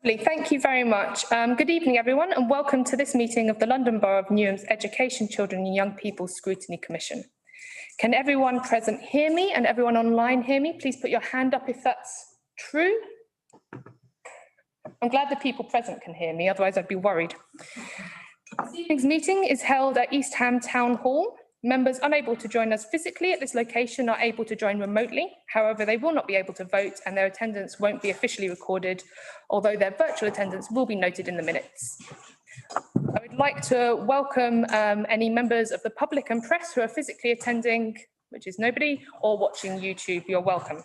Thank you very much. Good evening, everyone, and welcome to this meeting of the London Borough of Newham's Education, Children and Young People Scrutiny Commission. Can everyone present hear me and everyone online hear me? Please put your hand up if that's true. I'm glad the people present can hear me, otherwise I'd be worried. This evening's meeting is held at East Ham Town Hall. Members unable to join us physically at this location are able to join remotely. However, they will not be able to vote and their attendance won't be officially recorded, although their virtual attendance will be noted in the minutes. I would like to welcome any members of the public and press who are physically attending, which is nobody, or watching YouTube. You're welcome.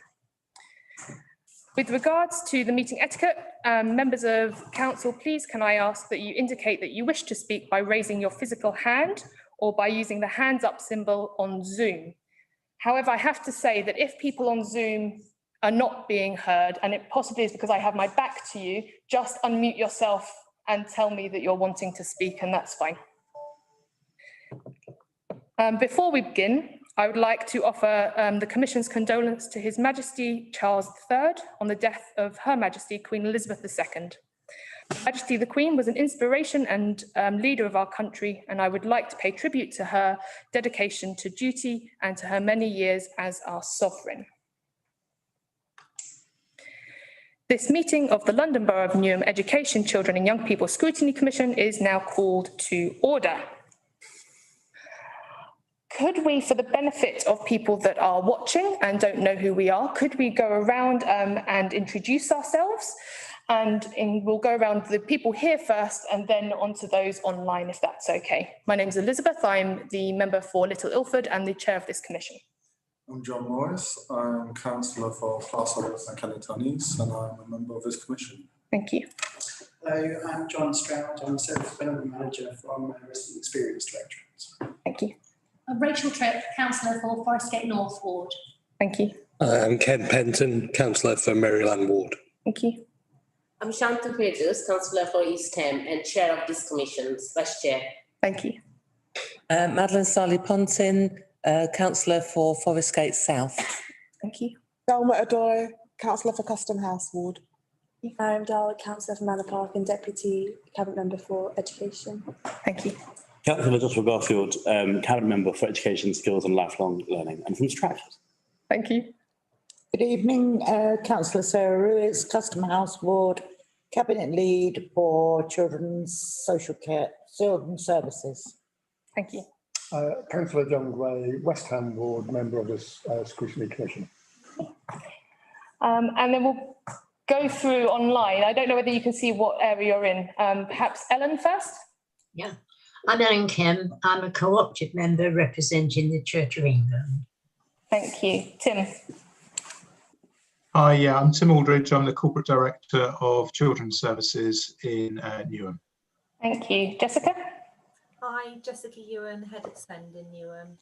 With regards to the meeting etiquette, members of council, please can I ask that you indicate that you wish to speak by raising your physical hand or by using the hands up symbol on Zoom. However, I have to say that if people on Zoom are not being heard, and it possibly is because I have my back to you, just unmute yourself and tell me that you're wanting to speak, and that's fine. Before we begin, I would like to offer the Commission's condolence to His Majesty Charles III on the death of Her Majesty Queen Elizabeth II. Her Majesty the Queen was an inspiration and leader of our country, and I would like to pay tribute to her dedication to duty and to her many years as our sovereign. This meeting of the London Borough of Newham Education, Children and Young People Scrutiny Commission is now called to order. Could we, for the benefit of people that are watching and don't know who we are, could we go around and introduce ourselves? And we'll go around the people here first and then on to those online, if that's okay. My name is Elizabeth. I'm the member for Little Ilford and the chair of this commission. I'm John Morris. I'm councillor for Classholders and Canitanese, and I'm a member of this commission. Thank you. Hello, I'm John Stroud. I'm Service Development Manager from Resident Experience Directorate. Thank you. I'm Rachel Tripp, councillor for Forest Gate North Ward. Thank you. I'm Ken Penton, councillor for Maryland Ward. Thank you. I'm Shanta Bridges, councillor for East Ham and chair of this commission, vice chair. Thank you. Madeline Sarley-Pontin, councillor for Forest Gate South. Thank you. Dalma Adoy, councillor for Custom House Ward. I'm Dal, councillor for Manor Park and deputy cabinet member for education. Thank you. Councillor Joshua Garfield, cabinet member for education, skills and lifelong learning, and from Stratford. Thank you. Good evening, Councillor Sarah Ruiz, Custom House Ward, cabinet lead for children's social care, children's services. Thank you. Councillor John Gray, West Ham Ward, member of this Scrutiny Commission. And then we'll go through online. I don't know whether you can see what area you're in. Perhaps Ellen first? Yeah, I'm Ellen Kim. I'm a co-opted member representing the Church of England. Thank you. Tim? Hi, yeah, I'm Tim Aldridge. I'm the Corporate Director of Children's Services in Newham. Thank you. Jessica? Hi, Jessica Ewan, Head of SEND in Newham.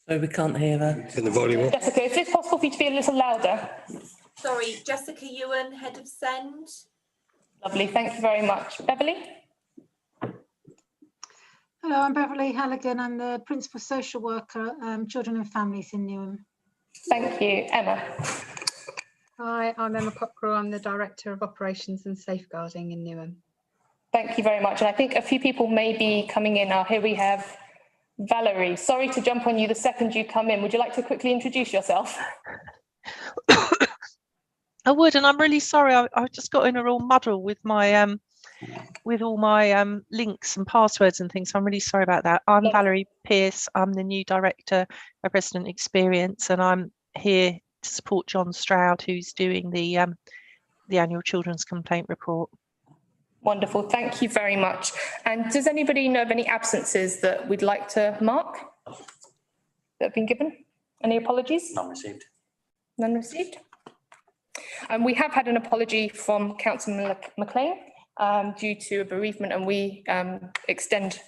So we can't hear her. In the volume. Jessica, is it possible for you to be a little louder? Sorry, Jessica Ewan, Head of SEND. Lovely, thank you very much. Beverly? Hello, I'm Beverly Halligan. I'm the Principal Social Worker, Children and Families in Newham. Thank you. Emma? Hi, I'm Emma Cockrell. I'm the Director of Operations and Safeguarding in Newham. Thank you very much. And I think a few people may be coming in now. Here we have Valerie. Sorry to jump on you the second you come in. Would you like to quickly introduce yourself? I would, and I'm really sorry. I just got in a real muddle with my with all my links and passwords and things. So I'm really sorry about that. I'm Valerie Pearce. I'm the new Director of Resident Experience, and I'm here to support John Stroud, who's doing the annual Children's Complaint Report. Wonderful, thank you very much. And does anybody know of any absences that we'd like to mark that have been given? Any apologies? None received. None received. And we have had an apology from Councillor McLean due to a bereavement, and we extend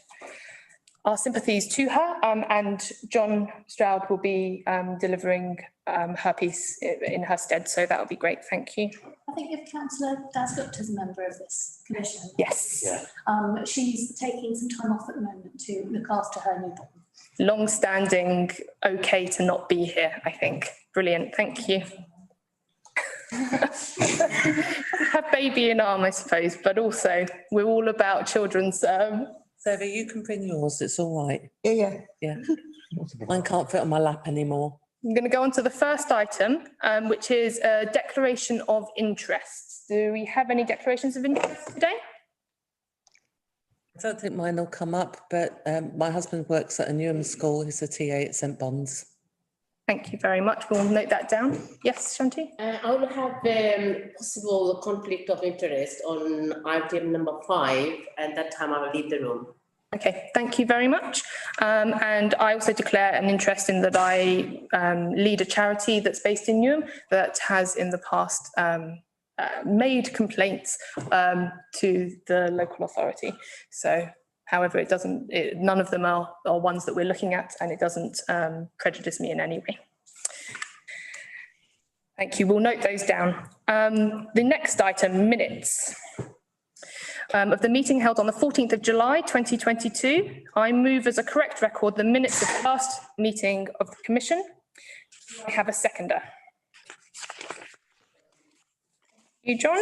our sympathies to her, and John Stroud will be delivering her piece in her stead, so that would be great. Thank you. I think if Councillor Dasgut is a member of this commission. Yes. Yeah. She's taking some time off at the moment to look after her newborn. Long-standing, okay to not be here, I think. Brilliant, thank you. Have baby in arm, I suppose, but also we're all about children's. Sarah, you can bring yours, it's all right. Yeah. Yeah. Mine can't fit on my lap anymore. I'm going to go on to the first item, which is a declaration of interests. Do we have any declarations of interest today? I don't think mine will come up, but my husband works at a Newham school. He's a TA at St Bond's. Thank you very much. We'll note that down. Yes, Shanti? I will have possible conflict of interest on item number 5, and that time I will leave the room. Okay, thank you very much. And I also declare an interest in that I lead a charity that's based in Newham that has in the past made complaints to the local authority. So, however, none of them are ones that we're looking at, and it doesn't prejudice me in any way. Thank you. We'll note those down. The next item, minutes. Of the meeting held on the 14th of July 2022, I move as a correct record the minutes of the last meeting of the Commission. I have a seconder. You, John?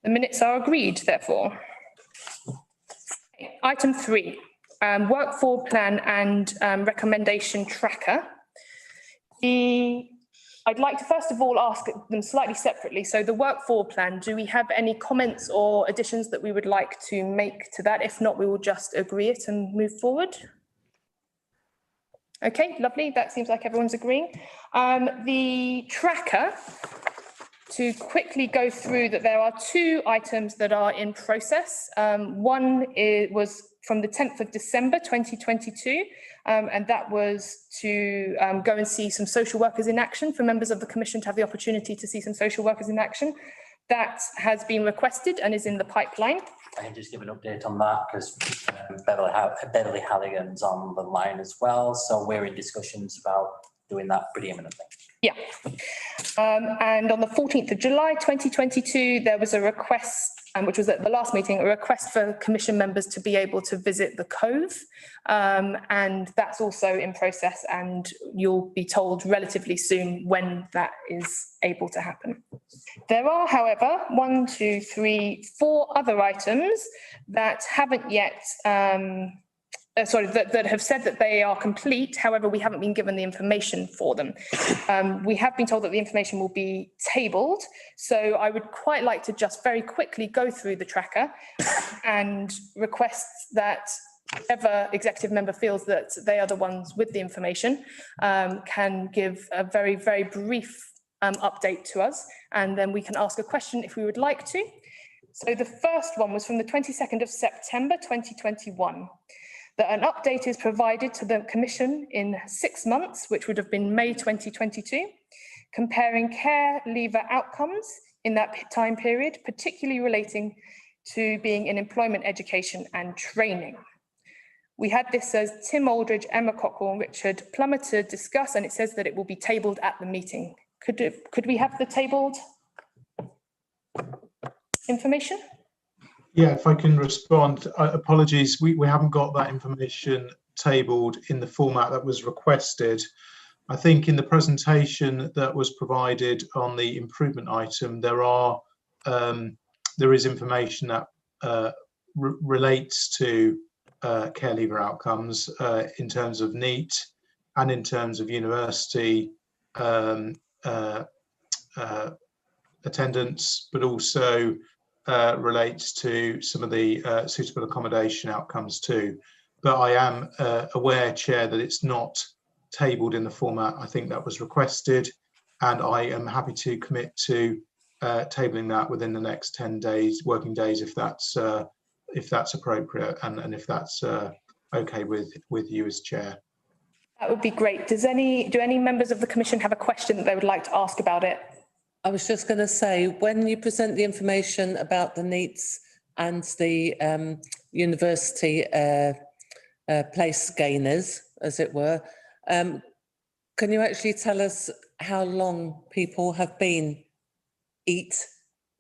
The minutes are agreed, therefore. Item 3, work for plan and recommendation tracker. I'd like to first of all ask them slightly separately. So the work for plan, do we have any comments or additions that we would like to make to that? If not, we will just agree it and move forward. Okay, lovely. That seems like everyone's agreeing. The tracker, to quickly go through that, there are 2 items that are in process. One was from the 10th of December 2022, and that was to go and see some social workers in action, for members of the Commission to have the opportunity to see some social workers in action. That has been requested and is in the pipeline. I can just give an update on that because Beverly Halligan's on the line as well, so we're in discussions about doing that pretty imminently. Yeah. And on the 14th of July 2022, there was a request, which was at the last meeting, a request for Commission members to be able to visit the Cove. And that's also in process, and you'll be told relatively soon when that is able to happen. There are, however, 1, 2, 3, 4 other items that haven't yet that have said that they are complete. However, we haven't been given the information for them. We have been told that the information will be tabled. So I would quite like to just very quickly go through the tracker and request that whoever executive member feels that they are the ones with the information can give a very, very brief update to us. And then we can ask a question if we would like to. So the first one was from the 22nd of September 2021. That an update is provided to the Commission in 6 months, which would have been May 2022, comparing care leaver outcomes in that time period, particularly relating to being in employment, education and training. We had this as Tim Aldridge, Emma Cockrell, Richard Plummer to discuss, and it says that it will be tabled at the meeting. Could we have the tabled information? Yeah, if I can respond, apologies, we haven't got that information tabled in the format that was requested. I think in the presentation that was provided on the improvement item, there is information that relates to care leaver outcomes in terms of NEET and in terms of university attendance, but also relates to some of the suitable accommodation outcomes too. But I am aware, Chair, that it's not tabled in the format I think that was requested, and I am happy to commit to tabling that within the next 10 days, working days, if that's appropriate and if that's okay with you as Chair. That would be great. Do any members of the Commission have a question that they would like to ask about it? I was just going to say, when you present the information about the NEETs and the university place gainers, as it were, can you actually tell us how long people have been EAT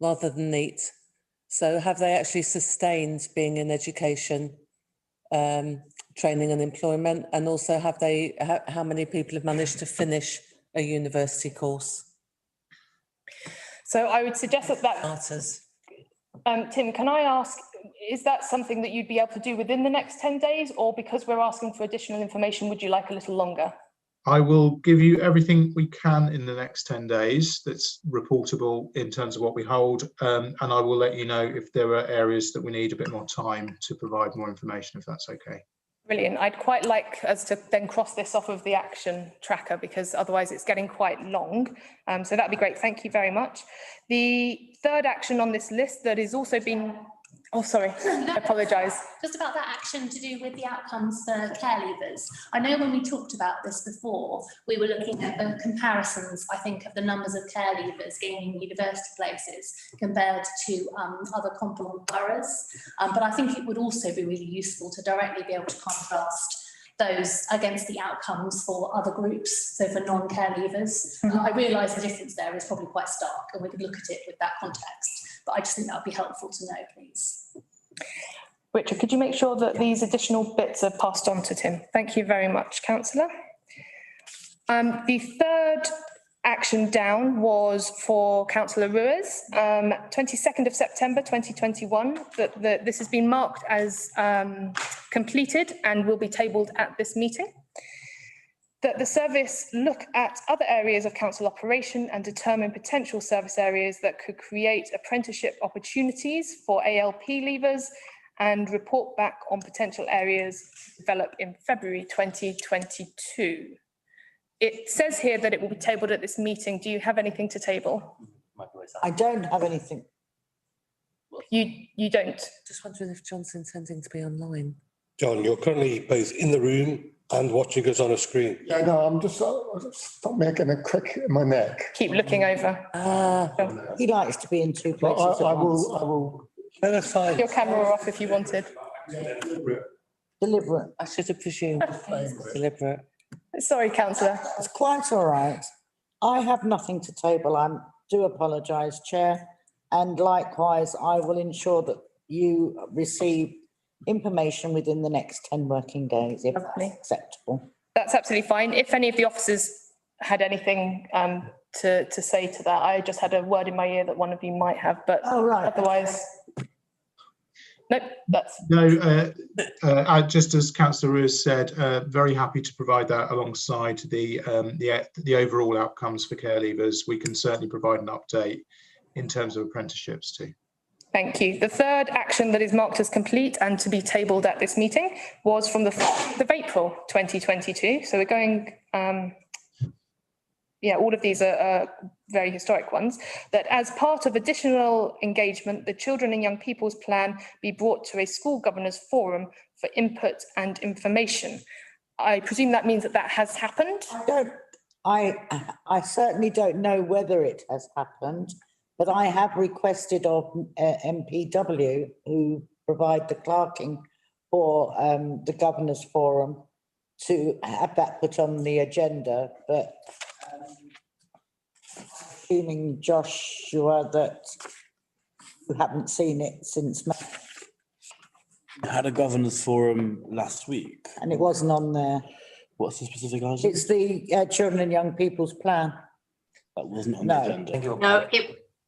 rather than NEET? So have they actually sustained being in education, training and employment? And also how many people have managed to finish a university course? So I would suggest that Tim, can I ask, is that something that you'd be able to do within the next 10 days, or because we're asking for additional information, would you like a little longer? I will give you everything we can in the next 10 days that's reportable in terms of what we hold, and I will let you know if there are areas that we need a bit more time to provide more information, if that's okay. Brilliant. I'd quite like us to then cross this off of the action tracker, because otherwise it's getting quite long. So that'd be great. Thank you very much. The third action on this list that is also been, oh, sorry, I apologise. Just about that action to do with the outcomes for care leavers. I know when we talked about this before, we were looking at the comparisons, I think, of the numbers of care leavers gaining university places compared to other comparable boroughs. But I think it would also be really useful to directly be able to contrast those against the outcomes for other groups, so for non-care leavers. I realise the difference there is probably quite stark, and we could look at it with that context, but I just think that would be helpful to know, please. Richard, could you make sure that these additional bits are passed on to Tim? Thank you very much, Councillor. The third action down was for Councillor Ruiz, 22nd of September 2021, that this has been marked as completed and will be tabled at this meeting. That the service look at other areas of council operation and determine potential service areas that could create apprenticeship opportunities for ALP leavers and report back on potential areas developed in February 2022. It says here that it will be tabled at this meeting. Do you have anything to table? I don't have anything. You don't? Just wondering if John's intending to be online. John, you're currently both in the room and watching us on a screen. Yeah, no, I'm just stop making a crick in my neck. Keep looking over. He likes to be in two places I at once. will. No, that's fine. Your camera off if you wanted. Deliberate. I should have presumed. Deliberate. Sorry, Councillor. It's quite all right. I have nothing to table. I do apologise, Chair. And likewise, I will ensure that you receive information within the next 10 working days, if that's acceptable. That's absolutely fine. If any of the officers had anything to say to that, I just had a word in my ear that one of you might have, but otherwise, nope, that's... No, just as Councillor Ruiz said, very happy to provide that alongside the overall outcomes for care leavers. We can certainly provide an update in terms of apprenticeships too. Thank you. The third action that is marked as complete and to be tabled at this meeting was from the 4th of April 2022. So we're going, all of these are very historic ones, that as part of additional engagement, the Children and Young People's Plan be brought to a school governors forum for input and information. I presume that means that that has happened? I certainly don't know whether it has happened, but I have requested of MPW, who provide the clerking for the Governors Forum, to have that put on the agenda. But assuming, Joshua, that you haven't seen it since May. I had a Governors Forum last week. And it wasn't on there. What's the specific item? It's the Children and Young People's Plan. That wasn't on the agenda. No,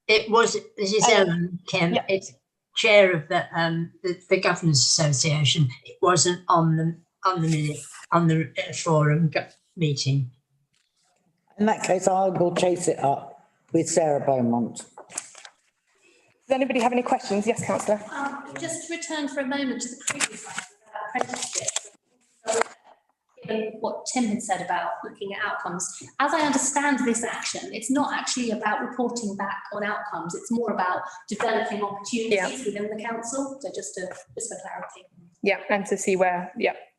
it was, this is Ellen, Kim, it's chair of the Governors Association. It wasn't on the forum meeting. In that case, I will chase it up with Sarah Beaumont. Does anybody have any questions? Yes, Councillor. Just to return for a moment to the previous item about apprenticeship. Given what Tim had said about looking at outcomes, as I understand this action, it's not actually about reporting back on outcomes. It's more about developing opportunities within the council. So just for clarity. Yeah, and to see where,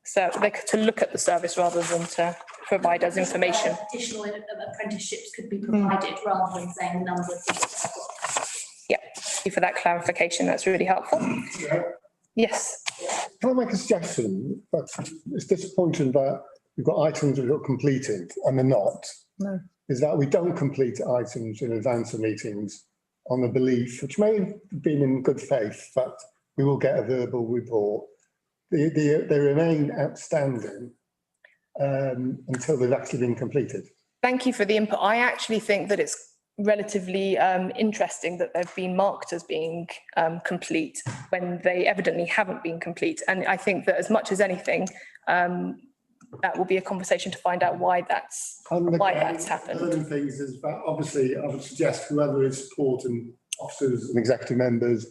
so to look at the service rather than to provide us information. Additional apprenticeships could be provided rather than saying the number of people. Yeah, thank you for that clarification. That's really helpful. Yes. Can I make a suggestion? But it's disappointing that we've got items that got completed and they're not. No. Is that we don't complete items in advance of meetings on the belief, which may have been in good faith, but we will get a verbal report. They remain outstanding until they've actually been completed. Thank you for the input. I actually think that it's relatively interesting that they've been marked as being complete when they evidently haven't been complete. And I think that as much as anything, that will be a conversation to find out why that's happened. One of the things is that obviously I would suggest whoever is supporting officers and executive members,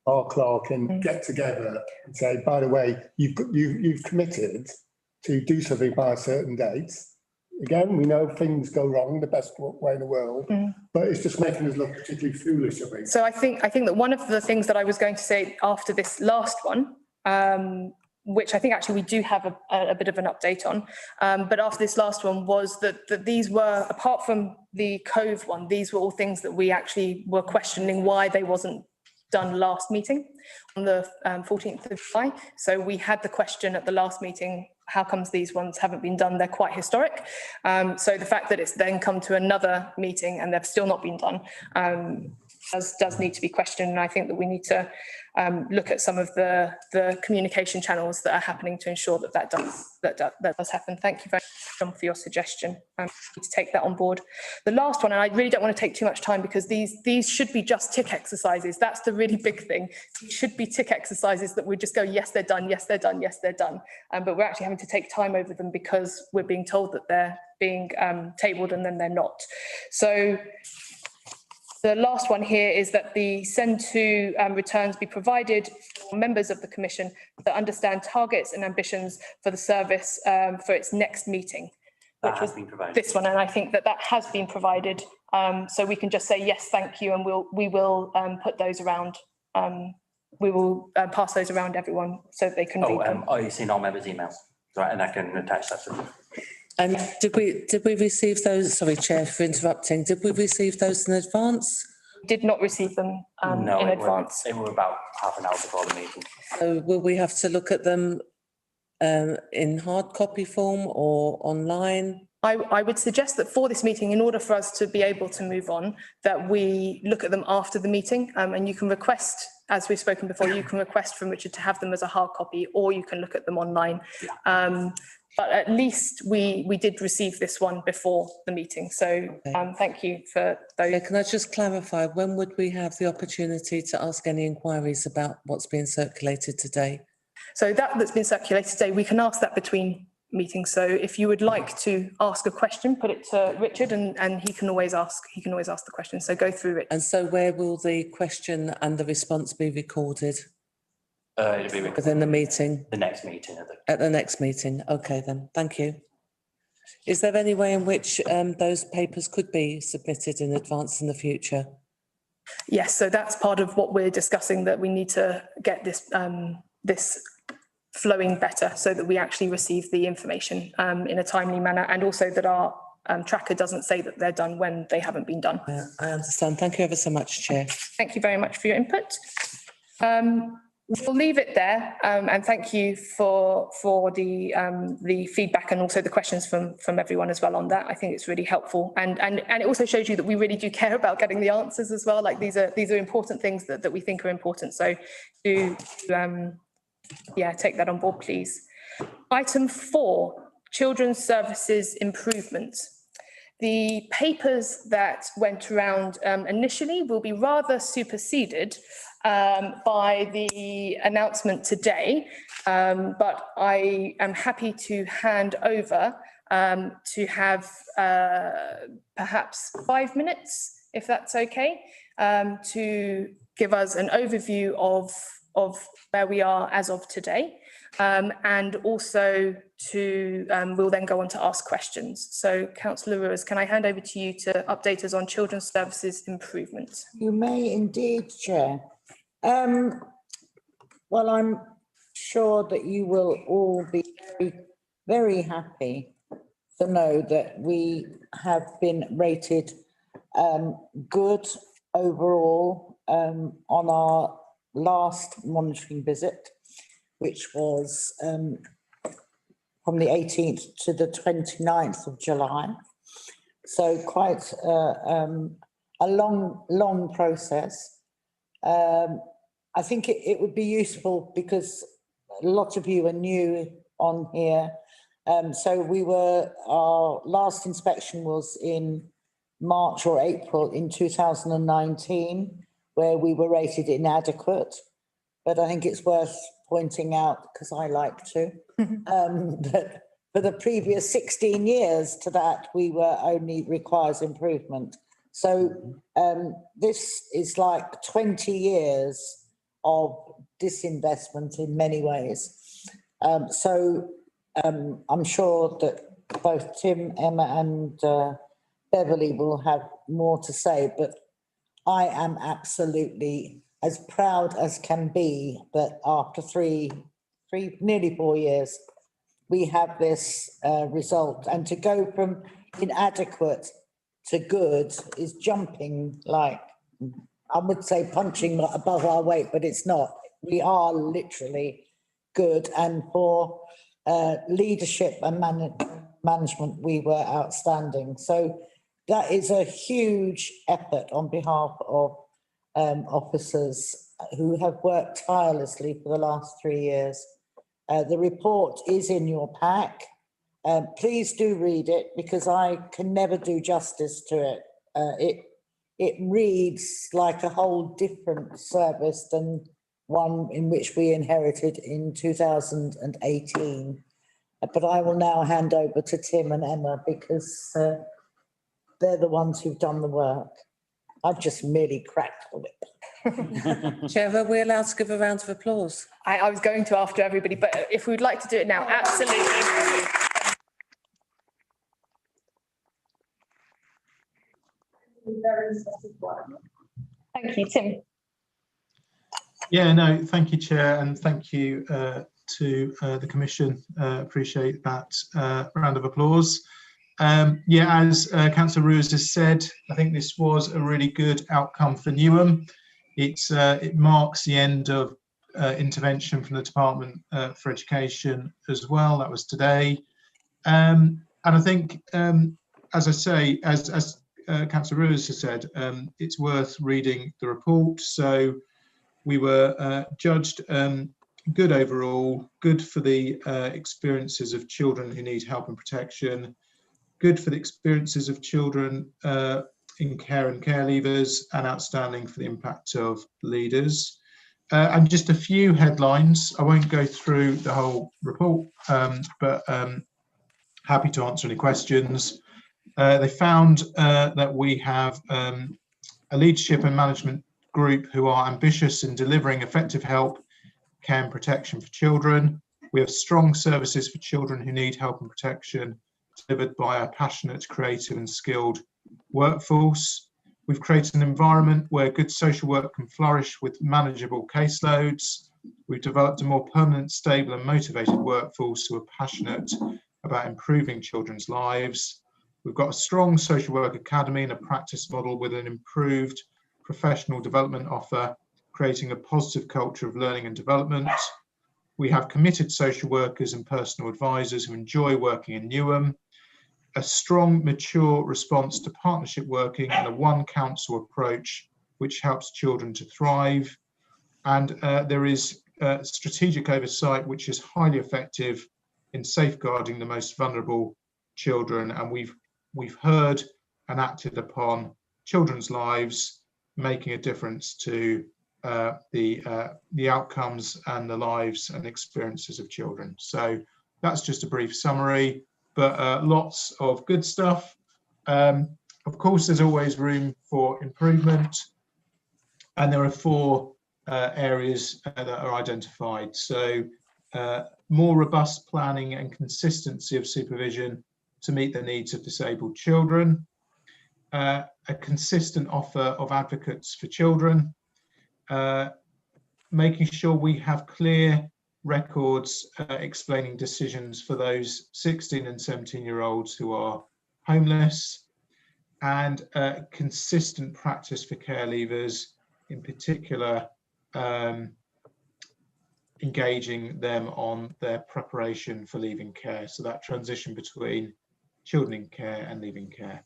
our clerk, and get together and say, by the way, you've committed to do something by a certain date. Again, we know things go wrong the best way in the world, but it's just making us look particularly foolish, I think. So I think that one of the things that I was going to say after this last one, which I think actually we do have a bit of an update on, but after this last one was that these were, apart from the Cove one, these were all things that we actually were questioning why they wasn't done last meeting on the 14th of July. So we had the question at the last meeting, how comes these ones haven't been done? They're quite historic. So the fact that it's then come to another meeting and they've still not been done does need to be questioned. And I think that we need to look at some of the communication channels that are happening to ensure that does happen. Thank you very much, John, for your suggestion. To take that on board. The last one, and I really don't want to take too much time because these should be just tick exercises. That's the really big thing. These should be tick exercises that we just go, yes, they're done, yes, they're done, yes, they're done. But we're actually having to take time over them because we're being told that they're being tabled and then they're not. So the last one here is that the send to returns be provided for members of the Commission that understand targets and ambitions for the service for its next meeting. That has been provided. This one, and I think that has been provided. So we can just say yes, thank you, and we will put those around. We will pass those around everyone so that they can read them. Oh, you've seen all members' emails, right? And I can attach that to them. And did we receive those? Sorry, Chair, for interrupting. Did we receive those in advance? Did not receive them no, in advance. They were about half an hour before the meeting. So will we have to look at them in hard copy form or online? I would suggest that for this meeting, in order for us to be able to move on, that we look at them after the meeting, and you can request, as we've spoken before, you can request from Richard to have them as a hard copy, or you can look at them online. Yeah. But at least we did receive this one before the meeting. So thank you for those. Okay, can I just clarify, when would we have the opportunity to ask any inquiries about what's being circulated today? So that's been circulated today, we can ask that between meetings. So if you would like to ask a question, put it to Richard and he can always ask the question. So go through it. And so where will the question and the response be recorded? It'll be within the meeting. The next meeting. At the next meeting. Okay then. Thank you. Is there any way in which those papers could be submitted in advance in the future? Yes. So that's part of what we're discussing, that we need to get this this flowing better so that we actually receive the information in a timely manner, and also that our tracker doesn't say that they're done when they haven't been done. Yeah, I understand. Thank you ever so much, Chair. Thank you very much for your input. We'll leave it there, and thank you for the feedback and also the questions from everyone as well on that. I think it's really helpful, and it also shows you that we really do care about getting the answers as well. Like these are important things that we think are important. So do take that on board, please. Item 4, Children's Services Improvement. The papers that went around initially will be rather superseded by the announcement today, but I am happy to hand over to have perhaps 5 minutes, if that's okay, to give us an overview of where we are as of today, and also to we'll then go on to ask questions. So Councillor Ruiz, can I hand over to you to update us on Children's Services Improvement? You may indeed, Chair. Well, I'm sure that you will all be very, very happy to know that we have been rated good overall on our last monitoring visit, which was from the 18th to the 29th of July. So quite a long process. I think it would be useful because a lot of you are new on here. So our last inspection was in March or April in 2019, where we were rated inadequate. But I think it's worth pointing out, because I like to, that for the previous 16 years to that, we were only requires improvement. So this is like 20 years of disinvestment in many ways. I'm sure that both Tim, Emma and Beverly will have more to say, but I am absolutely as proud as can be that after nearly 4 years, we have this result. And to go from inadequate to good is jumping, like, I would say punching above our weight, but it's not. We are literally good. And for leadership and management, we were outstanding. So that is a huge effort on behalf of officers who have worked tirelessly for the last 3 years. The report is in your pack. Please do read it, because I can never do justice to it. It reads like a whole different service than one in which we inherited in 2018. But I will now hand over to Tim and Emma, because they're the ones who've done the work. I've just merely cracked on it. Chair, are we allowed to give a round of applause? I was going to after everybody, but if we'd like to do it now, absolutely. Thank you, Tim. Yeah, no, thank you, Chair, and thank you to the Commission. Appreciate that round of applause. Yeah, as Councillor Ruiz has said, I think this was a really good outcome for Newham. It marks the end of intervention from the Department for Education as well. That was today. And I think, as I say, as Councillor Ruiz has said, it's worth reading the report. So we were judged good overall, good for the experiences of children who need help and protection, good for the experiences of children in care and care leavers, and outstanding for the impact of leaders. And just a few headlines. I won't go through the whole report, but happy to answer any questions. They found that we have a leadership and management group who are ambitious in delivering effective help, care and protection for children. We have strong services for children who need help and protection, delivered by a passionate, creative and skilled workforce. We've created an environment where good social work can flourish with manageable caseloads. We've developed a more permanent, stable and motivated workforce who are passionate about improving children's lives. We've got a strong social work academy and a practice model with an improved professional development offer, creating a positive culture of learning and development. We have committed social workers and personal advisors who enjoy working in Newham, a strong, mature response to partnership working and a one council approach which helps children to thrive. And there is strategic oversight which is highly effective in safeguarding the most vulnerable children. And we've heard and acted upon children's lives, making a difference to the outcomes and the lives and experiences of children. So that's just a brief summary, but lots of good stuff. Of course, there's always room for improvement, and there are 4 areas that are identified. So more robust planning and consistency of supervision to meet the needs of disabled children, a consistent offer of advocates for children, making sure we have clear records explaining decisions for those 16 and 17-year-olds who are homeless, and consistent practice for care leavers, in particular engaging them on their preparation for leaving care. So that transition between children in care and leaving care.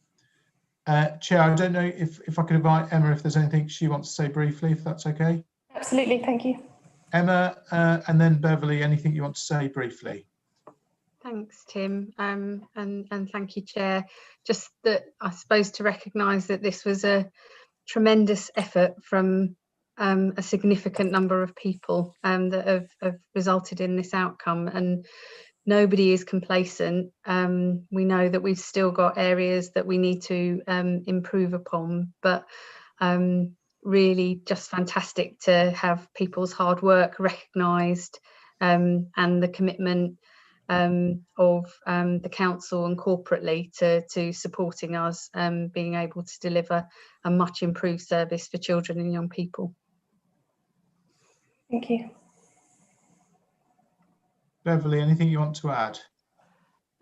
Chair, I don't know if I could invite Emma if there's anything she wants to say briefly, if that's okay. Absolutely, thank you. Emma, and then Beverly, anything you want to say briefly? Thanks, Tim, and thank you, Chair. Just that, I suppose, to recognise that this was a tremendous effort from a significant number of people that have resulted in this outcome, and nobody is complacent. We know that we've still got areas that we need to improve upon, but really just fantastic to have people's hard work recognised, and the commitment of the council and corporately to supporting us being able to deliver a much improved service for children and young people. Thank you. Beverly, anything you want to add?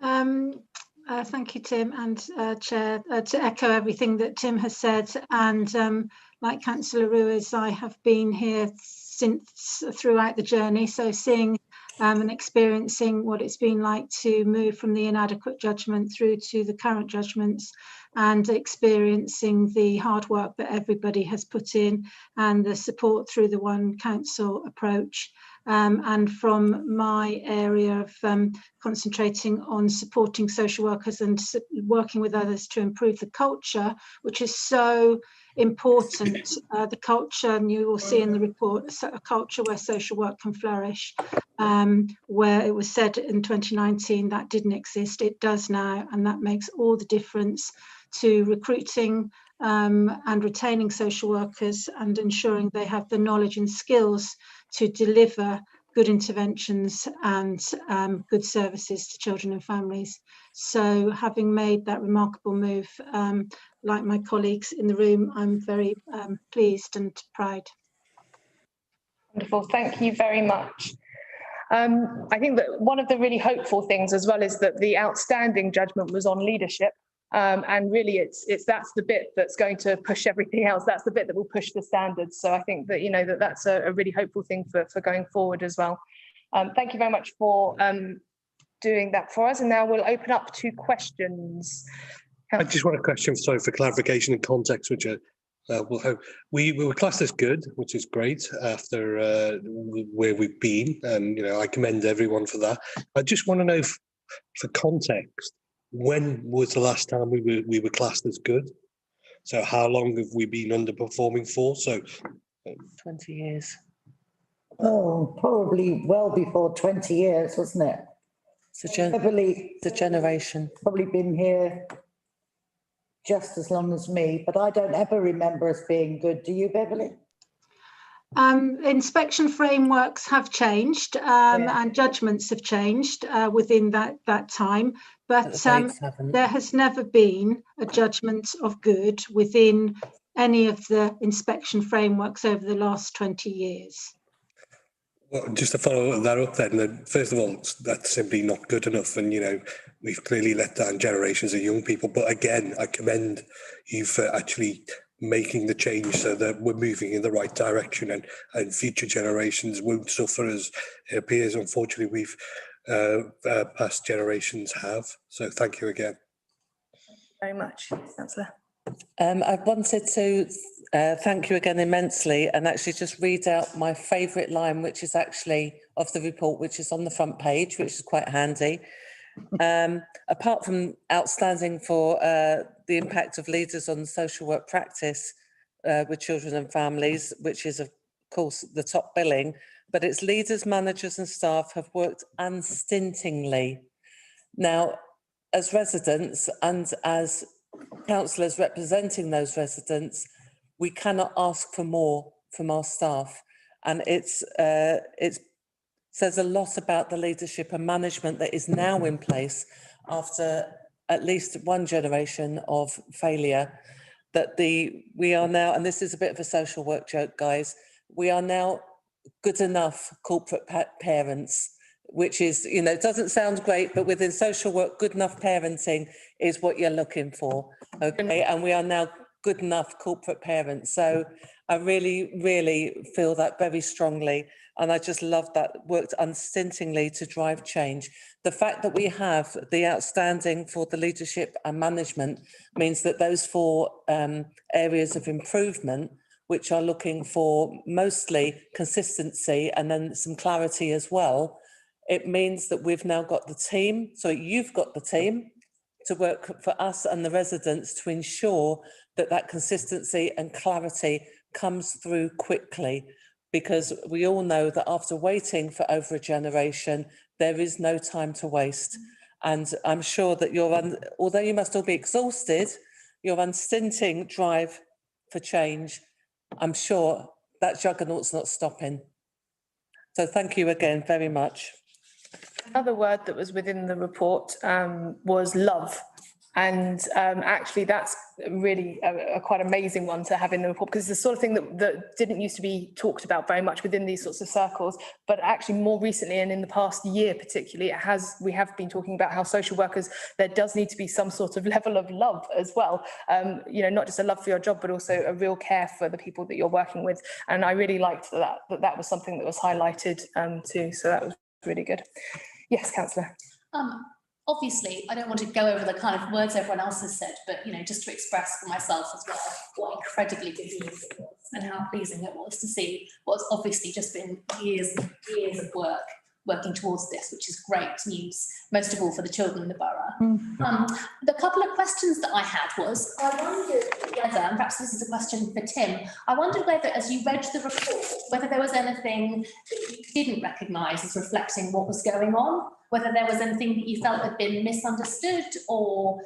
Thank you, Tim, and Chair, to echo everything that Tim has said, and like Councillor Ruiz, I have been here since throughout the journey, so seeing and experiencing what it's been like to move from the inadequate judgment through to the current judgments, and experiencing the hard work that everybody has put in and the support through the One Council approach. And from my area of concentrating on supporting social workers and working with others to improve the culture, which is so important, the culture, and you will see in the report, a culture where social work can flourish, where it was said in 2019 that didn't exist, it does now, and that makes all the difference to recruiting and retaining social workers and ensuring they have the knowledge and skills to deliver good interventions and good services to children and families. So having made that remarkable move, like my colleagues in the room, I'm very pleased and proud. Wonderful, thank you very much. I think that one of the really hopeful things as well is that the outstanding judgment was on leadership. And really that's the bit that's going to push everything else. That's the bit that will push the standards. So I think that, you know, that's a really hopeful thing for going forward as well. Thank you very much for doing that for us. And now we'll open up to questions. I just want a question, sorry, for clarification and context, which we'll hope. We were classed as good, which is great after where we've been. And, you know, I commend everyone for that. I just want to know, for context, when was the last time we were classed as good? So how long have we been underperforming for? So 20 years. Oh, probably well before 20 years, wasn't it? It's a generation. Probably been here just as long as me, but I don't ever remember us being good. Do you, Beverly? Inspection frameworks have changed, and judgments have changed within that time, but there has never been a judgment of good within any of the inspection frameworks over the last 20 years. Well, just to follow that up then, first of all, that's simply not good enough. And, you know, we've clearly let down generations of young people. But again, I commend you for actually making the change so that we're moving in the right direction, and future generations won't suffer as it appears, unfortunately, we've past generations have. So thank you again. Thank you very much, Councillor. I wanted to thank you again immensely, and actually just read out my favourite line, which is actually of the report, which is on the front page, which is quite handy. Apart from outstanding for the impact of leaders on social work practice with children and families, which is of course the top billing, but its leaders, managers and staff have worked unstintingly. Now, as residents and as councillors representing those residents, we cannot ask for more from our staff, and it says a lot about the leadership and management that is now in place after at least one generation of failure, that we are now, and this is a bit of a social work joke, guys, we are now good enough corporate parents, which is, you know, it doesn't sound great, but within social work, good enough parenting is what you're looking for, okay? And we are now good enough corporate parents. So I really, really feel that very strongly. And I just love that worked unstintingly to drive change. The fact that we have the outstanding for the leadership and management means that those four areas of improvement, which are looking for mostly consistency and then some clarity as well, It means that we've now got the team, so you've got the team to work for us and the residents to ensure that that consistency and clarity comes through quickly, because we all know that after waiting for over a generation, there is no time to waste. And I'm sure that although you must all be exhausted, your unstinting drive for change, I'm sure that juggernaut's not stopping. So thank you again very much. Another word that was within the report was love. And actually, that's really a quite amazing one to have in the report, because it's the sort of thing that didn't used to be talked about very much within these sorts of circles. But actually, more recently and in the past year particularly, we have been talking about how social workers, there does need to be some sort of level of love as well. You know, not just a love for your job, but also a real care for the people that you're working with. And I really liked that was something that was highlighted too. So that was really good. Yes, Councillor. Obviously, I don't want to go over the kind of words everyone else has said, but, you know, just to express for myself as well what incredibly good news it was and how pleasing it was to see what's obviously just been years and years of working towards this, which is great news, most of all for the children in the borough. The couple of questions that I had was, I wondered whether, and perhaps this is a question for Tim, I wondered whether, as you read the report, whether there was anything that you didn't recognise as reflecting what was going on, whether there was anything that you felt had been misunderstood or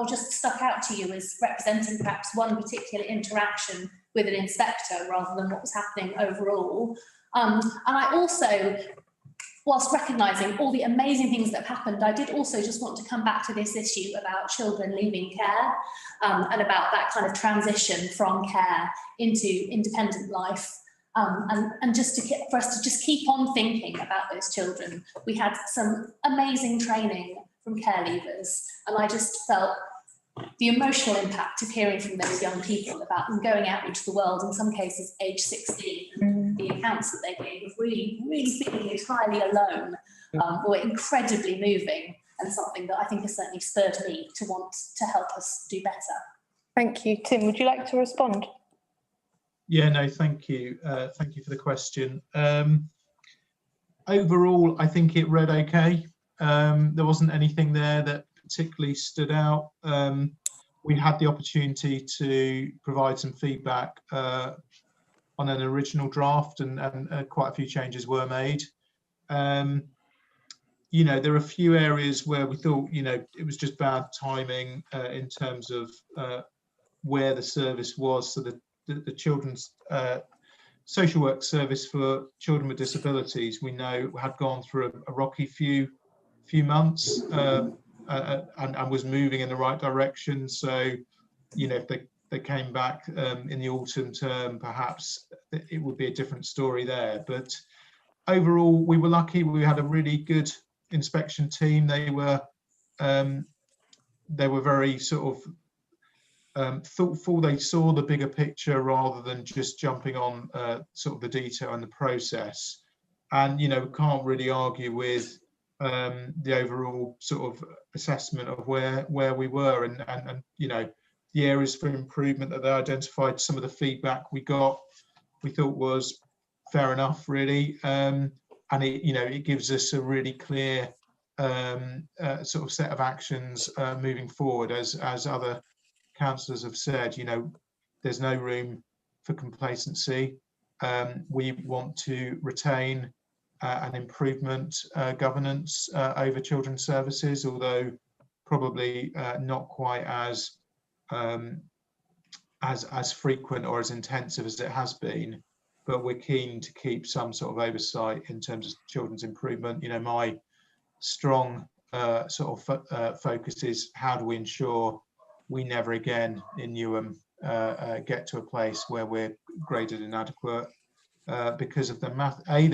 just stuck out to you as representing perhaps one particular interaction with an inspector rather than what was happening overall. And I also, whilst recognising all the amazing things that have happened, I did also just want to come back to this issue about children leaving care and about that kind of transition from care into independent life. And just for us to just keep on thinking about those children. We had some amazing training from care leavers, and I just felt the emotional impact of hearing from those young people about them going out into the world, in some cases age 16, and the accounts that they gave of really, really feeling entirely alone were incredibly moving, and something that I think has certainly spurred me to want to help us do better. Thank you. Tim, would you like to respond? Yeah, no, thank you. Thank you for the question. Overall, I think it read okay. There wasn't anything there that particularly stood out. We had the opportunity to provide some feedback on an original draft, and quite a few changes were made. You know, there are a few areas where we thought, you know, it was just bad timing in terms of where the service was. So the children's social work service for children with disabilities, we know had gone through a rocky few months and was moving in the right direction. So, you know, if they came back in the autumn term, perhaps it would be a different story there. But overall, we were lucky. We had a really good inspection team. They were very sort of thoughtful. They saw the bigger picture rather than just jumping on sort of the detail and the process. And, you know, can't really argue with the overall sort of assessment of where we were and you know, the areas for improvement that they identified. Some of the feedback we got, we thought was fair enough, really. And it, you know, it gives us a really clear sort of set of actions moving forward. As other councillors have said, you know, there's no room for complacency. We want to retain an improvement governance over children's services, although probably not quite as frequent or as intensive as it has been. But we're keen to keep some sort of oversight in terms of children's improvement. You know, my strong sort of focus is how do we ensure we never again in Newham get to a place where we're graded inadequate because of the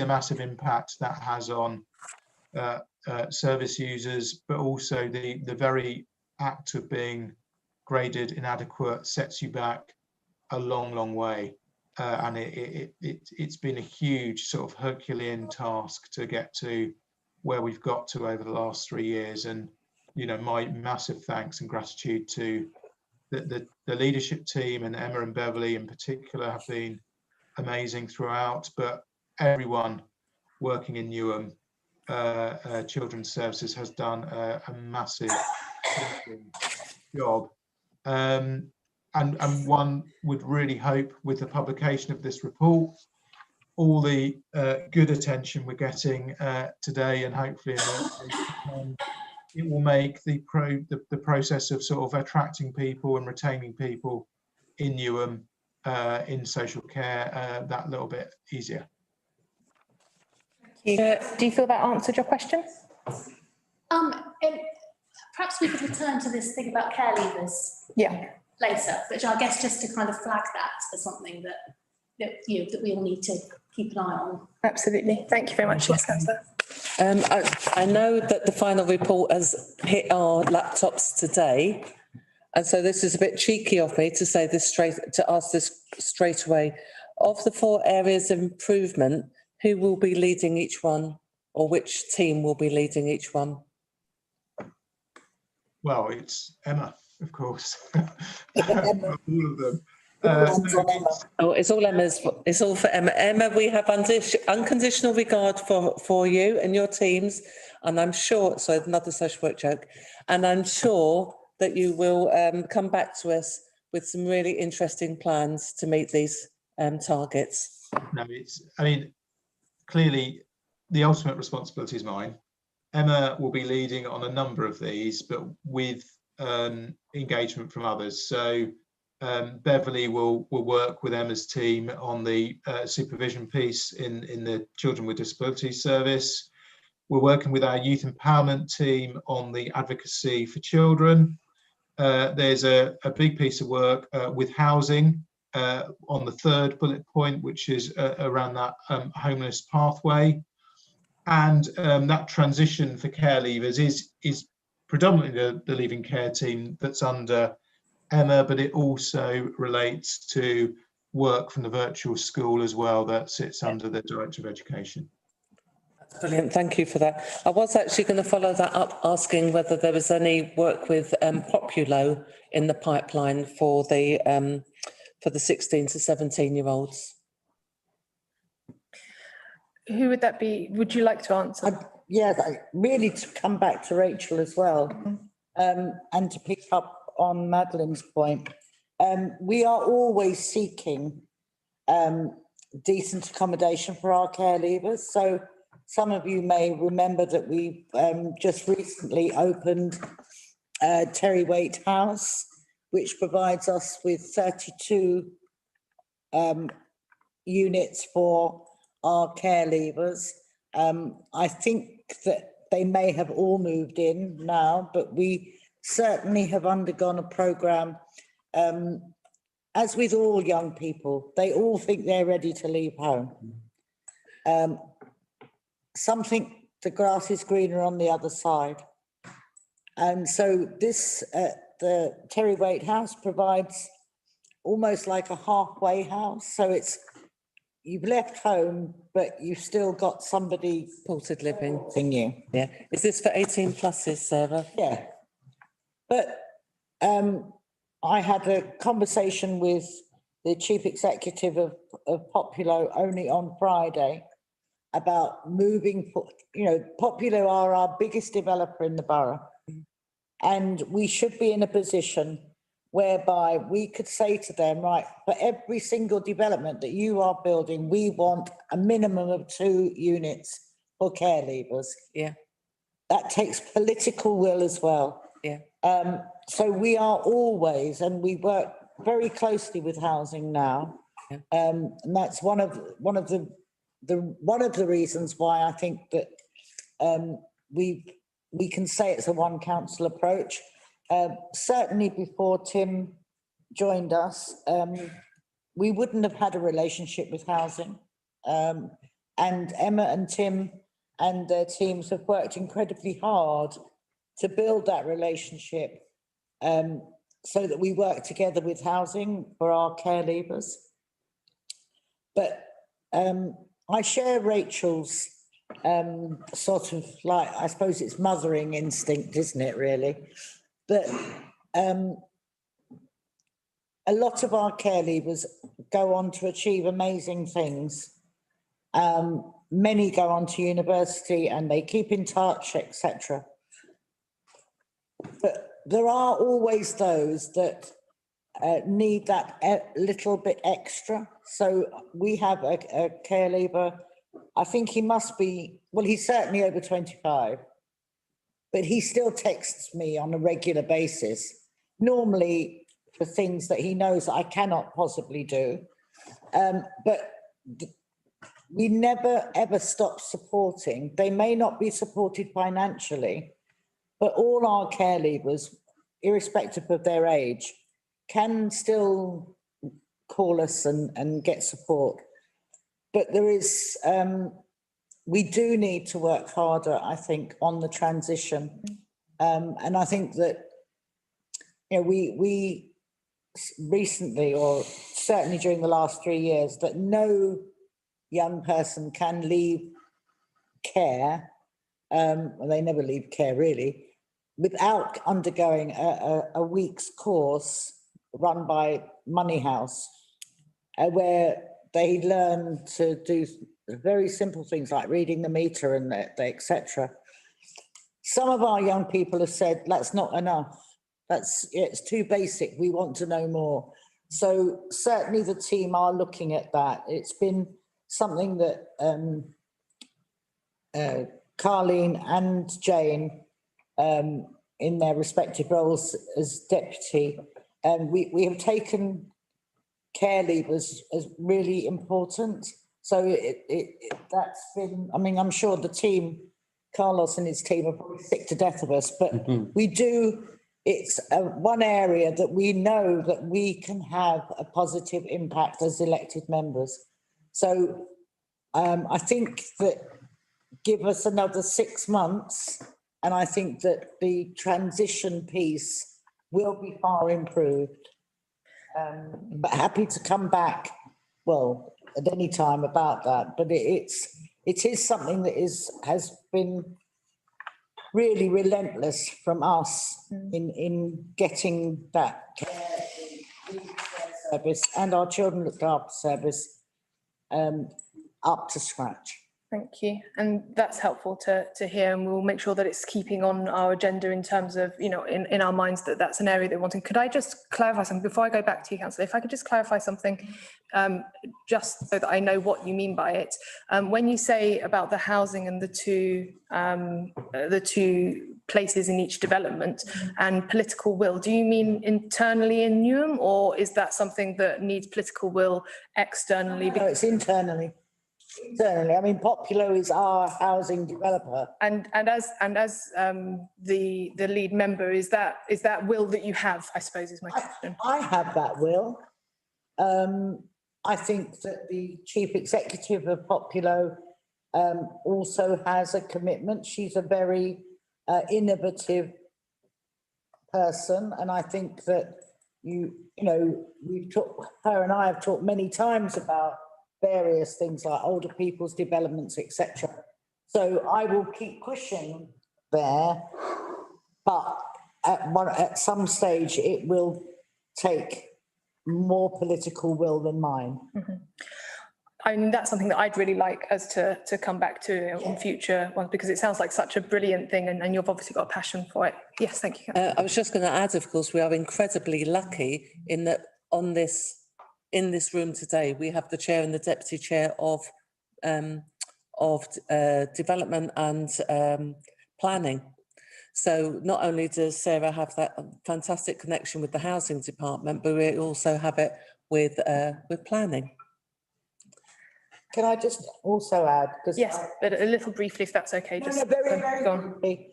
massive impact that has on service users, but also the very act of being graded inadequate sets you back a long way. And it's been a huge sort of Herculean task to get to where we've got to over the last 3 years. And, you know, my massive thanks and gratitude to the leadership team, and Emma and Beverly in particular have been amazing throughout, but everyone working in Newham Children's Services has done a massive job. And one would really hope with the publication of this report, all the good attention we're getting today, and hopefully it will make the process of sort of attracting people and retaining people in Newham in social care that little bit easier. Do you feel that answered your question? Perhaps we could return to this thing about care leavers. Yeah. Later, which I guess just to kind of flag that as something that we all need to keep an eye on. Absolutely. Thank you very much. Yes, Councillor. I know that the final report has hit our laptops today, and so this is a bit cheeky of me to say this ask this straight away. Of the 4 areas of improvement, who will be leading each one, or which team will be leading each one? Well, it's Emma, of course. All of them. It's all Emma's. It's all for Emma. Emma, we have unconditional regard for you and your teams, and I'm sure. So another social work joke, and I'm sure that you will come back to us with some really interesting plans to meet these targets. No, I mean, clearly, the ultimate responsibility is mine. Emma will be leading on a number of these, but with engagement from others. So Beverly will work with Emma's team on the supervision piece in the Children with Disabilities Service. We're working with our youth empowerment team on the advocacy for children. There's a big piece of work with housing on the 3rd bullet point, which is around that homeless pathway. And that transition for care leavers is predominantly the leaving care team that's under Emma, but it also relates to work from the virtual school as well that sits under the Director of Education. That's brilliant, thank you for that. I was actually going to follow that up asking whether there was any work with Populo in the pipeline for the 16 to 17-year-olds. Who would that be? Would you like to answer? Really to come back to Rachel as well, and to pick up on Madeline's point. We are always seeking decent accommodation for our care leavers. So some of you may remember that we just recently opened Terry Waite House, which provides us with 32 units for our care leavers. I think that they may have all moved in now, but we certainly have undergone a programme. As with all young people, they all think they're ready to leave home. Some think the grass is greener on the other side. And so this, the Terry Waite House provides almost like a halfway house. So it's, you've left home, but you've still got somebody supported living in you. Yeah. Is this for 18 pluses, Sarah? Yeah. But I had a conversation with the chief executive of Populo only on Friday about moving, Populo are our biggest developer in the borough. And we should be in a position whereby we could say to them, right, for every single development that you are building, we want a minimum of 2 units for care leavers. Yeah. That takes political will as well. Yeah. So we are always, and we work very closely with housing now. Yeah. And that's one of the reasons why I think that we can say it's a one council approach. Certainly before Tim joined us, we wouldn't have had a relationship with housing. And Emma and Tim and their teams have worked incredibly hard to build that relationship so that we work together with housing for our care leavers. But I share Rachel's sort of like, I suppose it's mothering instinct, isn't it, really? But a lot of our care leavers go on to achieve amazing things. Many go on to university and they keep in touch, etc. But there are always those that need that little bit extra. So we have a care leaver. I think he must be, well, he's certainly over 25, but he still texts me on a regular basis, normally for things that he knows I cannot possibly do. But we never, ever stop supporting. They may not be supported financially, but all our care leavers, irrespective of their age, can still call us and get support. But there is, we do need to work harder, I think, on the transition. And I think that, you know, we recently, or certainly during the last 3 years, that no young person can leave care, well, they never leave care really, without undergoing a week's course run by Money House, where they learn to do very simple things like reading the meter and etc. Some of our young people have said, that's not enough. It's too basic. We want to know more. So certainly the team are looking at that. It's been something that Carleen and Jane, in their respective roles as deputy, we have taken care leavers as really important. So that's been, I mean, I'm sure the team, Carlos and his team are probably sick to death of us, but we do, it's one area that we know that we can have a positive impact as elected members. So I think that give us another 6 months, and I think that the transition piece will be far improved. But happy to come back, well, at any time about that. But it is something that has been really relentless from us in getting that care service and our children looked after service up to scratch. Thank you. And that's helpful to hear, and we'll make sure that it's keeping on our agenda in terms of, you know, in our minds that that's an area that we're wanting. Could I just clarify something before I go back to you, Councillor? If I could just clarify something, just so that I know what you mean by it. When you say about the housing and the two places in each development and political will, do you mean internally in Newham, or is that something that needs political will externally? No, it's internally. Internally, I mean, Populo is our housing developer, and as the lead member, is that will that you have? I suppose is my question. I have that will. I think that the chief executive of Populo also has a commitment. She's a very innovative person, and I think that you know her and I have talked many times about various things like older people's developments, etc. So I will keep pushing there, but at some stage it will take more political will than mine. I mean, that's something that I'd really like us to come back to in future ones, because it sounds like such a brilliant thing, and you've obviously got a passion for it. Yes, thank you. I was just going to add, of course, we are incredibly lucky in that in this room today, we have the chair and the deputy chair of development and planning. So not only does Sarah have that fantastic connection with the housing department, but we also have it with planning. Can I just also add? Yes, but a little briefly, if that's okay. No, very briefly,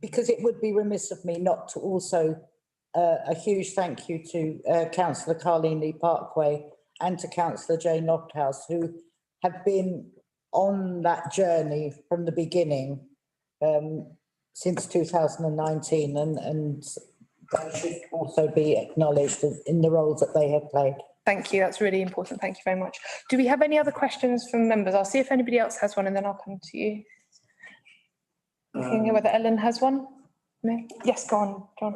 because it would be remiss of me not to also a huge thank you to Councillor Carleen Lee Parkway and to Councillor Jane Lofthouse, who have been on that journey from the beginning since 2019, and they should also be acknowledged in the roles that they have played. Thank you, that's really important. Thank you very much. Do we have any other questions from members? I'll see if anybody else has one, and then I'll come to you. Looking at whether Ellen has one. No? Yes, go on, John.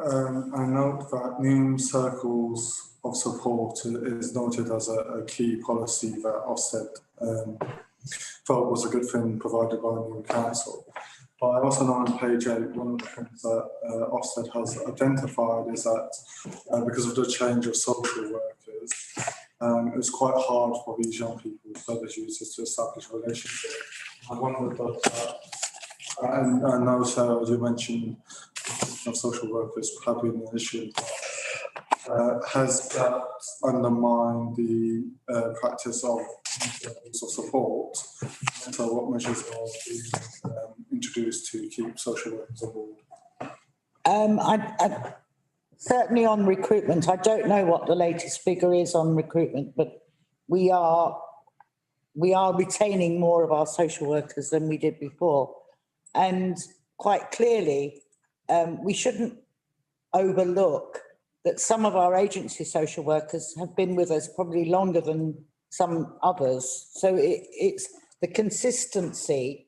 I note that Newham circles of support is noted as a key policy that Ofsted felt was a good thing provided by the new council. But I also know on page 8, one of the things that Ofsted has identified is that because of the change of social workers, it's quite hard for these young people, service users, to establish relationships. I wondered that, and I know, Sarah, you mentioned of social workers have been an issue. Has that undermined the practice of support? So what measures are being introduced to keep social workers on board? I certainly on recruitment, I don't know what the latest figure is on recruitment, but we are retaining more of our social workers than we did before. And quite clearly, we shouldn't overlook that some of our agency social workers have been with us probably longer than some others. So it's the consistency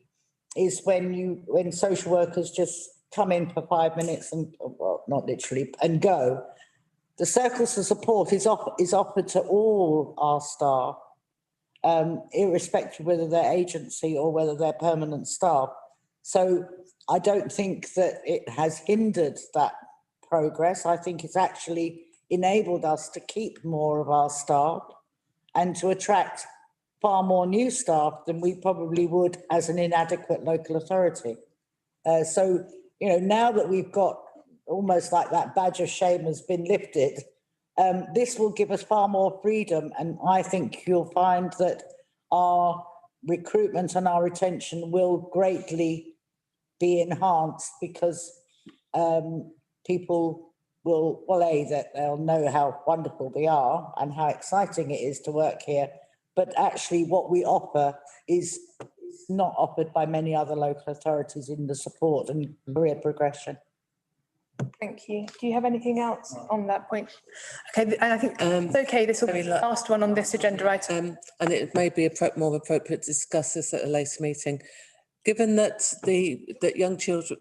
is when social workers just come in for 5 minutes and, well, not literally, and go. The circles of support is offered to all our staff, irrespective of whether they're agency or whether they're permanent staff. So I don't think that it has hindered that progress. I think it's actually enabled us to keep more of our staff and to attract far more new staff than we probably would as an inadequate local authority. So, you know, now that we've got almost like that badge of shame has been lifted, this will give us far more freedom. And I think you'll find that our recruitment and our retention will greatly be enhanced because people will, well, that they'll know how wonderful we are and how exciting it is to work here. But actually what we offer is not offered by many other local authorities in the support and career progression. Thank you. Do you have anything else on that point? Okay, and I think it's okay. This will be the last one on this agenda item. And it may be more appropriate to discuss this at a later meeting. Given that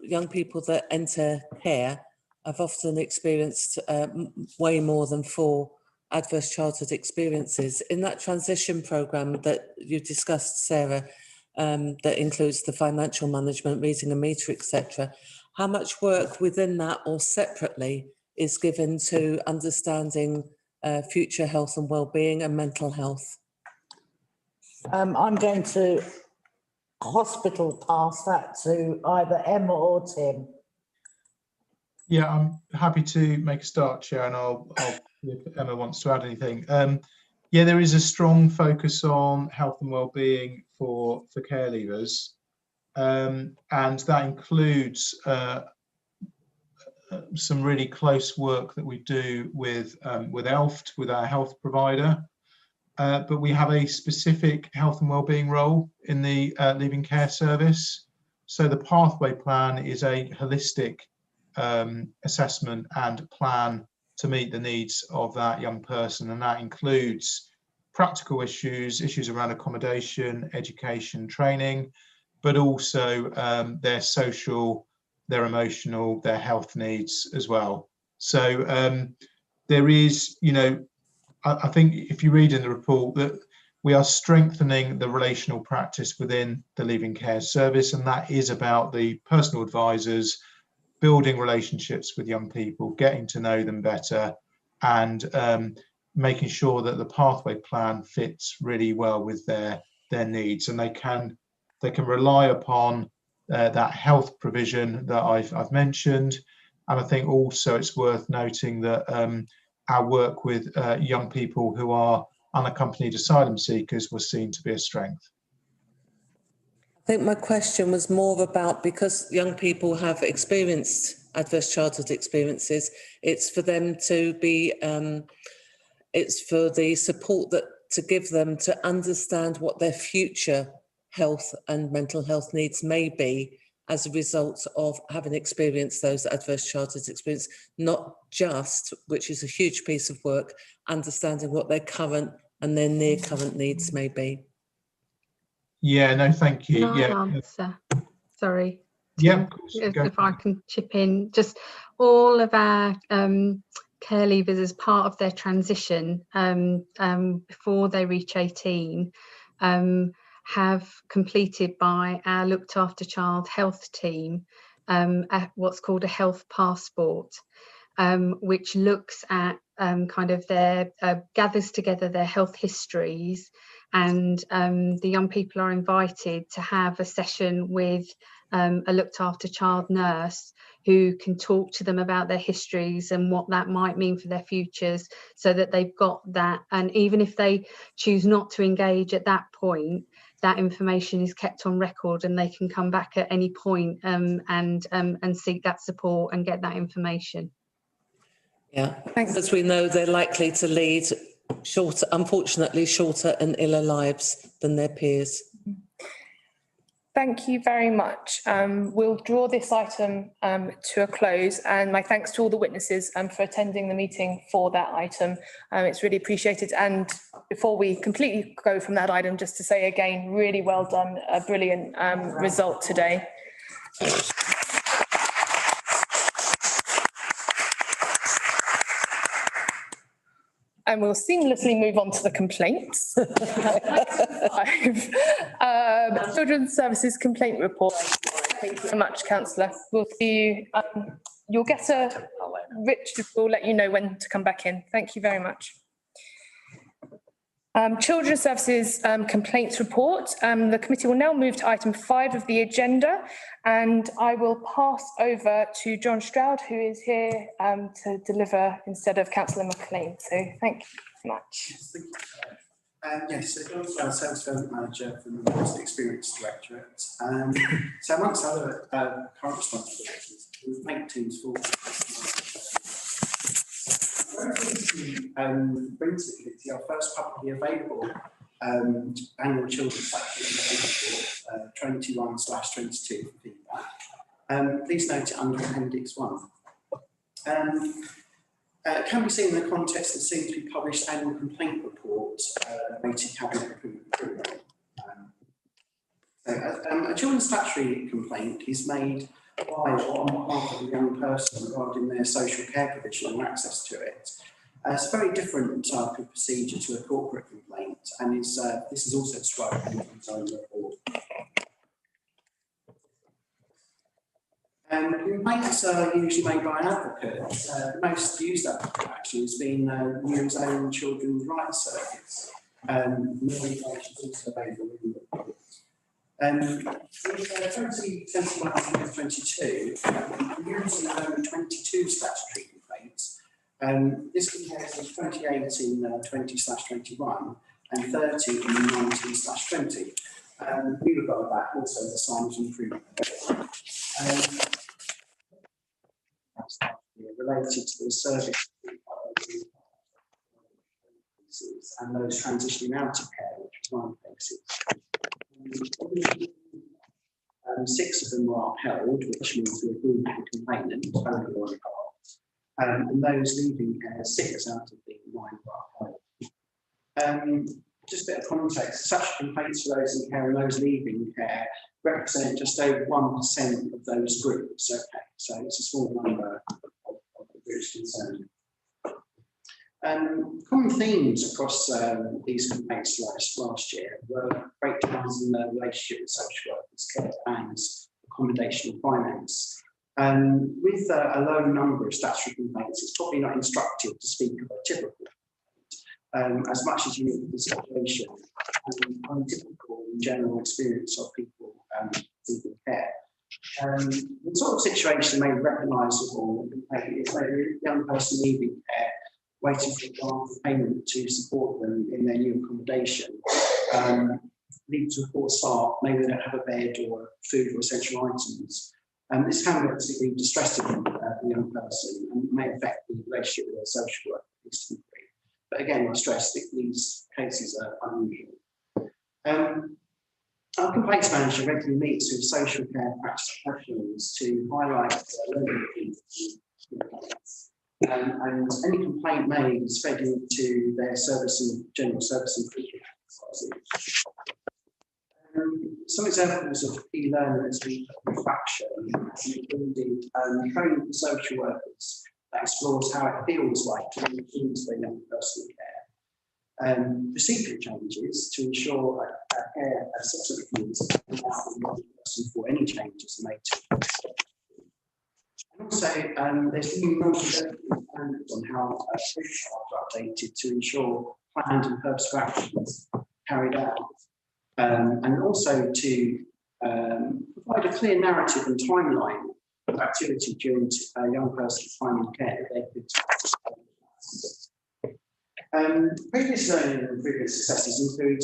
young people that enter care have often experienced way more than 4 adverse childhood experiences, in that transition programme that you discussed, Sarah, that includes the financial management, reading a meter, etc., how much work within that or separately is given to understanding future health and well-being and mental health? I'm going to hospital pass that to either Emma or Tim. Yeah, I'm happy to make a start, Chair, and I'll if Emma wants to add anything. Yeah, there is a strong focus on health and well-being for care leavers, and that includes some really close work that we do with ELFT, with our health provider. But we have a specific health and wellbeing role in the leaving care service. So the pathway plan is a holistic assessment and plan to meet the needs of that young person, and that includes practical issues around accommodation, education, training, but also their social, their emotional, their health needs as well. So there is, you know, I think if you read in the report that we are strengthening the relational practice within the leaving care service, and that is about the personal advisors building relationships with young people, getting to know them better, and making sure that the pathway plan fits really well with their needs, and they can rely upon that health provision that I've mentioned. And I think also it's worth noting that our work with young people who are unaccompanied asylum seekers was seen to be a strength. I think my question was more about, because young people have experienced adverse childhood experiences, it's for them to be, it's for the support that to give them to understand what their future health and mental health needs may be as a result of having experienced those adverse childhood experiences, not just, which is a huge piece of work, understanding what their current and their near current needs may be. Yeah, no, thank you. Can I answer? Sorry. Yeah, if I can chip in, just all of our care leavers as part of their transition before they reach 18 have completed by our looked after child health team what's called a health passport, which looks at kind of their gathers together their health histories, and the young people are invited to have a session with a looked after child nurse who can talk to them about their histories and what that might mean for their futures, so that they've got that. And even if they choose not to engage at that point, that information is kept on record and they can come back at any point and seek that support and get that information. Yeah, as we know, they're likely to lead shorter, unfortunately, shorter and iller lives than their peers. Thank you very much. We'll draw this item to a close, and my thanks to all the witnesses for attending the meeting for that item. It's really appreciated. And before we completely go from that item, just to say again, really well done, a brilliant result today. And we'll seamlessly move on to the complaints. Children's Services Complaint Report. Thank you so much, Councillor. We'll see you. You'll get Richard will let you know when to come back in. Thank you very much. Children's Services Complaints Report. The committee will now move to item 5 of the agenda, and I will pass over to John Stroud, who is here to deliver instead of Councillor McLean. So thank you very much. Yes, so John Stroud, Service Development Manager from the Resident Experience Directorate. So amongst other current responsibilities, the complaint teams for brings to the committee our first publicly available annual children's report, 21/22 for feedback. Please note it under Appendix 1. It can be seen in the context of the soon to be published annual complaint report, awaiting Cabinet approval. A children's statutory complaint is made by or on behalf of a young person regarding their social care provision or access to it. It's a very different type of procedure to a corporate complaint, and this is also described in the own report. Complaints are usually made by an advocate. The most used advocate actually has been Newham's own Children's Rights Service. More information is also available in the report. In 2021-2022, Newham's only 22 statutory complaints. This compares to 2018-20/21 and 30-19/20. We regard that also as a sign of improvement. Related to the service and those transitioning out of care, which was one cases. 6 of them were upheld, which means we agreed with the complainant only one part. And those leaving care, 6 out of the 9 were upheld. Just a bit of context, such complaints for those in care and those leaving care represent just over 1% of those groups. Okay, so it's a small number of groups concerned. Common themes across these complaints last year were breakdowns in the relationship with social workers, care plans, accommodation and finance. With a low number of statutory complaints, it's probably not instructive to speak of a typical as much as you need the situation and untypical in general experience of people seeking care. The sort of situation may be recognisable is maybe a young person leaving care, waiting for grant payment to support them in their new accommodation, lead to a poor start, maybe they don't have a bed or food or essential items. This can be particularly distressing for the young person and may affect the relationship with their social worker. But again, I stress that these cases are unusual. Our complaints manager regularly meets with social care practice professionals to highlight learning complaints. And any complaint made is fed into their service and general service and treatment. Some examples of key learners refraction including training for social workers that explores how it feels like to be into their young person care. procedure changes to ensure a care assessment reviews before any changes are made to it. And also, there's new standards on how procedures are updated to ensure planned and purposeful actions are carried out, and also to provide a clear narrative and timeline of activity during a young person's time in care. Previous learning and improvement successes include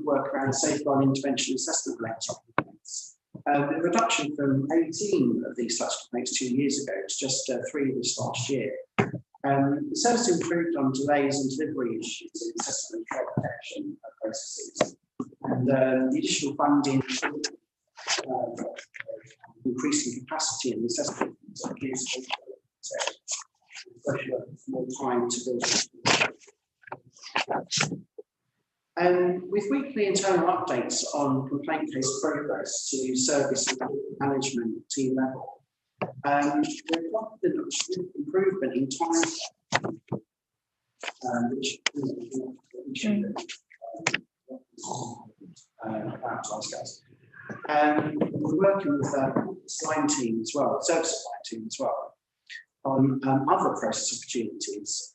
work around safeguard intervention assessment related complaints. The reduction from 18 of these such complaints 2 years ago to just 3 this last year. The service improved on delays and delivery issues in assessment and threat protection processes. And the additional funding, increasing capacity in the assessment gives more time to build. With weekly internal updates on complaint case progress to service and management team level, we're confident of improvement in time, which we're working with the line team as well, service line team as well, on other process opportunities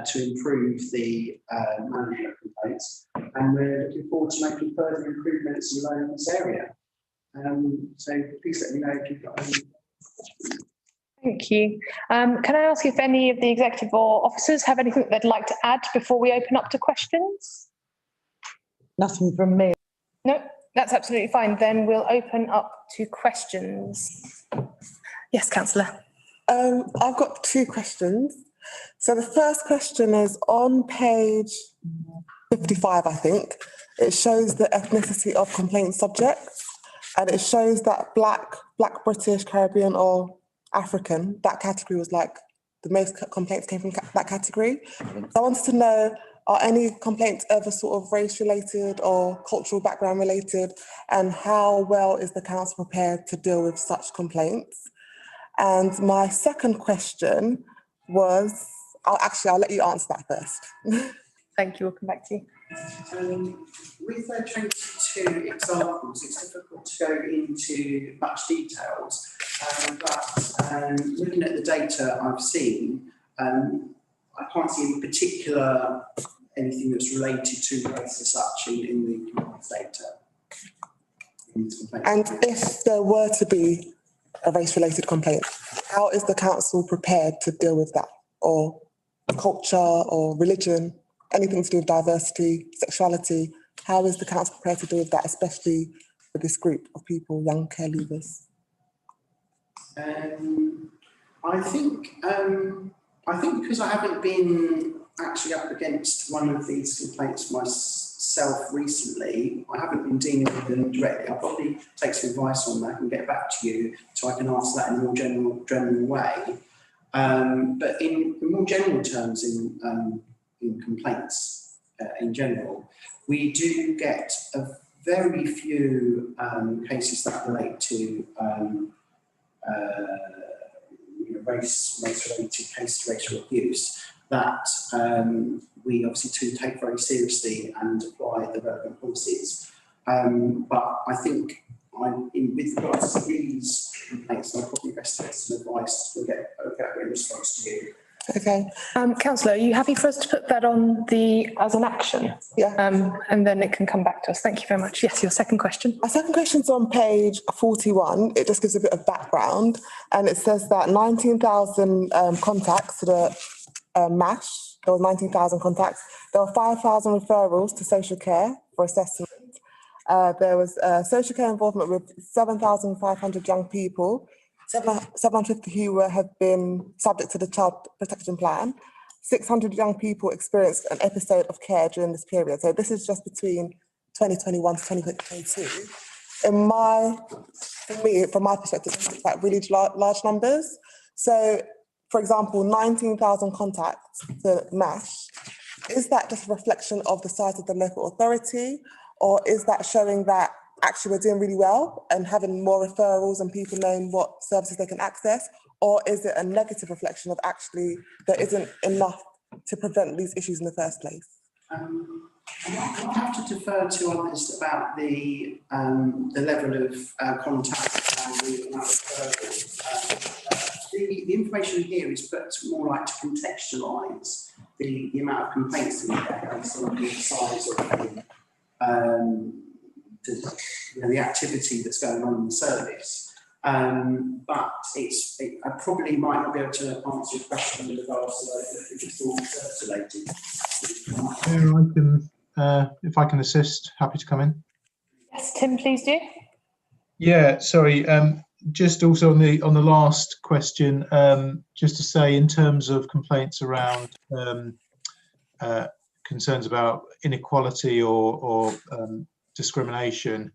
to improve the management of complaints, and we're looking forward to making further improvements in learning this area. So please let me know if you've got any. Thank you. Can I ask if any of the executive or officers have anything they'd like to add before we open up to questions? Nothing from me. No, that's absolutely fine. Then we'll open up to questions. Yes, Councillor. I've got 2 questions. So the first question is on page 55, I think. It shows the ethnicity of complaint subjects, and it shows that Black, British, Caribbean or African, that category was like the most complaints came from that category. So I wanted to know, are any complaints ever sort of race related or cultural background related, and how well is the council prepared to deal with such complaints? And my second question was, I'll let you answer that first. Thank you, we'll come back to you. With 22 examples, it's difficult to go into much details, but looking at the data I've seen, I can't see any particular anything that's related to race as such in the complaints data. And if there were to be a race-related complaint, how is the council prepared to deal with that? Or culture or religion, anything to do with diversity, sexuality, how is the council prepared to deal with that, especially for this group of people, young care leavers? I think because I haven't been actually up against one of these complaints myself recently, I haven't been dealing with them directly. I'll probably take some advice on that and get back to you so I can answer that in a more general way. But in more general terms, in complaints in general, we do get a very few cases that relate to race-related cases of racial abuse that we obviously do take very seriously and apply the relevant policies. But I think with regards to these complaints, I'll probably best take some advice to get a response to you. Okay. Councillor, are you happy for us to put that on as an action? Yeah. And then it can come back to us. Thank you very much. Yes, your second question. My second question is on page 41. It just gives a bit of background, and it says that 19,000 contacts to the MASH. There were 19,000 contacts. There were 5,000 referrals to social care for assessment. There was social care involvement with 7,500 young people, 750 who have been subject to the Child Protection Plan. 600 young people experienced an episode of care during this period. So this is just between 2021 to 2022. From my perspective, it's like really large numbers. So, for example, 19,000 contacts to MASH. Is that just a reflection of the size of the local authority, or is that showing that actually we're doing really well and having more referrals and people knowing what services they can access? Or is it a negative reflection of actually there isn't enough to prevent these issues in the first place? I might have to defer to on this about the level of contact and the amount of referrals. The information here is put more like to contextualise the amount of complaints that we get based on the size of the activity that's going on in the service. But I probably might not be able to answer your question with regards to if it's all circulated. If I can assist, happy to come in. Yes, Tim, please do. Yeah, sorry. Just also on the last question, just to say in terms of complaints around concerns about inequality or discrimination,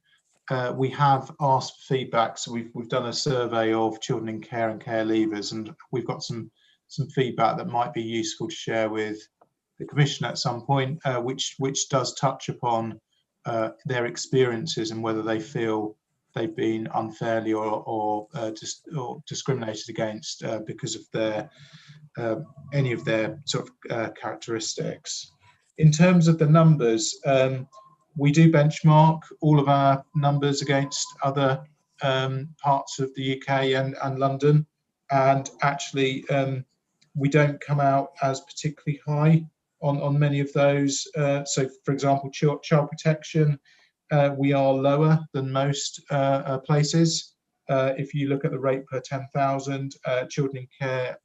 we have asked for feedback. So we've done a survey of children in care and care leavers, and we've got some feedback that might be useful to share with the Commission at some point, which does touch upon their experiences and whether they feel they've been unfairly or discriminated against because of their any of their sort of characteristics. In terms of the numbers, we do benchmark all of our numbers against other parts of the UK and London, and actually we don't come out as particularly high on many of those. So, for example, child protection, we are lower than most places. If you look at the rate per 10,000, children in care,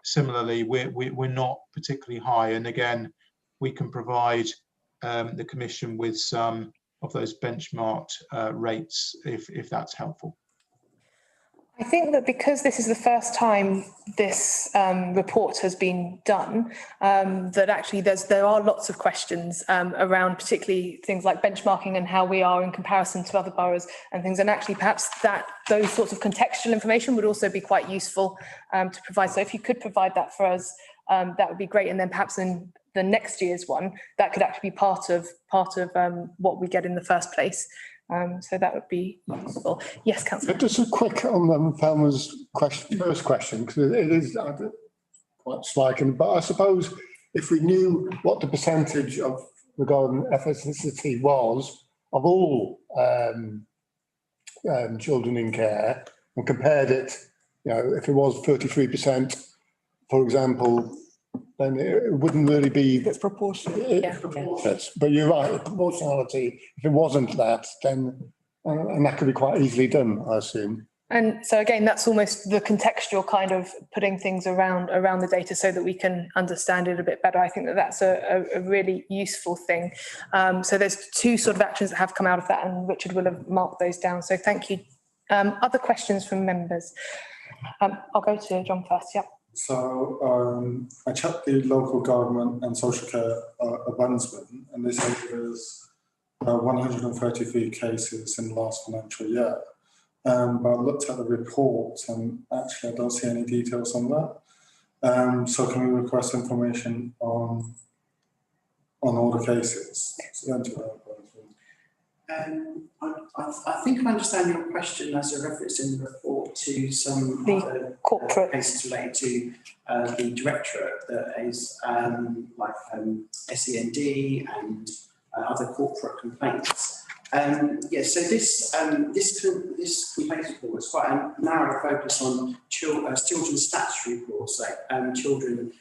similarly, we're not particularly high. And again, we can provide the Commission with some of those benchmarked rates if that's helpful. I think that because this is the first time this report has been done, that actually there are lots of questions around particularly things like benchmarking and how we are in comparison to other boroughs and things. And actually perhaps those sorts of contextual information would also be quite useful to provide. So if you could provide that for us, that would be great. And then perhaps in the next year's one, that could actually be part of what we get in the first place. So that would be useful. Yes, Councillor. Just a quick on Thelma's first question, because it is quite striking, but I suppose if we knew what the percentage of regarding ethnicity was of all children in care and compared it, if it was 33%, for example, then it wouldn't really be. It's proportionate. Yeah. But you're right, proportionality, if it wasn't that, then, and that could be quite easily done, I assume. And so again, that's almost the contextual kind of putting things around the data so that we can understand it a bit better. I think that's a really useful thing. So there's two sort of actions that have come out of that, and Richard will have marked those down. So thank you. Other questions from members? I'll go to John first. Yeah. So I checked the local government and social care ombudsman, and they say there's 133 cases in the last financial year. But I looked at the report and actually I don't see any details on that. So can we request information on all the cases? I think I understand your question as a reference in the report to some other corporate cases related to the directorate that is like SEND and other corporate complaints. Yes, so this complaint report is quite a narrow focus on children's statutory reports, like children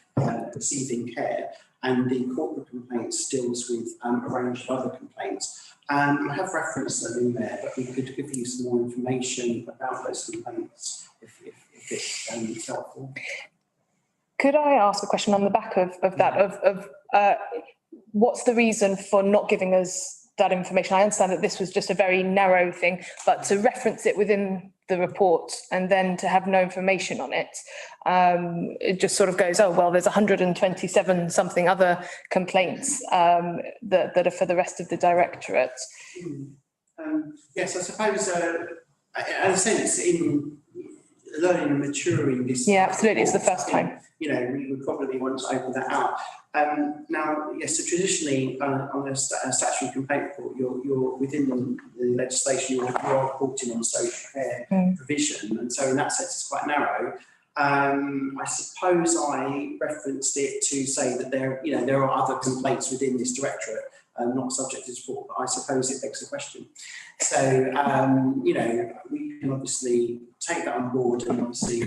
receiving care, and the corporate complaints deals with a range of other complaints. I have referenced them in there, but we could give you some more information about those complaints if it's helpful. Could I ask a question on the back of that? What's the reason for not giving us that information? I understand that this was just a very narrow thing, but to reference it within the report and then to have no information on it, it just sort of goes, oh, well, there's 127 something other complaints that are for the rest of the directorate. Yes, I suppose, in a sense, in learning and maturing this. Yeah, absolutely, it's the first time. We would probably want to open that out. Now, yes, so traditionally on a statutory complaint report, you're within the legislation, you are reporting on social care provision, and so in that sense it's quite narrow. I suppose I referenced it to say that there are other complaints within this directorate, not subject to this report, but I suppose it begs a question. So, we can obviously take that on board and obviously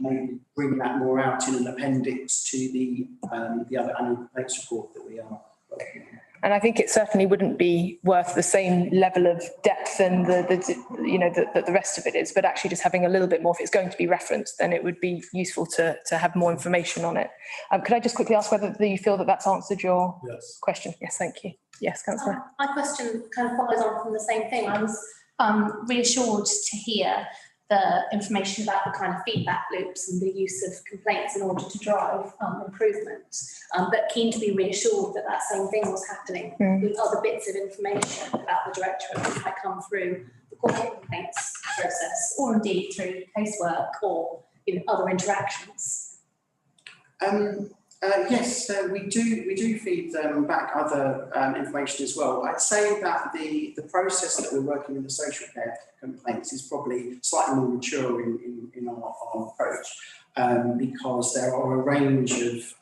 maybe bring that more out in an appendix to the other annual complaints report that we are working on. And I think it certainly wouldn't be worth the same level of depth and the rest of it is, but actually just having a little bit more, if it's going to be referenced, then it would be useful to have more information on it. Could I just quickly ask whether you feel that that's answered your question? Yes, thank you. Yes, Councillor. My question kind of follows on from the same thing. I was reassured to hear the information about the kind of feedback loops and the use of complaints in order to drive improvement, but keen to be reassured that that same thing was happening with other bits of information about the directorate that might come through the corporate complaints process, or indeed through casework or other interactions. Yes, so we do feed back other information as well. I'd say that the process that we're working with the social care complaints is probably slightly more mature in our approach, because there are a range of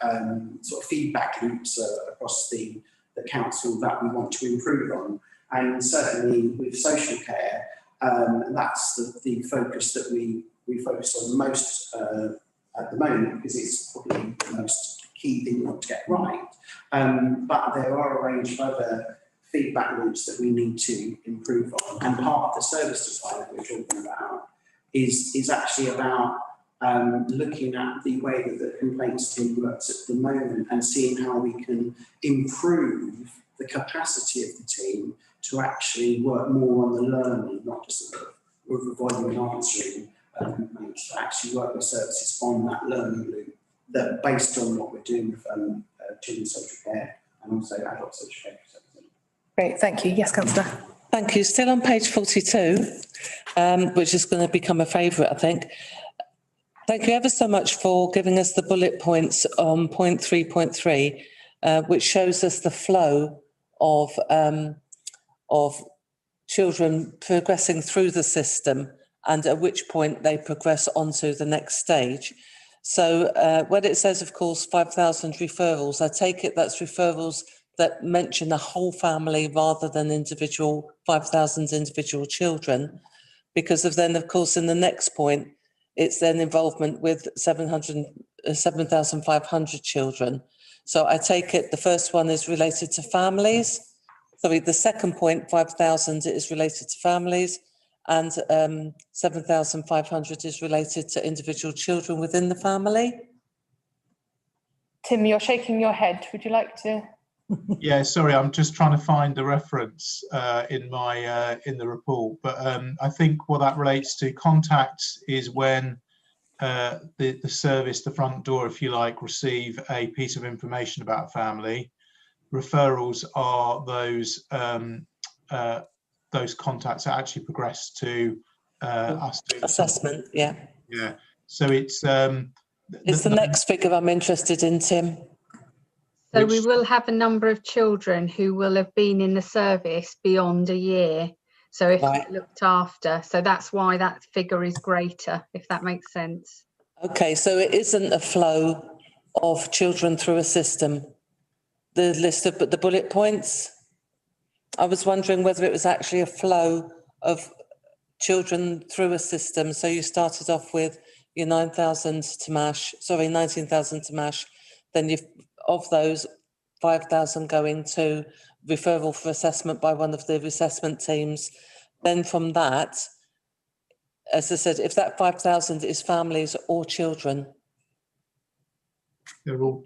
sort of feedback loops across the council that we want to improve on. And certainly with social care, that's the focus that we focus on most at the moment, because it's probably the most key thing we want to get right. But there are a range of other feedback loops that we need to improve on. And part of the service design that we're talking about is actually about looking at the way that the complaints team works at the moment and seeing how we can improve the capacity of the team to actually work more on the learning, not just with the volume and answering, to actually work with services on that learning loop, that based on what we're doing with children's social care and also adult social care. Great, thank you. Yes, Councillor. Thank you. Still on page 42, which is going to become a favourite, I think. Thank you ever so much for giving us the bullet points on point 3.3, which shows us the flow of children progressing through the system and at which point they progress onto the next stage. So when it says, of course, 5,000 referrals, I take it that's referrals that mention a whole family rather than 5,000 individual children, because then, of course, in the next point, it's then involvement with 7,500 children. So I take it the first one is related to families. Sorry, the second point, 5,000, is related to families, and 7,500 is related to individual children within the family. Tim, you're shaking your head. Would you like to? Yeah, sorry, I'm just trying to find the reference in the report. But I think what that relates to, contacts, is when the service, the front door, if you like, receive a piece of information about a family. Referrals are those contacts that actually progress to us doing assessment. Yeah. Yeah. So it's the next figure I'm interested in, Tim. So we will have a number of children who will have been in the service beyond a year. So if looked after, so that's why that figure is greater, if that makes sense. Okay, so it isn't a flow of children through a system. The list of the bullet points. I was wondering whether it was actually a flow of children through a system. So you started off with your 19,000 to MASH, then of those 5,000 going to referral for assessment by one of the assessment teams. Then from that, as I said, if that 5,000 is families or children. They're all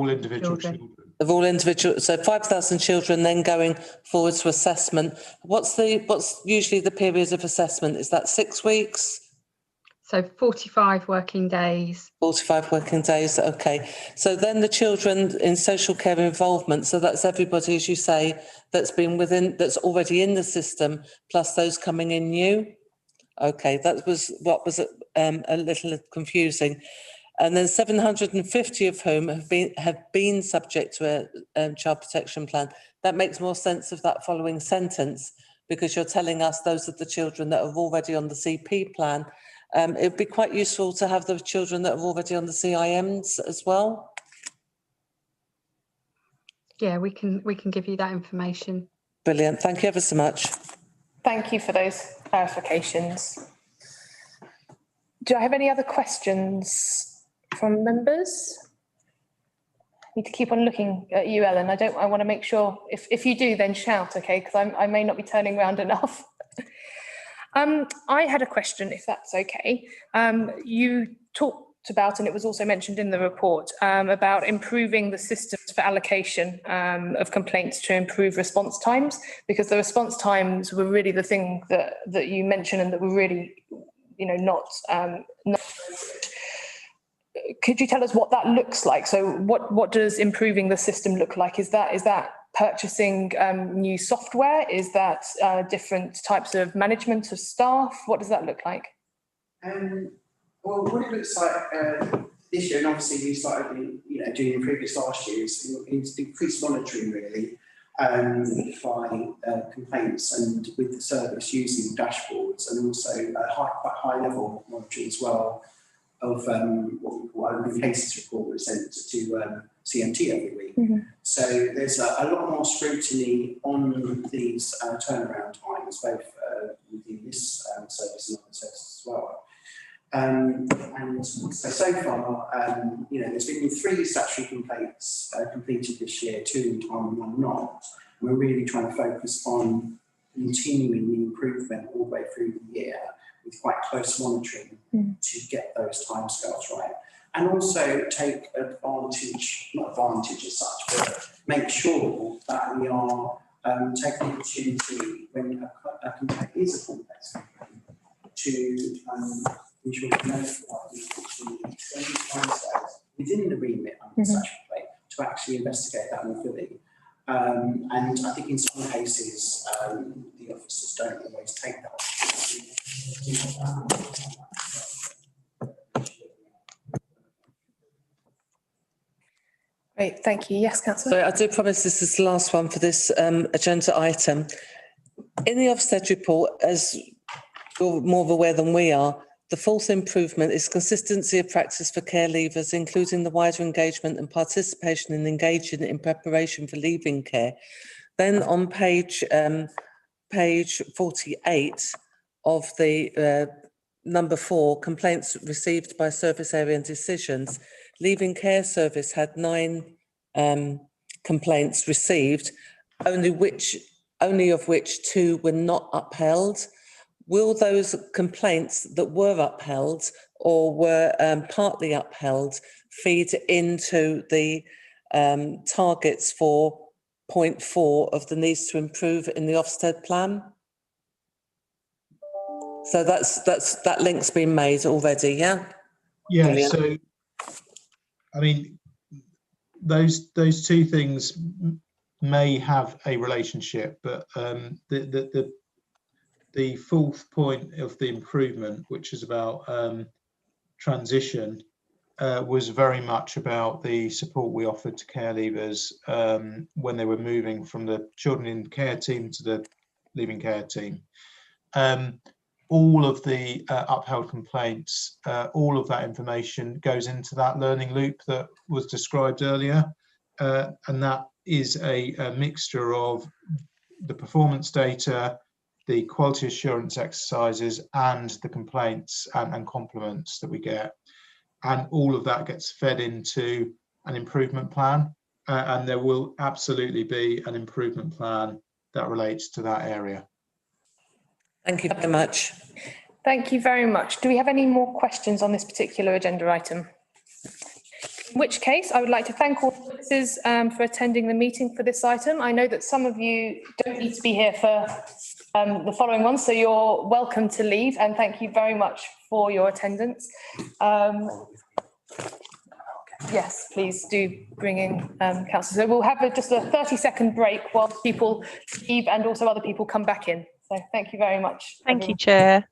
individual children. They're all individual. So 5,000 children then going forward to assessment. What's usually the period of assessment? Is that 6 weeks? So 45 working days. 45 working days, okay. So then the children in social care involvement, so that's everybody, as you say, that's already in the system, plus those coming in new? Okay, that was what was a little confusing. And then 750 of whom have been subject to a child protection plan. That makes more sense of that following sentence, because you're telling us those are the children that are already on the CP plan, It'd be quite useful to have the children that are already on the CIMs as well. Yeah, we can give you that information. Brilliant. Thank you ever so much. Thank you for those clarifications. Do I have any other questions from members? I need to keep on looking at you, Ellen. I want to make sure if you do, then shout, okay? Because I may not be turning around enough. I had a question, if that's okay. You talked about, and it was also mentioned in the report, about improving the systems for allocation of complaints to improve response times, because the response times were really the thing that you mentioned and that were really, not. Could you tell us what that looks like? So what does improving the system look like? Is that purchasing new software? Is that different types of management of staff? What does that look like? Well, what it looks like this year, and obviously we started doing the previous last years, is increased monitoring really by complaints and with the service using dashboards, and also quite high level monitoring as well of what we call a cases report was sent to CMT every week. Mm-hmm. So there's a lot more scrutiny on these turnaround times, both within this service and other services as well. And so far, there's been 3 statutory complaints completed this year, 2 in time and 1 not. We're really trying to focus on continuing the improvement all the way through the year with quite close monitoring to get those timescales right. And also take advantage, not advantage as such, but make sure that we are taking the opportunity when a complaint is a complex complaint to ensure we notify people to extend timescales within the remit of such a complaint to actually investigate that more fully. And I think in some cases, the officers don't always take that opportunity. Great, thank you. Yes, Councillor. So I do promise this is the last one for this agenda item. In the Ofsted report, as you're more aware than we are, the 4th improvement is consistency of practice for care leavers, including the wider engagement and participation in engaging in preparation for leaving care. Then on page 48 of the number 4, complaints received by service area and decisions, leaving care service had 9 complaints received, only of which 2 were not upheld. Will those complaints that were upheld or were partly upheld feed into the targets for point 4 of the needs to improve in the Ofsted plan? So that link's been made already, yeah? Yeah. Brilliant. So I mean, those 2 things may have a relationship, but the 4th point of the improvement, which is about transition, was very much about the support we offered to care leavers when they were moving from the children in care team to the leaving care team. All of the upheld complaints, all of that information goes into that learning loop that was described earlier, and that is a mixture of the performance data, the quality assurance exercises, and the complaints and compliments that we get. And all of that gets fed into an improvement plan, and there will absolutely be an improvement plan that relates to that area. Thank you very much. Thank you very much. Do we have any more questions on this particular agenda item? In which case, I would like to thank all witnesses for attending the meeting for this item. I know that some of you don't need to be here for the following ones, so you're welcome to leave, and thank you very much for your attendance. Yes, please do bring in councillors. So we'll have just a 30-second break while people leave and also other people come back in. So thank you very much. Thank you, Chair.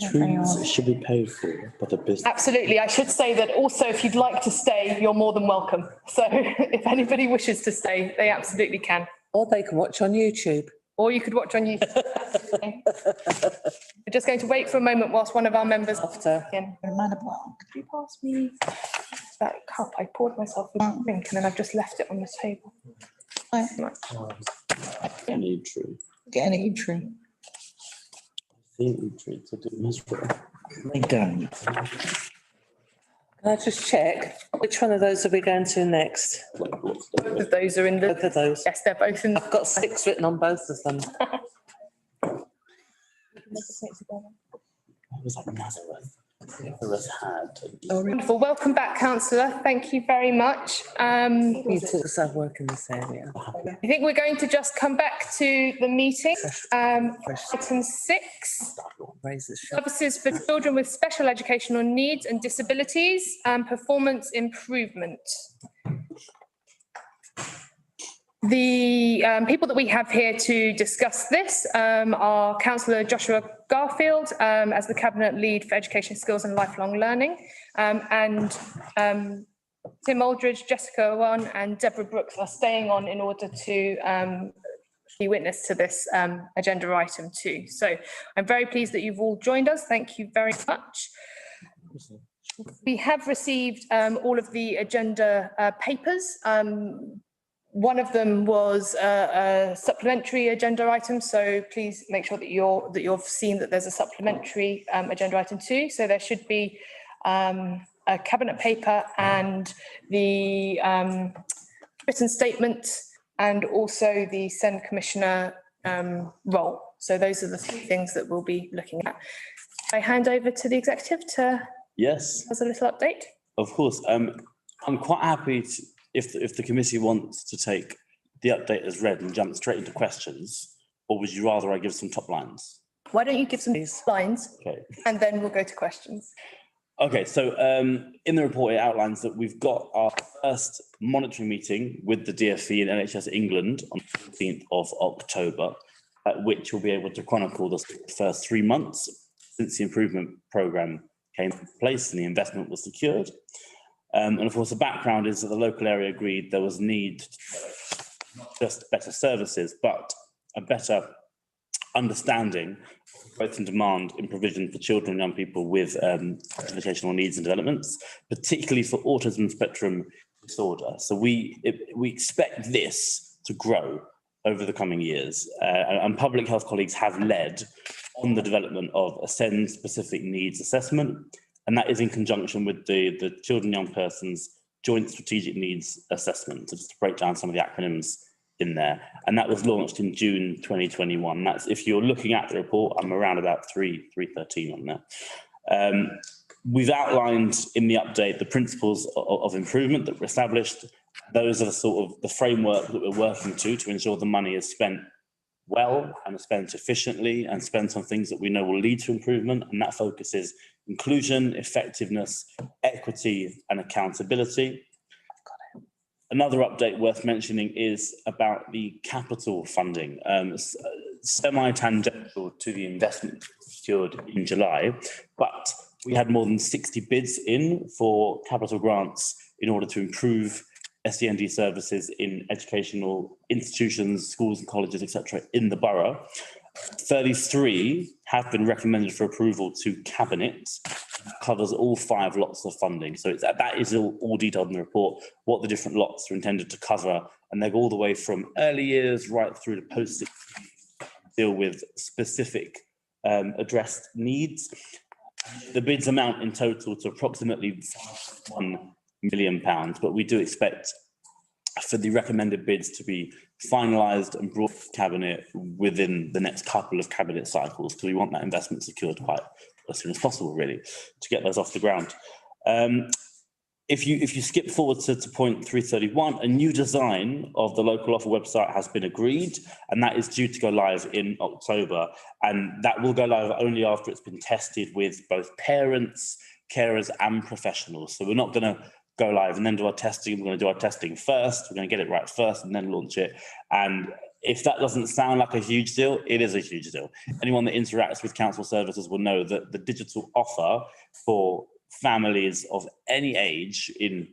Trees should be paid for by the business. Absolutely. I should say that also, if you'd like to stay, you're more than welcome. So if anybody wishes to stay, they absolutely can. Or they can watch on YouTube. or you could watch on YouTube. We're just going to wait for a moment whilst one of our members. After. Could you pass me that cup? I poured myself a drink and then I've just left it on the table. Any true. Any true. To do this work. They don't. Can I just check, which one of those are we going to next? Both of those are in the. Both of those? Yes, they're both in. I've got 6 written on both of them. It was like Nazareth. Nazareth had. Wonderful. Welcome back, councillor. Thank you very much. You too, I work in this area. I think we're going to just come back to the meeting. Item 6, services for children with special educational needs and disabilities and performance improvement. The people that we have here to discuss this are Councillor Joshua Garfield as the Cabinet Lead for Education Skills and Lifelong Learning, and Tim Aldridge, Jessica Owen and Deborah Brooks are staying on in order to be witness to this agenda item too. So I'm very pleased that you've all joined us. Thank you very much. We have received all of the agenda papers. One of them was a supplementary agenda item, so please make sure that you've seen that there's a supplementary agenda item too. So there should be a cabinet paper and the written statement and also the SEND Commissioner role. So those are the 3 things that we'll be looking at. I hand over to the executive to Yes. as a little update. Of course. I'm quite happy to, if the committee wants to take the update as read and jump straight into questions, or would you rather I give some top lines? Why don't you give some lines, Okay. and then we'll go to questions. Okay, so in the report, it outlines that we've got our first monitoring meeting with the DfE and NHS England on the 15th of October, at which we'll be able to chronicle the first 3 months since the improvement programme came into place and the investment was secured. And of course, the background is that the local area agreed there was need to not just better services, but a better understanding both in demand in provision for children and young people with educational needs and developments, particularly for autism spectrum disorder. So we expect this to grow over the coming years, and public health colleagues have led on the development of a SEND specific needs assessment, and that is in conjunction with the Children and Young Persons Joint Strategic Needs Assessment. So just to break down some of the acronyms in there, and that was launched in June 2021. That's, if you're looking at the report, I'm around about 313 on that. We've outlined in the update the principles of improvement that were established. Those are the sort of the framework that we're working to ensure the money is spent well and spent efficiently and spent on things that we know will lead to improvement, and that focuses inclusion, effectiveness, equity and accountability. Another update worth mentioning is about the capital funding, semi-tangential to the investment secured in July, but we had more than 60 bids in for capital grants in order to improve SEND services in educational institutions, schools and colleges, etc. in the borough. 33 have been recommended for approval to Cabinet, covers all 5 lots of funding. So that is all detailed in the report, what the different lots are intended to cover, and they go all the way from early years right through to post-16, deal with specific addressed needs. The bids amount in total to approximately £1 million, but we do expect for the recommended bids to be finalised and brought to Cabinet within the next couple of Cabinet cycles, because we want that investment secured quite as soon as possible, really, to get those off the ground. If you skip forward to point 331, a new design of the local offer website has been agreed, and that is due to go live in October. And that will go live only after it's been tested with both parents, carers and professionals. So we're not going to go live and then do our testing. We're going to do our testing first. We're going to get it right first and then launch it. And if that doesn't sound like a huge deal, it is a huge deal. Anyone that interacts with council services will know that the digital offer for families of any age in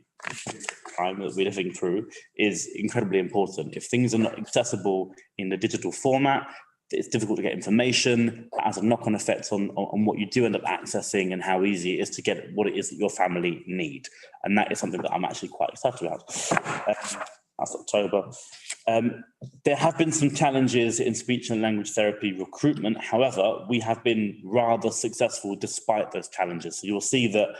time that we're living through is incredibly important. If things are not accessible in the digital format, it's difficult to get information. That has a knock-on effect on what you do end up accessing and how easy it is to get what it is that your family need. And that is something that I'm actually quite excited about. That's October. There have been some challenges in speech and language therapy recruitment. However, we have been rather successful despite those challenges. So you'll see that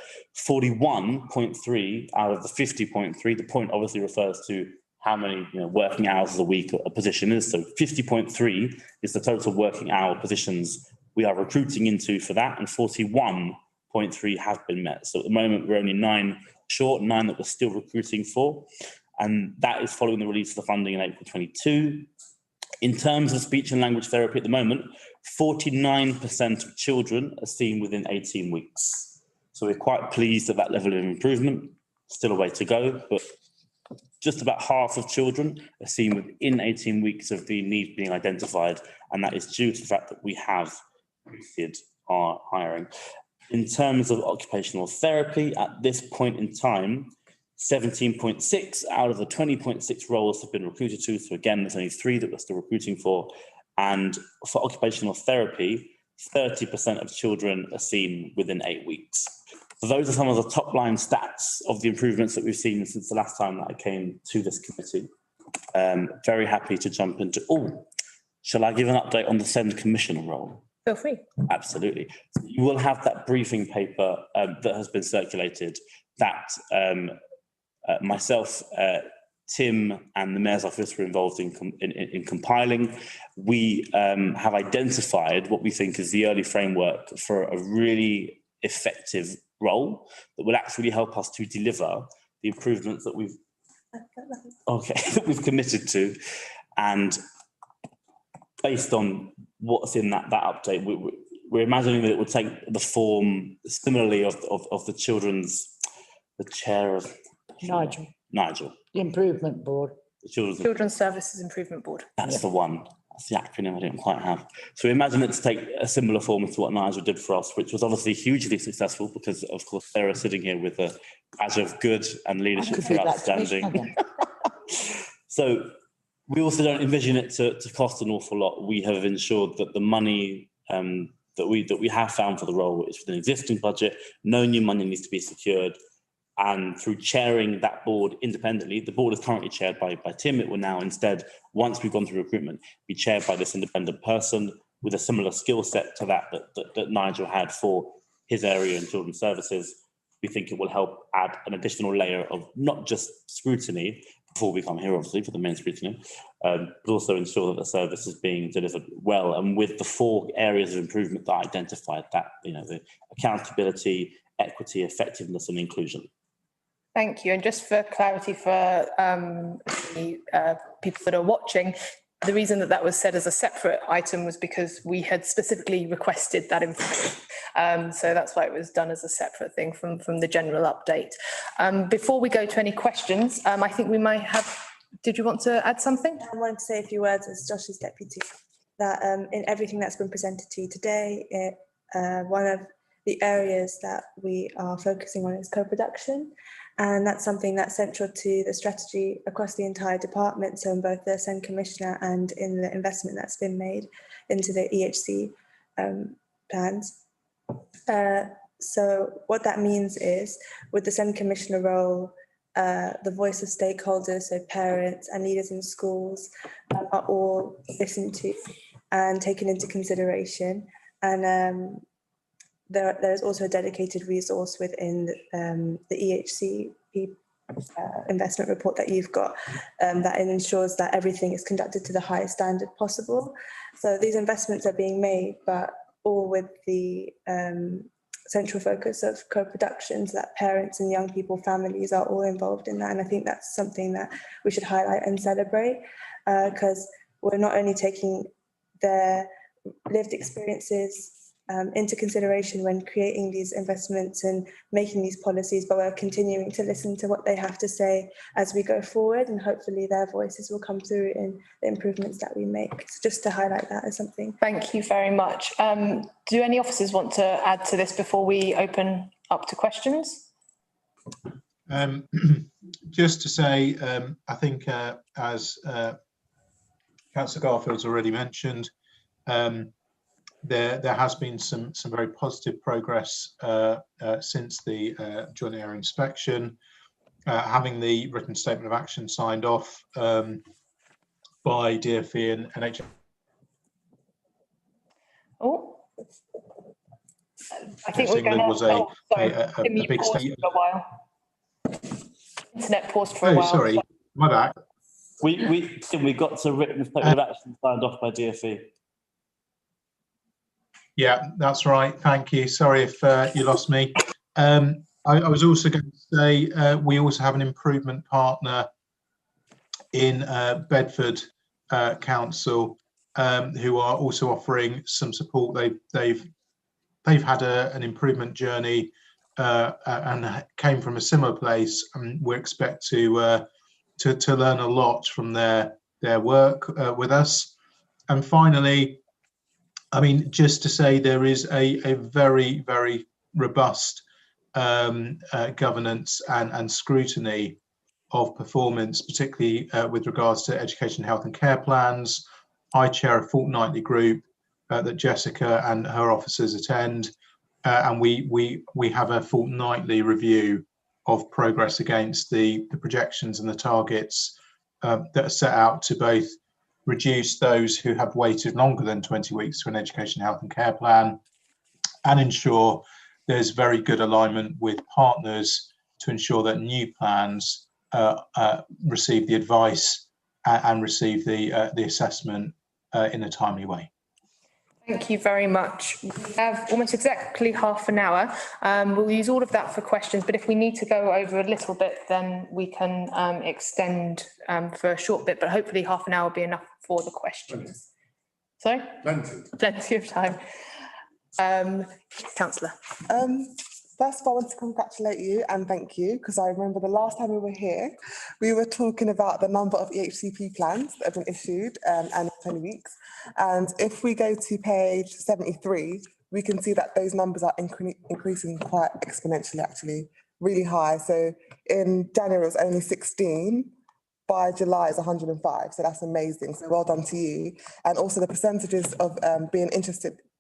41.3 out of the 50.3, the point obviously refers to how many working hours a week a position is. So 50.3 is the total working hour positions we are recruiting into for that, and 41.3 have been met. So at the moment, we're only 9 short, 9 that we're still recruiting for. And that is following the release of the funding in April 22. In terms of speech and language therapy at the moment, 49% of children are seen within 18 weeks. So we're quite pleased at that level of improvement. Still a way to go, but just about half of children are seen within 18 weeks of the need being identified, and that is due to the fact that we have boosted our hiring. In terms of occupational therapy, at this point in time, 17.6 out of the 20.6 roles have been recruited to. So again, there's only 3 that we're still recruiting for. And for occupational therapy, 30% of children are seen within 8 weeks. So those are some of the top line stats of the improvements that we've seen since the last time that I came to this committee. Very happy to jump into, shall I give an update on the SEND Commissioner role? Feel free. Absolutely. So you will have that briefing paper that has been circulated that myself, Tim and the Mayor's Office were involved in compiling. We have identified what we think is the early framework for a really effective role that will actually help us to deliver the improvements that we've that we've committed to. And based on what's in that update, we're imagining that it would take the form similarly of the the chair of Nigel. The Improvement Board. The Children's Services Improvement Board. That's the one. That's the acronym I didn't quite have. So we imagine it to take a similar form to what Nigel did for us, which was obviously hugely successful because, of course, Sarah sitting here with a badge of good and leadership for outstanding. So we also don't envision it to cost an awful lot. We have ensured that the money that we have found for the role is within the existing budget. No new money needs to be secured. And through chairing that board independently, the board is currently chaired by Tim. It will now instead, once we've gone through recruitment, be chaired by this independent person with a similar skill set to that Nigel had for his area in children's services. We think it will help add an additional layer of not just scrutiny before we come here, obviously, for the main scrutiny, but also ensure that the service is being delivered well. And with the 4 areas of improvement that I identified, that the accountability, equity, effectiveness, and inclusion. Thank you. And just for clarity for the people that are watching, the reason that was said as a separate item was because we had specifically requested that information. So that's why it was done as a separate thing from the general update. Before we go to any questions, I think we might have, did you want to add something? I wanted to say a few words as Josh's deputy, that in everything that's been presented to you today, one of the areas that we are focusing on is co-production. And that's something that's central to the strategy across the entire department. So in both the SEND Commissioner and in the investment that's been made into the EHC plans. So what that means is with the SEND Commissioner role, the voice of stakeholders, so parents and leaders in schools are all listened to and taken into consideration. And there's also a dedicated resource within the EHC investment report that you've got that ensures that everything is conducted to the highest standard possible. So these investments are being made, but all with the central focus of co-production, so that parents and young people, families are all involved in that. And I think that's something that we should highlight and celebrate, because we're not only taking their lived experiences into consideration when creating these investments and making these policies, but we're continuing to listen to what they have to say as we go forward, and hopefully their voices will come through in the improvements that we make. So just to highlight that as something. Thank you very much. Do any officers want to add to this before we open up to questions? Just to say, I think as Councillor Garfield's already mentioned, there has been some very positive progress since the joint area inspection, having the written statement of action signed off by DfE and NHS. Oh, I think we're going to. Was a big state. For a while. Internet paused for a Oh, while. sorry, my bad. We got to written statement of action signed off by DfE. Yeah, that's right. Thank you. Sorry if you lost me. I was also going to say we also have an improvement partner in Bedford Council who are also offering some support. They've had an improvement journey and came from a similar place, and we expect to learn a lot from their work with us. And finally, I mean, just to say there is a very, very robust governance and scrutiny of performance, particularly with regards to education, health and care plans. I chair a fortnightly group that Jessica and her officers attend, and we have a fortnightly review of progress against the projections and the targets that are set out to both reduce those who have waited longer than 20 weeks to an education, health and care plan, and ensure there's very good alignment with partners to ensure that new plans receive the advice and receive the assessment in a timely way. Thank you very much. We have almost exactly half an hour. We'll use all of that for questions, but if we need to go over a little bit, then we can extend for a short bit, but hopefully half an hour will be enough for the questions. Sorry? Plenty of time. Councillor. First of all, I want to congratulate you and thank you, because I remember the last time we were here, we were talking about the number of EHCP plans that have been issued and 20 weeks. And if we go to page 73, we can see that those numbers are increasing quite exponentially, actually, really high. So in January, it was only 16. By July, it's 105. So that's amazing. So well done to you. And also the percentages of being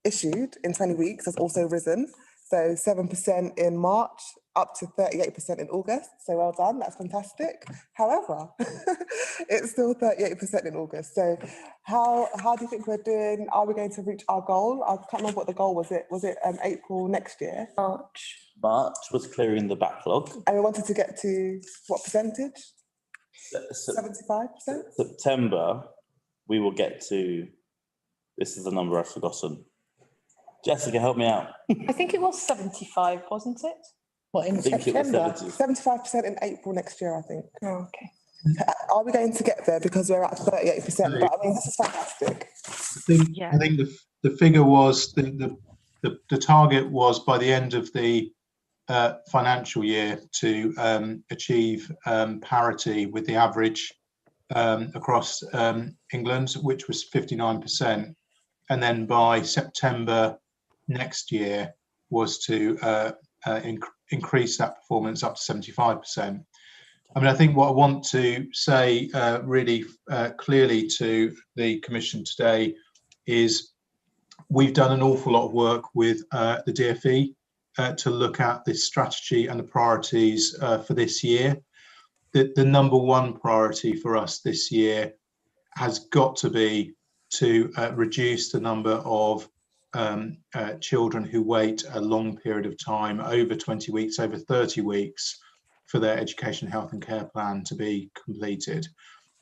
issued in 20 weeks has also risen. So 7% in March, up to 38% in August. So well done, that's fantastic. However, it's still 38% in August. So how do you think we're doing? Are we going to reach our goal? I can't remember what the goal was. Was it April next year? March was clearing the backlog. And we wanted to get to what percentage? 75%? September, we will get to, this is the number I've forgotten. Jessica, help me out. I think it was 75, wasn't it? What, in September? 75% in April next year, I think. Oh, okay. Are we going to get there because we're at 38%? But I mean, this is fantastic. I think the figure was, the target was by the end of the financial year to achieve parity with the average across England, which was 59%. And then by September next year was to increase that performance up to 75%. I mean, I think what I want to say really clearly to the Commission today is we've done an awful lot of work with the DfE to look at this strategy and the priorities for this year. The number one priority for us this year has got to be to reduce the number of children who wait a long period of time, over 20 weeks, over 30 weeks, for their education, health and care plan to be completed.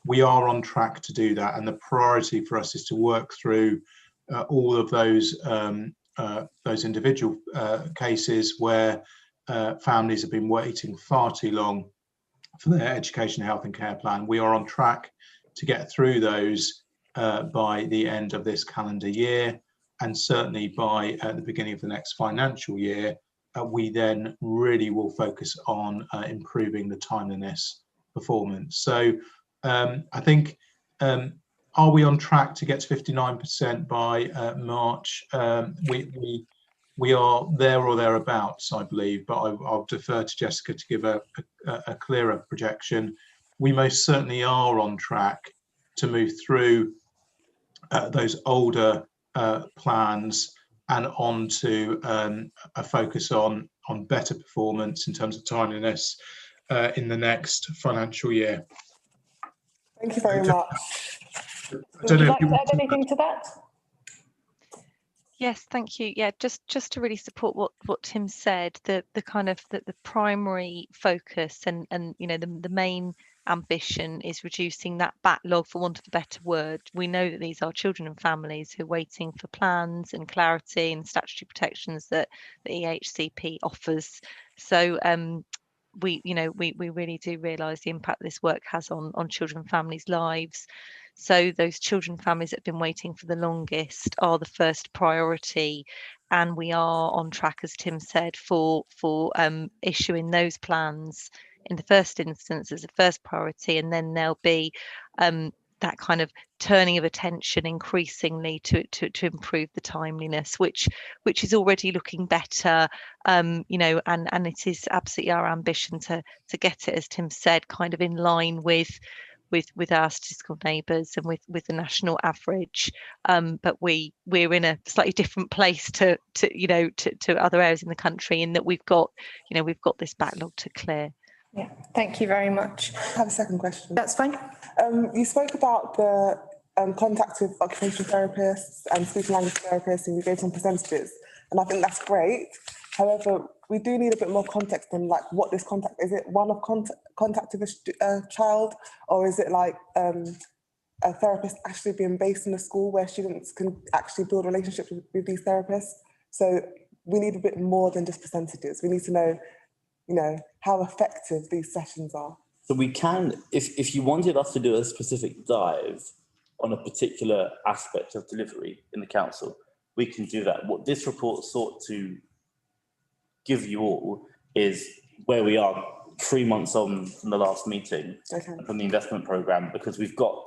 We are on track to do that, and the priority for us is to work through all of those individual cases where families have been waiting far too long for their education, health and care plan. We are on track to get through those by the end of this calendar year, and certainly by the beginning of the next financial year, we then really will focus on improving the timeliness performance. So I think, are we on track to get to 59% by March? we are there or thereabouts, I believe, but I'll defer to Jessica to give a clearer projection. We most certainly are on track to move through those older plans and on to a focus on better performance in terms of timeliness in the next financial year. Thank you very much. Would you like to add anything to that? Yes, thank you. Yeah, just to really support what Tim said, the kind of the primary focus and you know the main ambition is reducing that backlog, for want of a better word. We know that these are children and families who are waiting for plans and clarity and statutory protections that the EHCP offers. So we really do realise the impact this work has on children and families' lives. So those children and families that have been waiting for the longest are the first priority, and we are on track, as Tim said, for issuing those plans in the first instance as a first priority, and then there'll be that kind of turning of attention increasingly to improve the timeliness, which is already looking better, and it is absolutely our ambition to get it, as Tim said, kind of in line with our statistical neighbours and with the national average, but we're in a slightly different place to other areas in the country, in that we've got this backlog to clear. Yeah, thank you very much. I have a second question. That's fine. You spoke about the contact with occupational therapists and speech and language therapists, and you gave some percentages, and I think that's great. However, we do need a bit more context on like what this contact is. It one of contact with a child, or is it like a therapist actually being based in a school where students can actually build relationships with these therapists? So we need a bit more than just percentages. We need to know, how effective these sessions are. So we can, if you wanted us to do a specific dive on a particular aspect of delivery in the council, we can do that. What this report sought to give you all is where we are 3 months on from the last meeting, from the investment programme, because we've got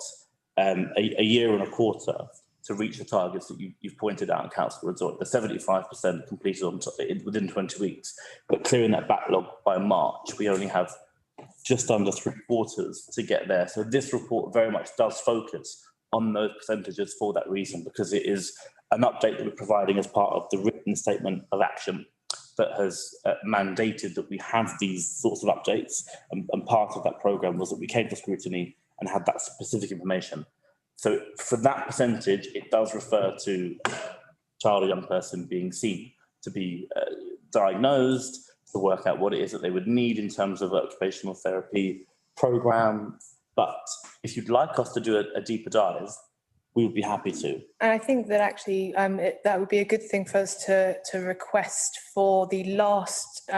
a year and a quarter to reach the targets that you've pointed out in Council Resort. The 75% completed within 20 weeks, but clearing that backlog by March, we only have just under 3/4 to get there. So this report very much does focus on those percentages for that reason, because it is an update that we're providing as part of the written statement of action that has mandated that we have these sorts of updates, and part of that programme was that we came to Scrutiny and had that specific information. So for that percentage, it does refer to child or young person being seen, to be diagnosed, to work out what it is that they would need in terms of occupational therapy programme. But if you'd like us to do a deeper dive, we would be happy to. And I think that actually that would be a good thing for us to request for the last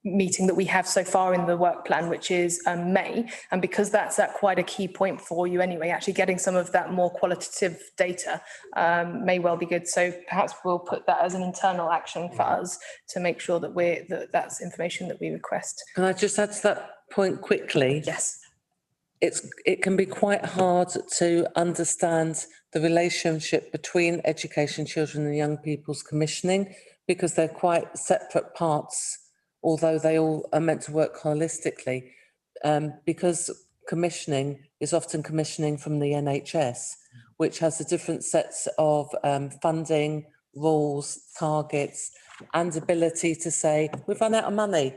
meeting that we have so far in the work plan, which is May. And because that's at quite a key point for you anyway, actually getting some of that more qualitative data may well be good. So perhaps we'll put that as an internal action for us to make sure that that's information that we request. Can I just add to that point quickly? Yes. It can be quite hard to understand the relationship between education, children and young people's commissioning, because they're quite separate parts, although they all are meant to work holistically, because commissioning is often commissioning from the NHS, which has the different sets of funding, rules, targets, and ability to say, we've run out of money,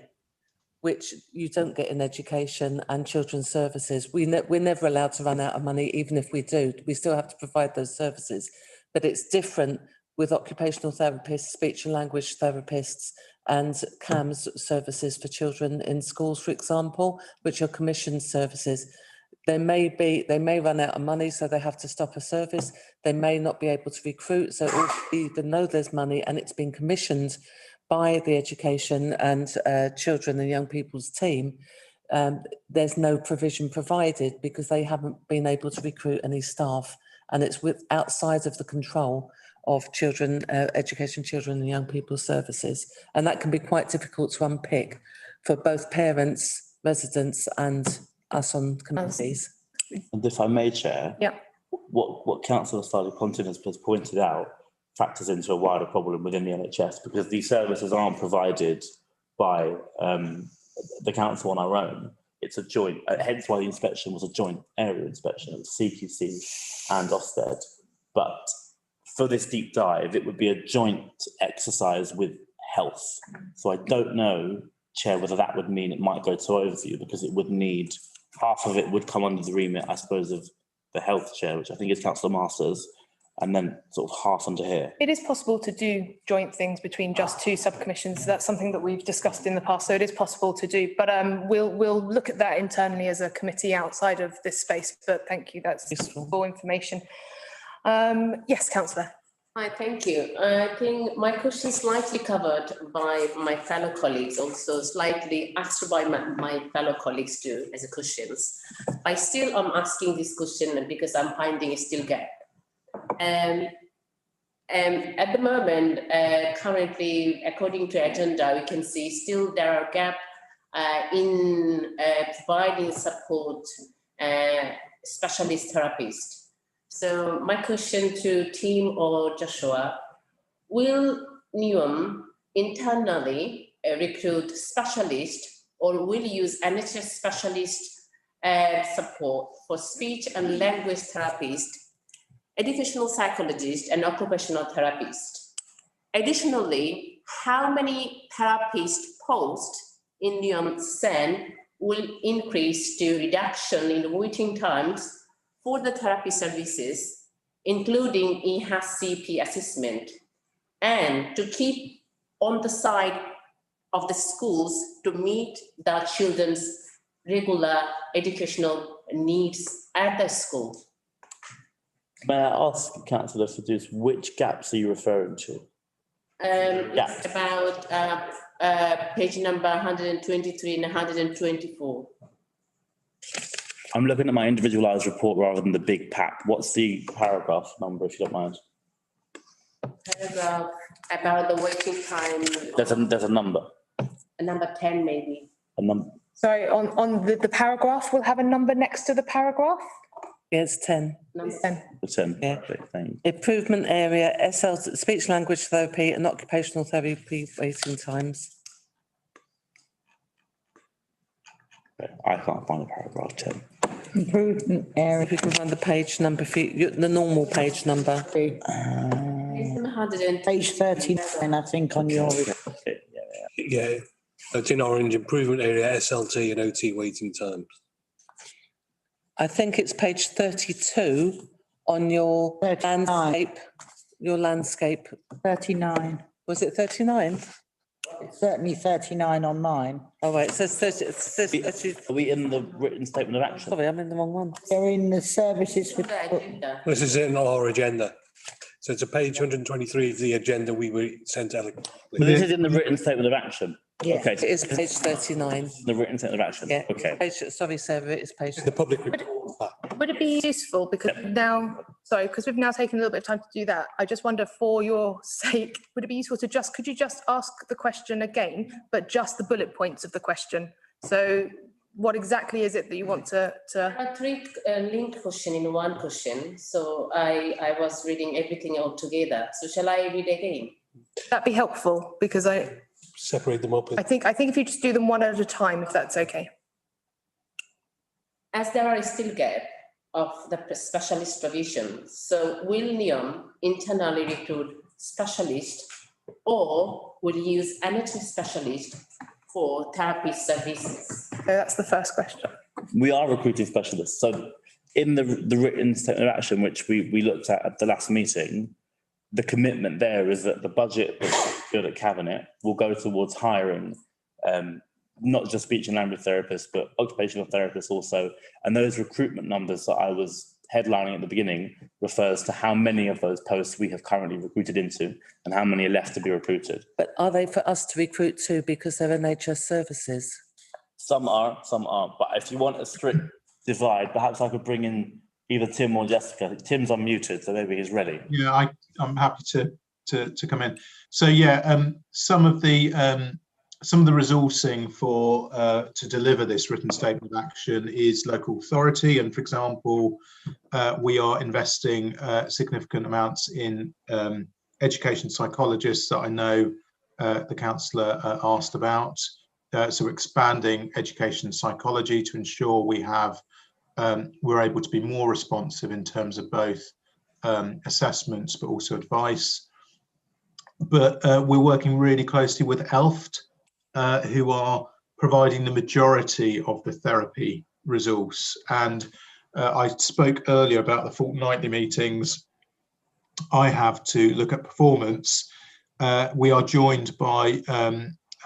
which you don't get in education and children's services. We're never allowed to run out of money, even if we do. We still have to provide those services. But it's different with occupational therapists, speech and language therapists, and CAMS services for children in schools, for example, which are commissioned services. They may run out of money, so they have to stop a service. They may not be able to recruit, so even though there's money and it's been commissioned by the education and children and young people's team, there's no provision provided because they haven't been able to recruit any staff, and it's outside of the control of children, education, children and young people's services. And that can be quite difficult to unpick for both parents, residents and us on committees. And if I may, Chair, yeah. what Councillor Starley-Pontin has pointed out factors into a wider problem within the NHS, because these services aren't provided by the council on our own. It's a joint, hence why the inspection was a joint area inspection of CQC and Ofsted. But for this deep dive, it would be a joint exercise with health. So I don't know, Chair, whether that would mean it might go to overview, because it would need, half of it would come under the remit, I suppose, of the health chair, which I think is Councillor Masters, and then sort of half under here. It is possible to do joint things between just two subcommissions. That's something that we've discussed in the past, so it is possible to do. But we'll look at that internally as a committee outside of this space. But thank you, that's useful information. Yes, Councillor. Hi, thank you. I think my question is slightly covered by my fellow colleagues, also slightly asked by my fellow colleagues too as a questions. I still am asking this question because I'm finding a still gap. At the moment, currently, according to agenda, we can see still there are gaps in providing support specialist therapists. So my question to Tim or Joshua, will NEOM internally recruit specialists or will use NHS specialist support for speech and language therapists, educational psychologists and occupational therapists? Additionally, how many therapist posts in NEOM SEN will increase to reduction in waiting times for the therapy services, including EHAS-CP assessment, and to keep on the side of the schools to meet the children's regular educational needs at the school? May I ask, Councillor Fadus, which gaps are you referring to? It's about page number 123 and 124. I'm looking at my individualised report rather than the big pack. What's the paragraph number, if you don't mind? Paragraph about the waiting time. There's a number. Number 10, maybe. A number. Sorry, on the paragraph, we'll have a number next to the paragraph. Yeah, it's 10. Number 10. 10. Yeah. Okay, thank you. Improvement area, SL, speech language therapy and occupational therapy waiting times. Okay, I can't find the paragraph 10. Improvement area. If you can find the page number, the normal page number. Page 39, I think, on your. Yeah, that's in orange, improvement area, SLT and OT waiting times. I think it's page 32 on your 39. landscape. Your landscape. 39. Was it 39? It's certainly 39 on mine. Oh, right, it says 30. It says 30. Are we in the written statement of action? Sorry, I'm in the wrong one. They're in the services for. This is in our agenda. So it's a page 123 of the agenda we were sent electronically. This is in the written statement of action. Yeah, okay. It is page 39. The written statement of action. Yeah. Okay. Sorry, Sarah, it is page. The public report. Would it be useful, because because we've now taken a little bit of time to do that, I just wonder, for your sake, would it be useful to could you just ask the question again, but just the bullet points of the question? So what exactly is it that you want to? There are three linked questions in one question. So I was reading everything all together. So shall I read again? That'd be helpful, because separate them up. I think if you just do them one at a time, if that's okay. As there are still gaps of the specialist provision, so will NEOM internally recruit specialists or will use NHS specialists for therapy services? So that's the first question. We are recruiting specialists. So in the written statement of action, which we looked at the last meeting, the commitment there is that the budget that's good at Cabinet will go towards hiring not just speech and language therapists, but occupational therapists also. And those recruitment numbers that I was headlining at the beginning refers to how many of those posts we have currently recruited into and how many are left to be recruited. But are they for us to recruit to because they're NHS services? Some are, some aren't. But if you want a strict divide, perhaps I could bring in either Tim or Jessica. Tim's unmuted, so maybe he's ready. Yeah, I'm happy to come in. So yeah, some of the resourcing for to deliver this written statement of action is local authority, and for example, we are investing significant amounts in education psychologists that I know the councillor asked about. So expanding education psychology to ensure we have we're able to be more responsive in terms of both assessments but also advice. But we're working really closely with ELFT, who are providing the majority of the therapy resource. And I spoke earlier about the fortnightly meetings I have to look at performance. We are joined by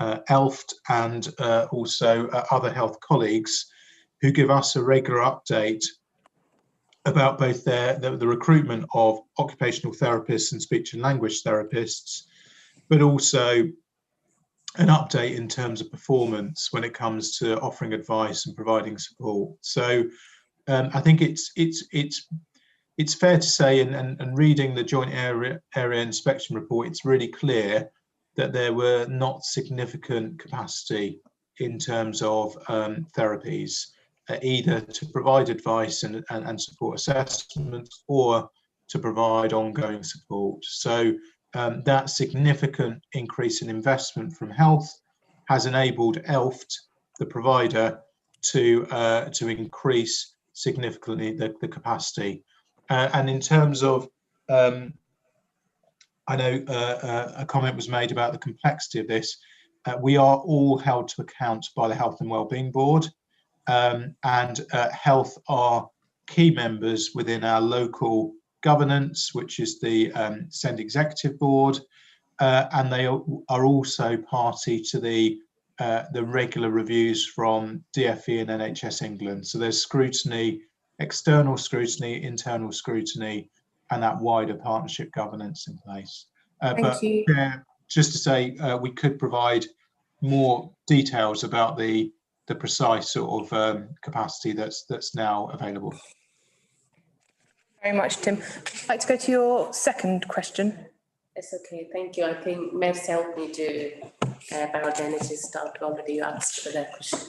ELFT and also other health colleagues who give us a regular update about both the recruitment of occupational therapists and speech and language therapists, but also an update in terms of performance when it comes to offering advice and providing support. So I think it's fair to say, and reading the joint area inspection report, it's really clear that there were not significant capacity in terms of therapies, either to provide advice and support assessments or to provide ongoing support. So that significant increase in investment from health has enabled ELFT, the provider, to increase significantly the capacity. And in terms of, I know a comment was made about the complexity of this. We are all held to account by the Health and Wellbeing Board, and health are key members within our local governance, which is the SEND Executive Board, and they are also party to the regular reviews from DfE and NHS England. So there's scrutiny, external scrutiny, internal scrutiny, and that wider partnership governance in place. Thank you. Just to say, we could provide more details about the precise sort of capacity that's now available. Very much, Tim. I'd like to go to your second question. It's okay, thank you. I think Mev's helped me to about the NHS staff already asked for that question.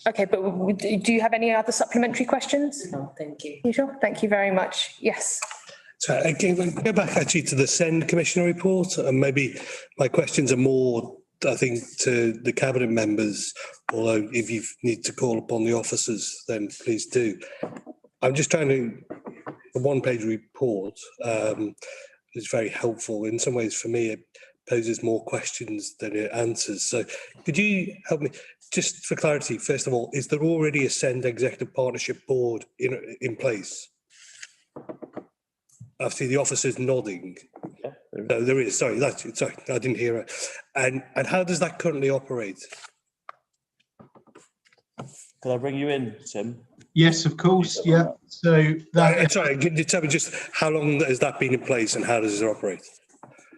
Okay, but do you have any other supplementary questions? No, thank you. You sure? Thank you very much. Yes. So again, go back actually to the SEND Commissioner report, and maybe my questions are more, I think, to the Cabinet members, although if you need to call upon the officers, then please do. I'm just trying to, the one-page report is very helpful. In some ways, for me, it poses more questions than it answers. So could you help me, just for clarity, first of all, is there already a SEND Executive Partnership Board in place? I see the officers nodding. Yeah, no, there is. Sorry, sorry, I didn't hear it. And how does that currently operate? Could I bring you in, Tim? Yes, of course. Yeah. So that. Sorry, can you tell me just how long has that been in place and how does it operate?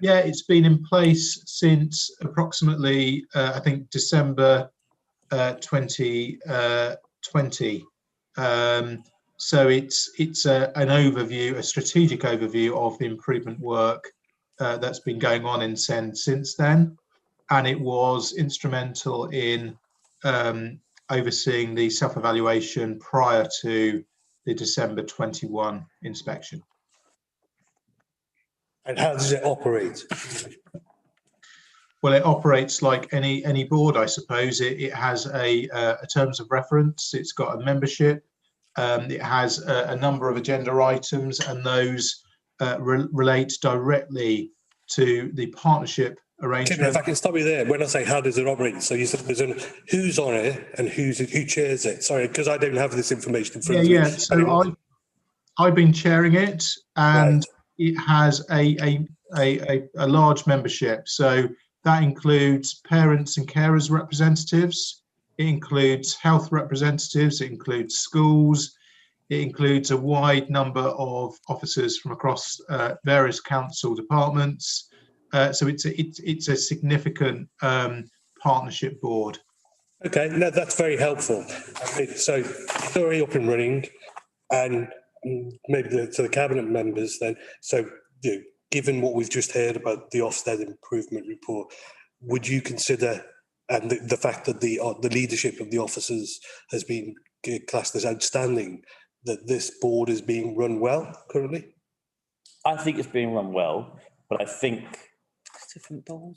Yeah, it's been in place since approximately, I think, December 2020. So it's an overview, a strategic overview of the improvement work that's been going on in SEND since then, and it was instrumental in overseeing the self-evaluation prior to the December 21 inspection. And how does it operate? Well, it operates like any board, I suppose. It has a terms of reference. It's got a membership. It has a number of agenda items, and those relate directly to the partnership arrangement. If I can stop you there, when I say how does it operate, so you said there's who's on it and who chairs it. Sorry, because I don't have this information in front of me. Yeah. So I've been chairing it, and it has a large membership. So that includes parents and carers representatives. It includes health representatives. It includes schools. It includes a wide number of officers from across various council departments. So it's a significant partnership board. Okay, no, that's very helpful. So it's already up and running, and maybe to the Cabinet members then. So given what we've just heard about the Ofsted improvement report, would you consider, and the fact that the leadership of the officers has been classed as outstanding, that this board is being run well currently? I think it's being run well. But I think different board.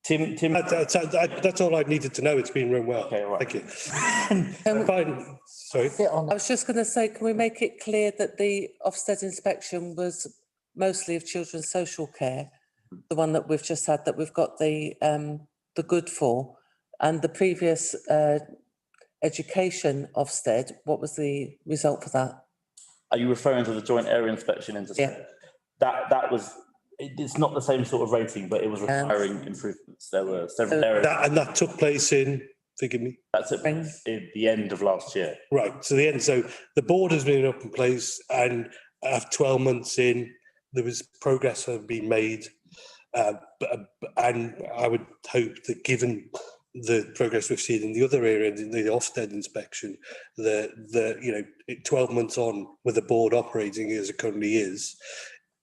Tim. That's all I needed to know. It's been run well. Okay, right. Thank you. Fine. Sorry. I was just going to say, can we make it clear that the Ofsted inspection was mostly of children's social care, the one that we've just had, that we've got the good for, and the previous education Ofsted, what was the result for that? Are you referring to the joint area inspection into? Yeah. That was. It's not the same sort of rating, but it was requiring improvements. There were several areas. That took place in, forgive me. That's at the end of last year. Right, so the end. So the board has been up in place, and after 12 months in, there was progress had been made. And I would hope that given the progress we've seen in the other area, in the Ofsted inspection, the 12 months on with the board operating as it currently is,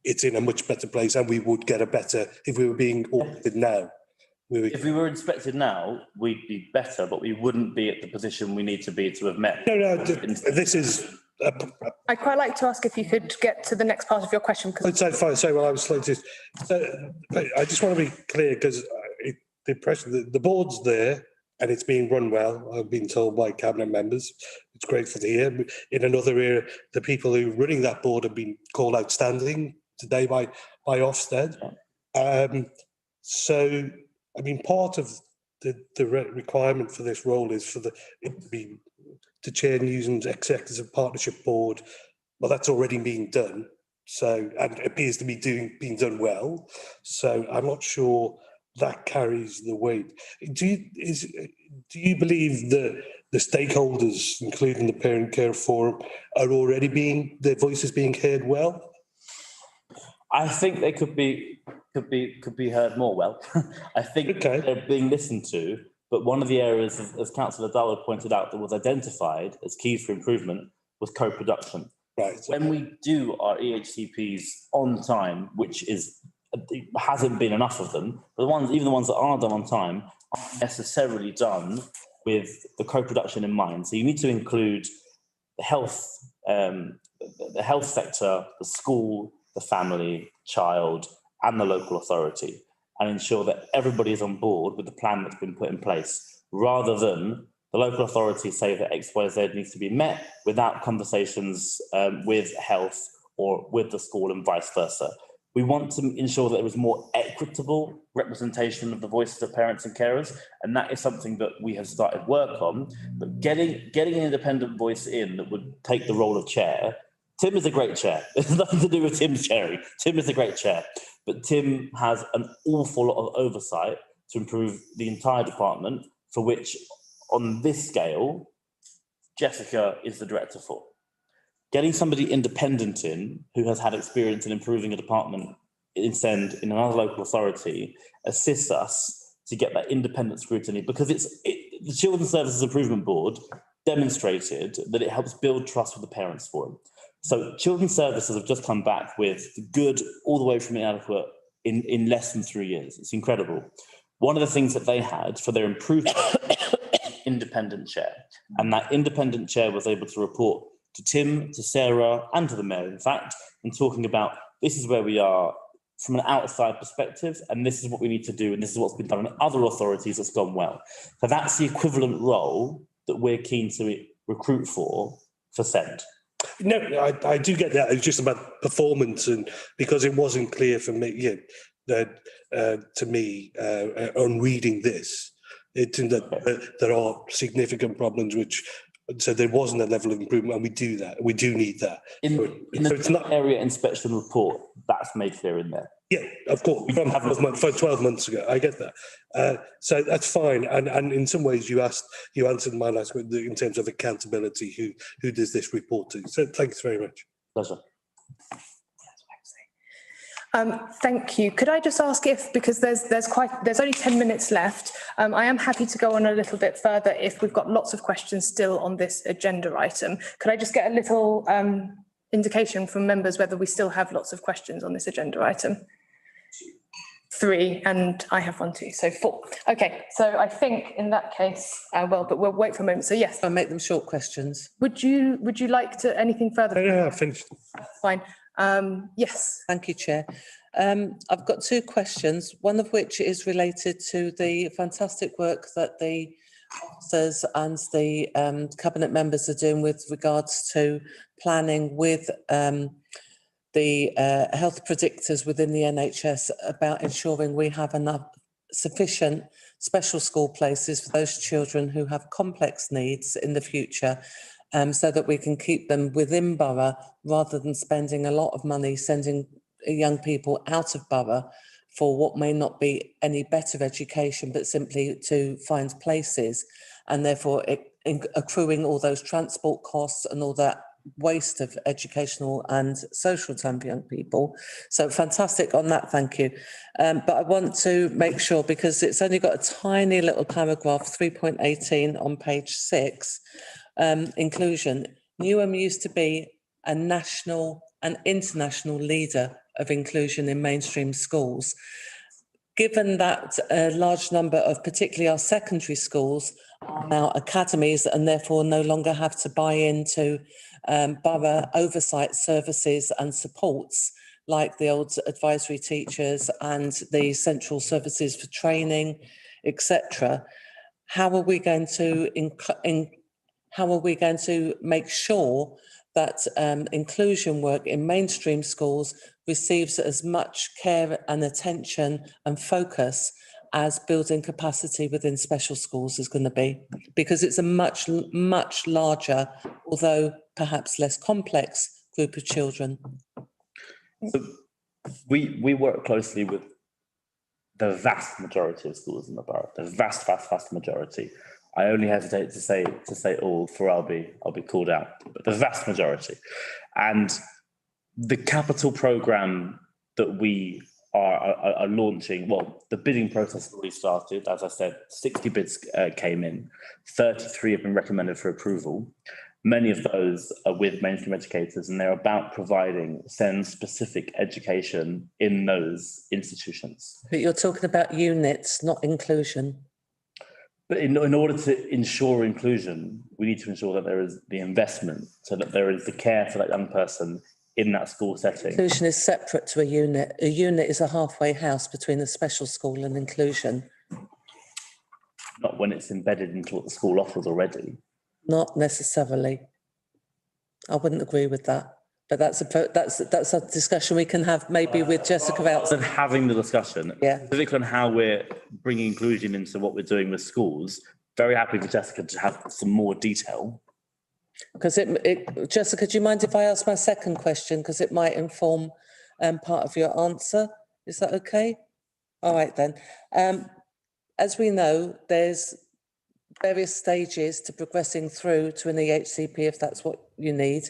it's in a much better place, and we would get a better, if we were being audited now. If we were inspected now, we'd be better, but we wouldn't be at the position we need to be to have met. No, this is... I'd quite like to ask if you could get to the next part of your question. Sorry, I was slow to... I just want to be clear, because the impression, the board's there, and it's being run well, I've been told by cabinet members. It's grateful to hear. In another area, the people who are running that board have been called outstanding today by Ofsted. So, I mean, part of the requirement for this role is for it to chair Newsom's Executive Partnership Board. Well, that's already being done. So, and it appears to be being done well. So I'm not sure that carries the weight. Do you believe that the stakeholders, including the Parent Care Forum, are already their voices being heard well? I think they could be heard more well. I think they're being listened to, but one of the areas, as Councillor Dallow pointed out, that was identified as keys for improvement was co-production. Right. When we do our EHCPs on time, which hasn't been enough of them, but even the ones that are done on time aren't necessarily done with the co-production in mind. So you need to include the health sector, the school, the family, child, and the local authority, and ensure that everybody is on board with the plan that's been put in place, rather than the local authority say that X, Y, Z needs to be met without conversations with health or with the school and vice versa. We want to ensure that there is more equitable representation of the voices of parents and carers, and that is something that we have started work on. But getting an independent voice in that would take the role of chair. Tim is a great chair. There's nothing to do with Tim's chairing. Tim is a great chair, but Tim has an awful lot of oversight to improve the entire department, for which, on this scale, Jessica is the director for. Getting somebody independent in, who has had experience in improving a department in another local authority, assists us to get that independent scrutiny, because the Children's Services Improvement Board demonstrated that it helps build trust with the Parents Forum. So Children's Services have just come back with good all the way from inadequate in less than 3 years. It's incredible. One of the things that they had for their improvement independent chair, and that independent chair was able to report to Tim, to Sarah, and to the Mayor, in fact, and talking about this is where we are from an outside perspective, and this is what we need to do, and this is what's been done in other authorities that's gone well. So that's the equivalent role that we're keen to recruit for SEND. No, I do get that. It's just about performance, and because it wasn't clear for me, to me, on reading this, it's in that there are significant problems so there wasn't a level of improvement, and we do that. We do need that. In the area inspection report, that's made clear in there. Yeah, of course. For 12 months ago, I get that. So that's fine. And in some ways, you answered my last question in terms of accountability. Who does this report to? So thanks very much. Pleasure. Thank you. Could I just ask because there's only 10 minutes left. I am happy to go on a little bit further if we've got lots of questions still on this agenda item. Could I just get a little indication from members whether we still have lots of questions on this agenda item? 3, and I have 1 too, so 4. Okay, so I think in that case, but we'll wait for a moment. So yes, I'll make them short questions. Would you like to anything further? No, I finished. Fine. Yes. Thank you, Chair. I've got two questions, one of which is related to the fantastic work that the officers and the cabinet members are doing with regards to planning with the health predictors within the NHS about ensuring we have enough sufficient special school places for those children who have complex needs in the future, so that we can keep them within borough rather than spending a lot of money sending young people out of borough for what may not be any better education, but simply to find places, and therefore accruing all those transport costs and all that waste of educational and social time for young people. So fantastic on that, thank you. But I want to make sure, because it's only got a tiny little paragraph, 3.18 on page 6, inclusion. Newham used to be a national and international leader of inclusion in mainstream schools. Given that a large number of particularly our secondary schools are now academies and therefore no longer have to buy into borough oversight services and supports like the old advisory teachers and the central services for training, etc., how are we going to make sure that inclusion work in mainstream schools receives as much care and attention and focus as building capacity within special schools is going to be? Because it's a much larger, although perhaps less complex, group of children. So we work closely with the vast majority of schools in the borough, the vast majority. I only hesitate to say all, for I'll be called out, but the vast majority. And the capital programme that we are launching, well, the bidding process has already started. As I said, 60 bids came in, 33 have been recommended for approval. Many of those are with mainstream educators, and they're about providing SEND-specific education in those institutions. But you're talking about units, not inclusion. But in order to ensure inclusion, we need to ensure that there is the investment, so that there is the care for that young person in that school setting. Inclusion is separate to a unit. A unit is a halfway house between a special school and inclusion. Not when it's embedded into what the school offers already. Not necessarily. I wouldn't agree with that. But that's a discussion we can have maybe with Jessica outside. Having the discussion, yeah, particularly on how we're bringing inclusion into what we're doing with schools. Very happy for Jessica to have some more detail. Because Jessica, do you mind if I ask my second question? Because it might inform part of your answer. Is that okay? All right then. As we know, there's various stages to progressing through to an EHCP if that's what you need.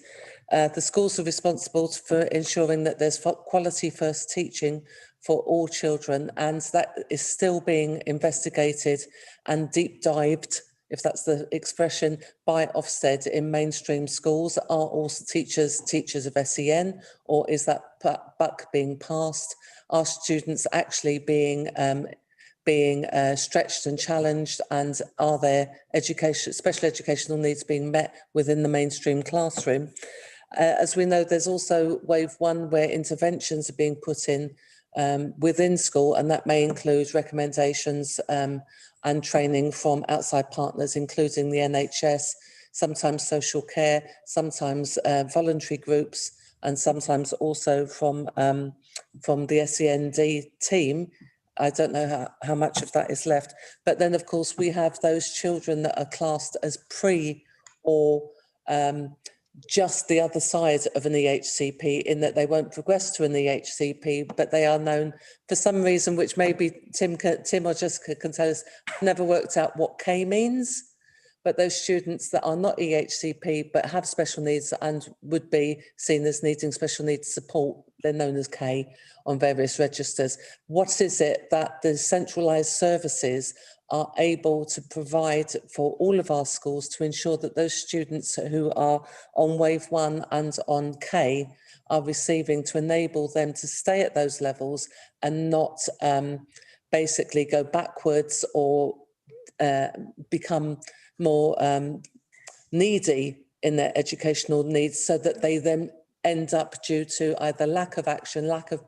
The schools are responsible for ensuring that there's quality first teaching for all children, and that is still being investigated and deep dived, if that's the expression, by Ofsted in mainstream schools. Are all teachers of SEN, or is that buck being passed? Are students actually being stretched and challenged, and are there special educational needs being met within the mainstream classroom? As we know, there's also wave 1 where interventions are being put in within school, and that may include recommendations and training from outside partners, including the NHS, sometimes social care, sometimes voluntary groups, and sometimes also from the SEND team. I don't know how much of that is left. But then, of course, we have those children that are classed as pre or just the other side of an EHCP, in that they won't progress to an EHCP, but they are known for some reason, which maybe Tim or Jessica can tell us, never worked out what K means. But those students that are not EHCP but have special needs and would be seen as needing special needs support, they're known as K on various registers. What is it that the centralised services are able to provide for all of our schools to ensure that those students who are on wave 1 and on K are receiving, to enable them to stay at those levels and not basically go backwards or become more needy in their educational needs, so that they then end up due to either lack of action, lack of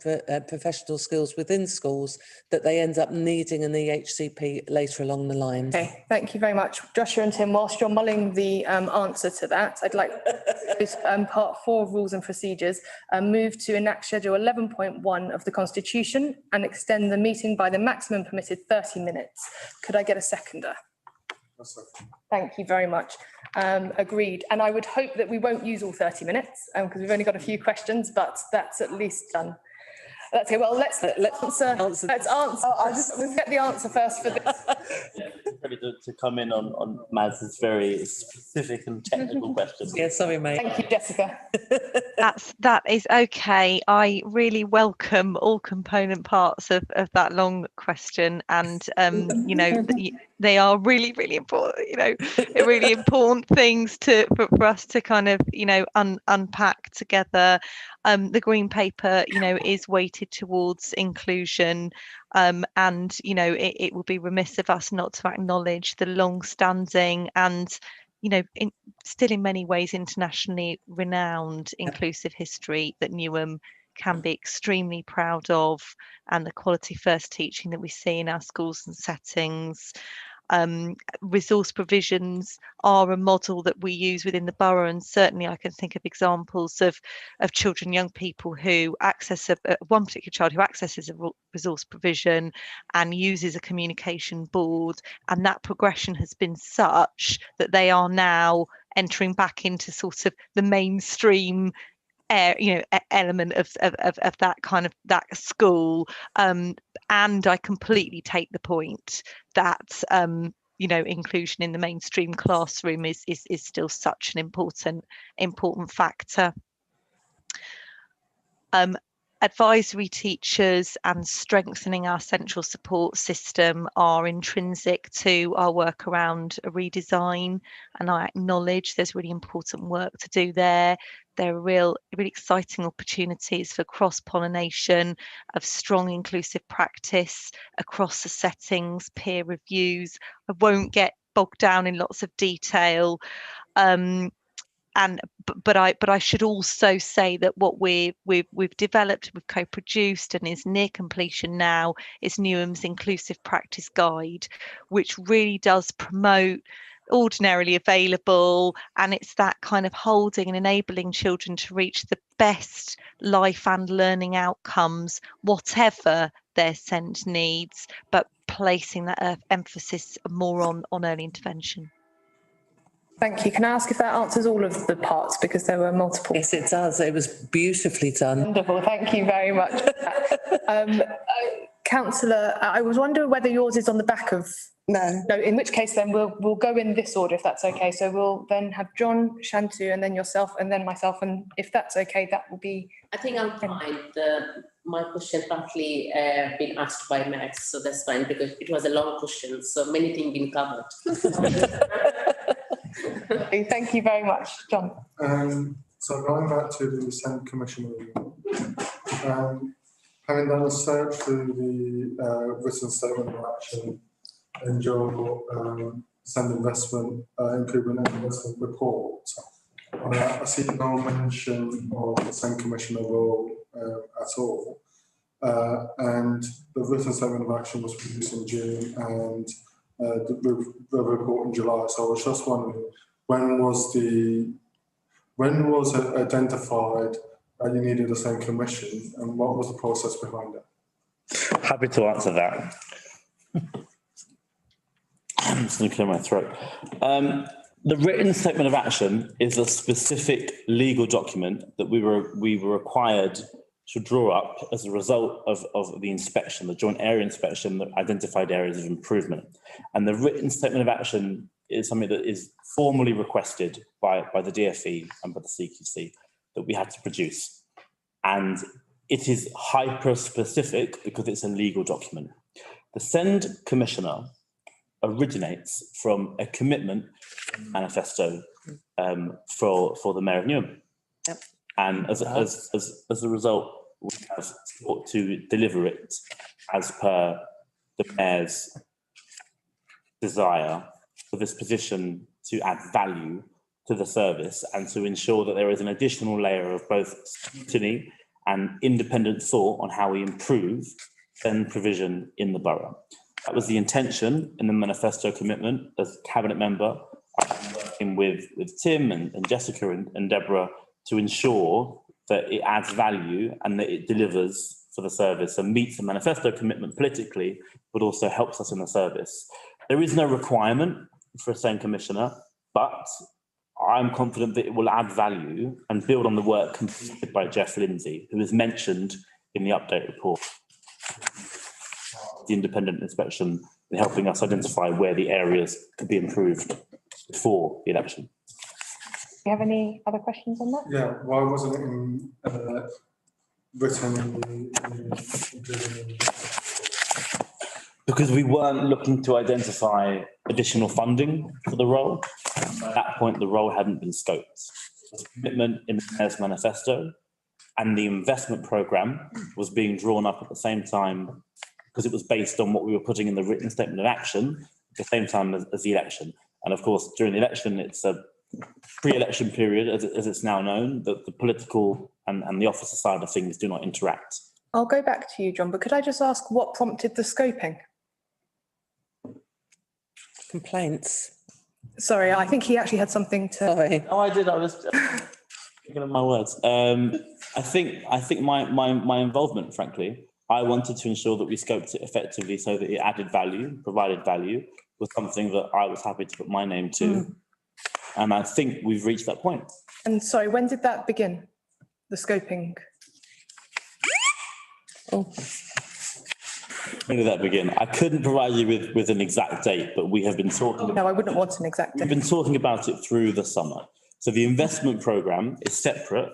professional skills within schools, that they end up needing an EHCP later along the line. Okay, thank you very much. Joshua and Tim, whilst you're mulling the answer to that, I'd like to part 4 of Rules and Procedures, move to enact Schedule 11.1 of the Constitution and extend the meeting by the maximum permitted 30 minutes. Could I get a seconder? Thank you very much. Agreed. And I would hope that we won't use all 30 minutes because we've only got a few questions, but that's at least done. That's okay. Well, let's answer. Let's answer. Let's get the answer first for this. Ready to come in on Maz's very specific and technical questions. Yeah, sorry, mate. Thank you, Jessica. That is okay. I really welcome all component parts of that long question, and you know, they are really, really important. You know, really important things for us to kind of, you know, unpack together. The green paper, you know, is weighted towards inclusion, and you know, it would be remiss of us not to acknowledge the long-standing and, you know, still in many ways internationally renowned inclusive history that Newham can be extremely proud of, and the quality first teaching that we see in our schools and settings. Resource provisions are a model that we use within the borough, and certainly I can think of examples of children, young people who access one particular child who accesses a resource provision and uses a communication board, and that progression has been such that they are now entering back into sort of the mainstream element of that kind of that school, and I completely take the point that you know, inclusion in the mainstream classroom is still such an important factor. Advisory teachers and strengthening our central support system are intrinsic to our work around a redesign, and I acknowledge there's really important work to do there. There are really exciting opportunities for cross-pollination of strong inclusive practice across the settings, peer reviews. I won't get bogged down in lots of detail. But I should also say that what we've developed, we've co-produced and is near completion now is Newham's Inclusive Practice Guide, which really does promote ordinarily available, and it's that kind of holding and enabling children to reach the best life and learning outcomes, whatever their SEND needs, but placing that emphasis more on early intervention. Thank you. Can I ask if that answers all of the parts, because there were multiple? Yes, it does. It was beautifully done. Wonderful. Thank you very much. Councillor, I was wondering whether yours is on the back of. No. No, in which case then we'll go in this order if that's okay. So we'll then have John, Shantu, and then yourself, and then myself, and if that's okay, that will be. I think I'm fine. My question partly been asked by Max, so that's fine, because it was a long question, so many things been covered. Thank you very much, John. So going back to the SEND Commissioner, having done a search through the written statement of action in your SEND investment improvement and investment report, I see no mention of the SEND Commissioner role at all. And the written statement of action was produced in June, and the report in July. So I was just wondering, when was it identified that you needed a SEND commission, and what was the process behind it? Happy to answer that. I'm just going to clear my throat. The written statement of action is a specific legal document that we were required to draw up as a result of the inspection, the joint area inspection that identified areas of improvement. And the written statement of action is something that is formally requested by the DfE and by the CQC that we had to produce. And it is hyper-specific because it's a legal document. The SEND Commissioner originates from a commitment manifesto for the Mayor of Newham. Yep. And as a result, we have sought to deliver it as per the Mayor's desire for this position to add value to the service and to ensure that there is an additional layer of both scrutiny and independent thought on how we improve SEND provision in the borough. That was the intention in the manifesto commitment. As cabinet member, I've been working with Tim and Jessica and Deborah to ensure that it adds value and that it delivers for the service and meets the manifesto commitment politically, but also helps us in the service. There is no requirement for a SEND commissioner, but I'm confident that it will add value and build on the work completed by Jeff Lindsay, who is mentioned in the update report. The independent inspection in helping us identify where the areas could be improved before the election. Do you have any other questions on that? Yeah, why wasn't it written Because we weren't looking to identify additional funding for the role. At that point, the role hadn't been scoped. The commitment in the Mayor's manifesto and the investment programme was being drawn up at the same time because it was based on what we were putting in the written statement of action at the same time as the election. And of course, during the election, it's a pre-election period, as it's now known, that the political and the officer side of things do not interact. I'll go back to you, John, but could I just ask what prompted the scoping? Complaints. Sorry, I think he actually had something to. Sorry. Oh, I did. I was thinking of my words. I think my involvement, frankly, I wanted to ensure that we scoped it effectively so that it added value, provided value, was something that I was happy to put my name to. And I think we've reached that point. And sorry, when did that begin? The scoping? Oh. When did that begin? I couldn't provide you with an exact date, but we have been talking. No, I wouldn't want an exact date. We've been talking about it through the summer. So the investment programme is separate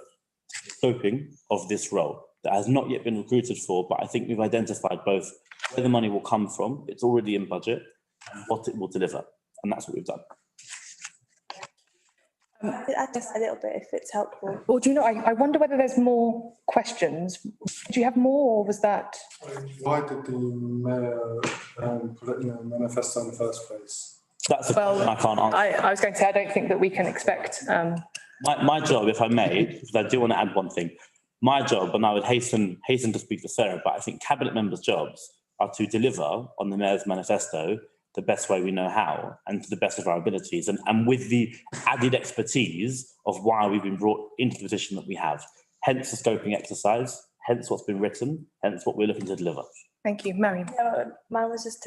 to the scoping of this role that has not yet been recruited for, but I think we've identified both where the money will come from, it's already in budget, and what it will deliver. And that's what we've done. I just a little bit if it's helpful. Well, do you know, I wonder whether there's more questions. Do you have more, or was that? Why did the mayor put it in the manifesto in the first place? That's a question I can't answer. I was going to say, I don't think that we can expect. My job, if I may, because I do want to add one thing, my job, and I would hasten to speak to Sarah, but I think cabinet members' jobs are to deliver on the mayor's manifesto the best way we know how and to the best of our abilities, and with the added expertise of why we've been brought into the position that we have. Hence the scoping exercise, hence what's been written, hence what we're looking to deliver. Thank you, Mariam. Mine was just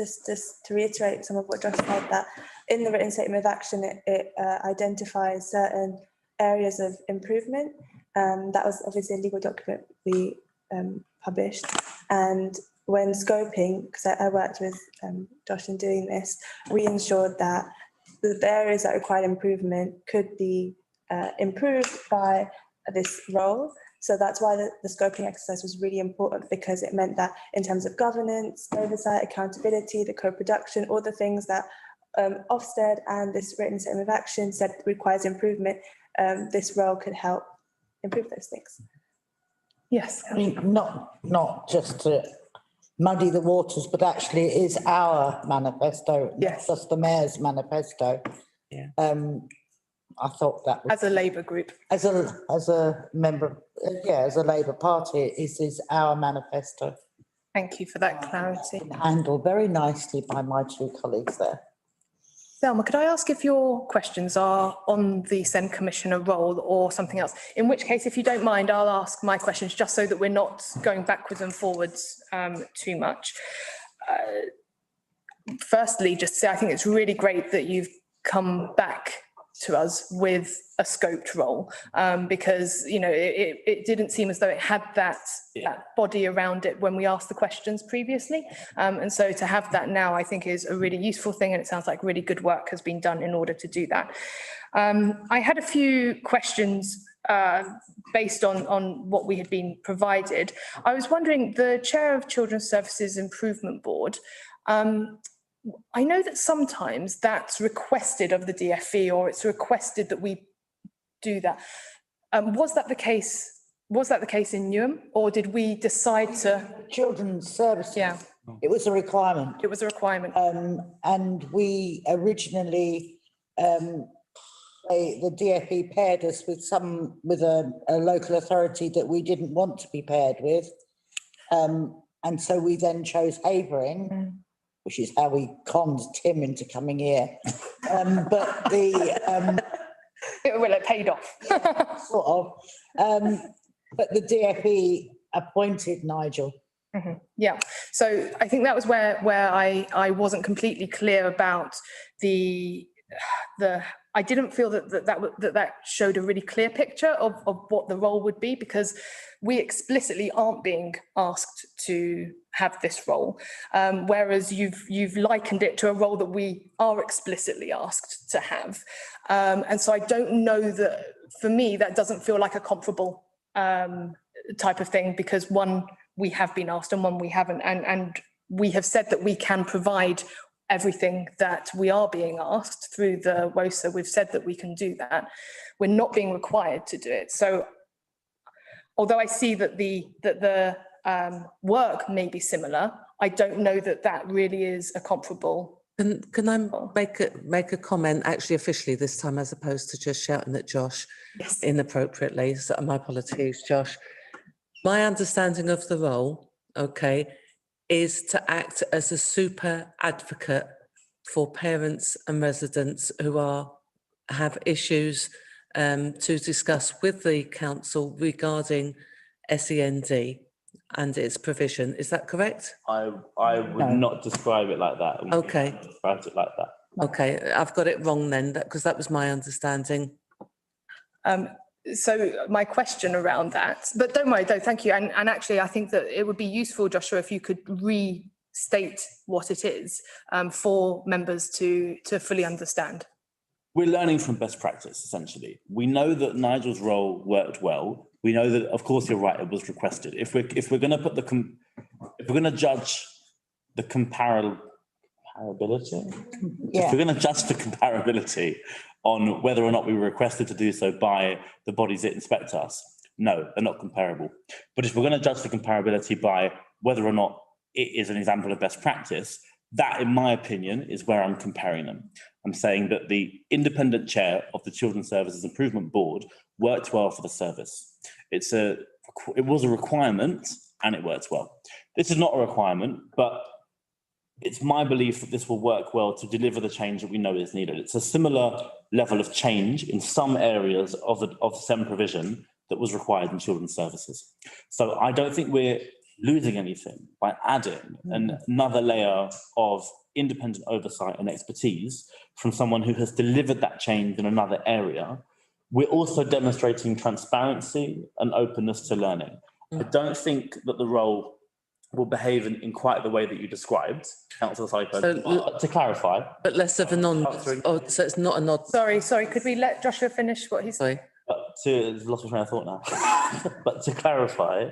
to reiterate some of what Josh said, that in the written statement of action, it identifies certain areas of improvement. That was obviously a legal document we published. And when scoping, because I worked with Josh in doing this, we ensured that the areas that required improvement could be improved by this role. So that's why the scoping exercise was really important, because it meant that in terms of governance, oversight, accountability, the co-production, all the things that Ofsted and this written statement of action said requires improvement, this role could help improve those things. Yes. I mean, not just to muddy the waters, but actually it is our manifesto, yes, not just the mayor's manifesto. Yeah. I thought that was, as a Labour group, as a member, as a Labour Party, it is our manifesto. Thank you for that clarity. Handled very nicely by my two colleagues there. Selma, could I ask if your questions are on the SEND Commissioner role or something else? In which case, if you don't mind, I'll ask my questions just so that we're not going backwards and forwards too much. Firstly, just to say, I think it's really great that you've come back to us with a scoped role, because, you know, it didn't seem as though it had that body around it when we asked the questions previously. And so to have that now, I think, is a really useful thing, and it sounds like really good work has been done in order to do that. I had a few questions based on what we had been provided. I was wondering, the Chair of Children's Services Improvement Board, I know that sometimes that's requested of the DFE, or it's requested that we do that. Was that the case? Was that the case in Newham, or did we decide to? Children's Services. Yeah. It was a requirement. It was a requirement. And we originally, the DfE paired us with a local authority that we didn't want to be paired with. And so we then chose Havering, which is how we conned Tim into coming here. But Well, it paid off. Yeah, sort of. But the DfE appointed Nigel. Yeah, so I think that was where I wasn't completely clear about the I didn't feel that showed a really clear picture of what the role would be, because we explicitly aren't being asked to have this role, whereas you've likened it to a role that we are explicitly asked to have, and so I don't know that, for me, that doesn't feel like a comparable type of thing, because one, we have been asked and one we haven't, and we have said that we can provide everything that we are being asked through the WOSA. We've said that we can do that. We're not being required to do it. So although I see that the work may be similar, I don't know that that really is a comparable. Can I make a comment, actually officially this time, as opposed to just shouting at Josh inappropriately? So my apologies, Josh. My understanding of the role, okay, is to act as a super advocate for parents and residents who have issues to discuss with the council regarding SEND and its provision. Is that correct? I would not describe it like that. Okay. Describe it like that. Okay, I've got it wrong then, because that was my understanding. So my question around that, but don't worry though, thank you. And actually, I think that it would be useful, Joshua, if you could restate what it is for members to fully understand. We're learning from best practice, essentially. We know that Nigel's role worked well. We know that, of course, you're right, it was requested. If we're going to put if we're going to judge the comparability, if we're going to judge the comparability on whether or not we were requested to do so by the bodies that inspect us, no, they're not comparable. But if we're going to judge the comparability by whether or not it is an example of best practice, that, in my opinion, is where I'm comparing them. I'm saying that the independent chair of the Children's Services Improvement Board worked well for the service. It was a requirement and it worked well. This is not a requirement, but it's my belief that this will work well to deliver the change that we know is needed. It's a similar level of change in some areas of the SEN provision that was required in children's services. So I don't think we're losing anything by adding another layer of independent oversight and expertise from someone who has delivered that change in another area. We're also demonstrating transparency and openness to learning. I don't think that the role will behave in quite the way that you described, Councillor Syko. So, to clarify. But less of a so it's not a nod. Sorry, could we let Joshua finish what he's saying? I've lost my train of thought now. But to clarify,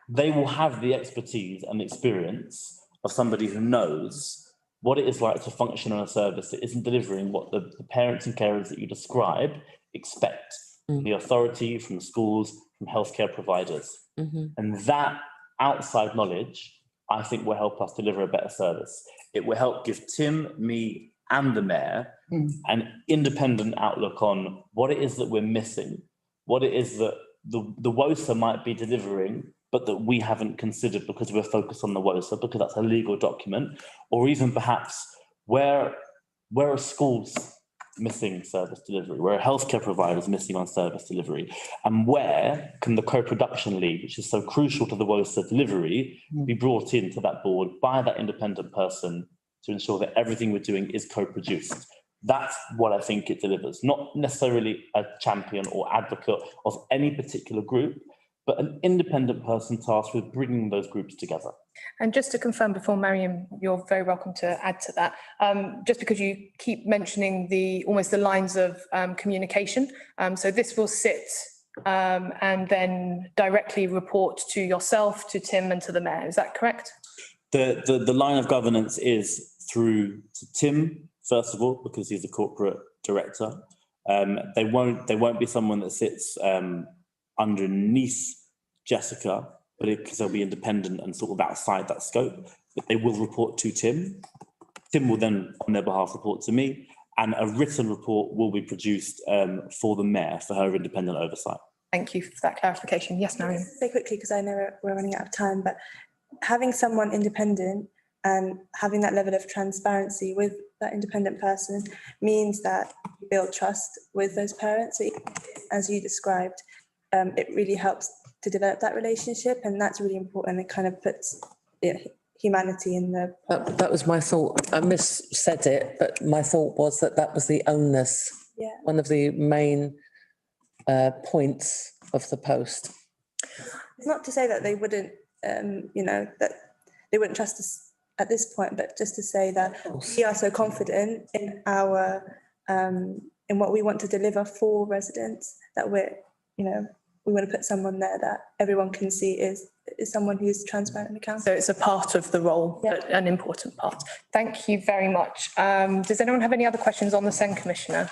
they will have the expertise and experience of somebody who knows what it is like to function on a service that isn't delivering what the parents and carers that you describe expect from the authority, from schools, from healthcare providers. And that outside knowledge, I think, will help us deliver a better service. It will help give Tim, me and the mayor an independent outlook on what it is that we're missing, what it is that the WOSA might be delivering, but that we haven't considered because we're focused on the WOSA, because that's a legal document, or even perhaps where are schools missing service delivery, where are healthcare providers missing on service delivery, and where can the co-production lead, which is so crucial to the WOSA delivery, be brought into that board by that independent person to ensure that everything we're doing is co-produced. That's what I think it delivers, not necessarily a champion or advocate of any particular group, but an independent person tasked with bringing those groups together. And just to confirm before, Mariam, you're very welcome to add to that, just because you keep mentioning almost the lines of communication. So this will sit and then directly report to yourself, to Tim and to the mayor. Is that correct? The line of governance is through to Tim, first of all, because he's the corporate director. They won't be someone that sits underneath Jessica, but because they'll be independent and sort of outside that scope, but they will report to Tim. Tim will then, on their behalf, report to me, and a written report will be produced for the mayor for her independent oversight. Thank you for that clarification. Yes, Marion. Say quickly, because I know we're running out of time, but having someone independent and having that level of transparency with that independent person means that you build trust with those parents. So as you described, it really helps to develop that relationship, and that's really important. It kind of puts humanity in the... That was my thought. I missaid it, but my thought was that was the onus, one of the main points of the post. It's not to say that they wouldn't, that they wouldn't trust us at this point, but just to say that we are so confident in our, in what we want to deliver for residents, that we want to put someone there that everyone can see is someone who's transparent and accountable. So it's a part of the role, but an important part. Thank you very much. Does anyone have any other questions on the SEND Commissioner?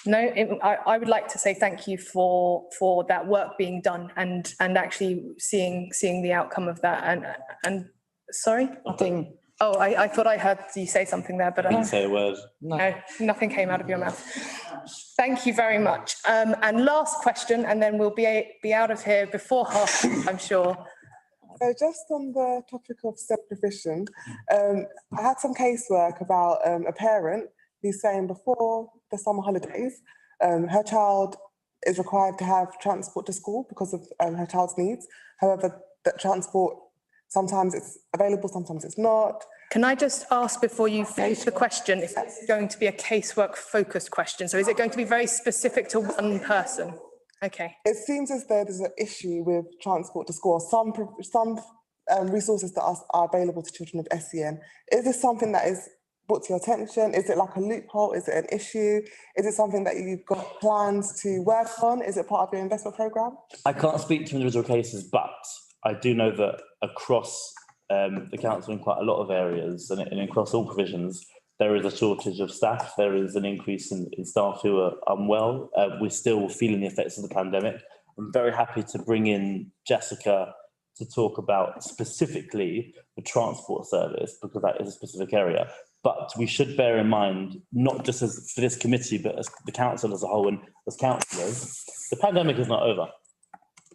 No, I would like to say thank you for that work being done and actually seeing the outcome of that. And sorry? Nothing. Oh, I thought I heard you say something there, but I didn't say a word. No, nothing came out of your mouth. Thank you very much. And last question, and then we'll be out of here before half, I'm sure. So just on the topic of self-provision, I had some casework about a parent who's saying before the summer holidays, her child is required to have transport to school because of her child's needs. However, that transport, sometimes it's available, sometimes it's not. Can I just ask before you finish the question if it's going to be a casework focused question? So is it going to be very specific to one person? Okay. It seems as though there's an issue with transport to school. Some resources that are available to children of SEN. Is this something that is brought to your attention? Is it like a loophole? Is it an issue? Is it something that you've got plans to work on? Is it part of your investment programme? I can't speak to individual cases, but I do know that across the council in quite a lot of areas and across all provisions, there is a shortage of staff. There is an increase in staff who are unwell. We're still feeling the effects of the pandemic. I'm very happy to bring in Jessica to talk about specifically the transport service, because that is a specific area. But we should bear in mind, not just as for this committee, but as the council as a whole and as councillors, the pandemic is not over.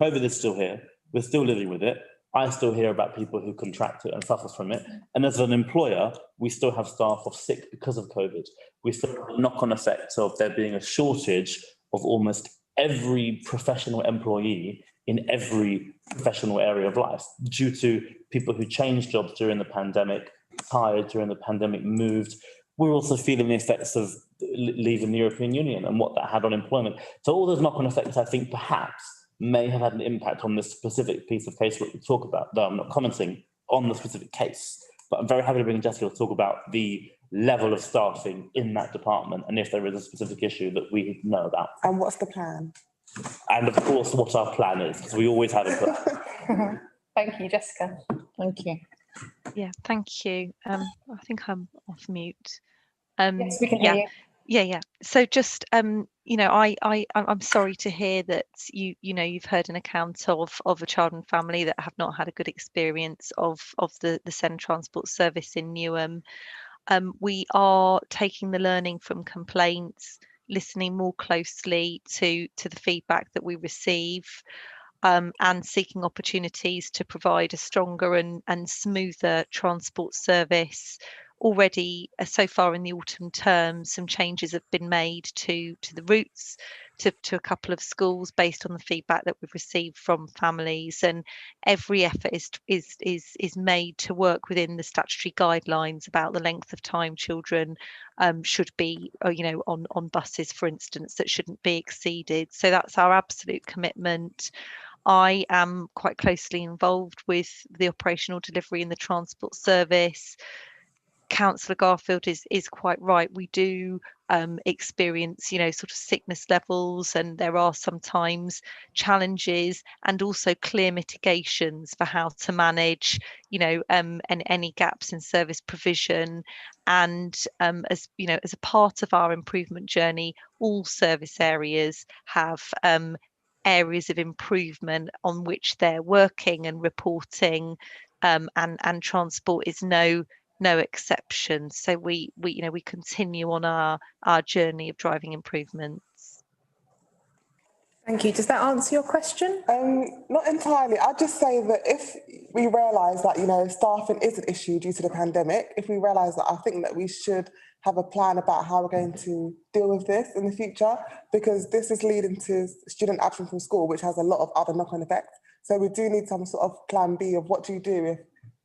COVID is still here. We're still living with it. I still hear about people who contract it and suffer from it. And as an employer, we still have staff off sick because of COVID. We still have a knock-on effect of there being a shortage of almost every professional employee in every professional area of life due to people who changed jobs during the pandemic, retired during the pandemic, moved. We're also feeling the effects of leaving the European Union and what that had on employment. So all those knock-on effects, I think, perhaps may have had an impact on this specific piece of casework we talk about, though I'm not commenting on the specific case. But I'm very happy to bring Jessica to talk about the level of staffing in that department and if there is a specific issue that we know about. And what's the plan? And of course, what our plan is, because we always have a plan. Thank you, Jessica. Thank you. Yeah, thank you. I think I'm off mute. Yes, we can hear you. Yeah. So just I'm sorry to hear that you've heard an account of a child and family that have not had a good experience of the SEND transport service in Newham. We are taking the learning from complaints, listening more closely to the feedback that we receive, and seeking opportunities to provide a stronger and smoother transport service. Already, so far in the autumn term, some changes have been made to the routes to a couple of schools based on the feedback that we've received from families, and every effort is made to work within the statutory guidelines about the length of time children should be, on buses, for instance, that shouldn't be exceeded. So that's our absolute commitment. I am quite closely involved with the operational delivery in the transport service. Councillor Garfield is quite right. We do experience, sort of sickness levels, and there are sometimes challenges and also clear mitigations for how to manage, and any gaps in service provision. And as a part of our improvement journey, all service areas have areas of improvement on which they're working and reporting, and transport is no no exceptions. So we continue on our journey of driving improvements. Thank you. Does that answer your question? Not entirely. I'd just say that if we realise that, staffing is an issue due to the pandemic, if we realise that, I think that we should have a plan about how we're going to deal with this in the future, because this is leading to student absence from school, which has a lot of other knock-on effects. So we do need some sort of plan B of what do you do if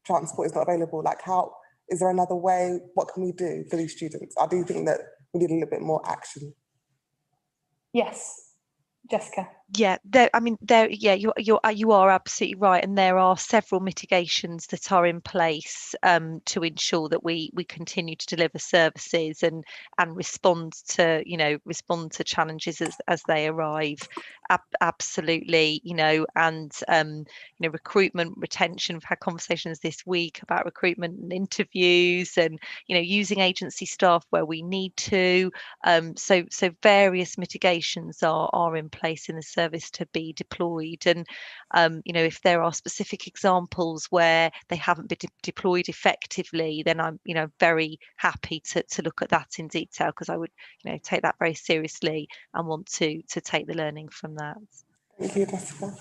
transport is not available? Like, how is there another way? What can we do for these students? I do think that we need a little bit more action. Yes. Jessica. Yeah, you are absolutely right, and there are several mitigations that are in place to ensure that we continue to deliver services and respond to challenges as they arrive. Absolutely, and recruitment, retention. We've had conversations this week about recruitment and interviews, and using agency staff where we need to. So various mitigations are in place in the service to be deployed, and if there are specific examples where they haven't been deployed effectively, then I'm very happy to look at that in detail, because I would take that very seriously and want to take the learning from that. Thank you, Jessica.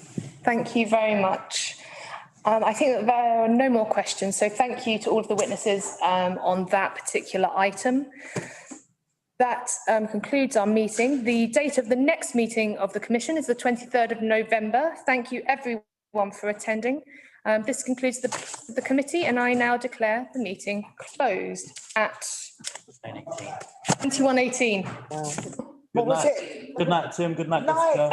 Thank you very much. I think that there are no more questions, so thank you to all of the witnesses on that particular item. That concludes our meeting. The date of the next meeting of the Commission is the 23rd of November. Thank you everyone for attending. This concludes the committee, and I now declare the meeting closed at 21:18. Good night, Tim. Good night, Jessica.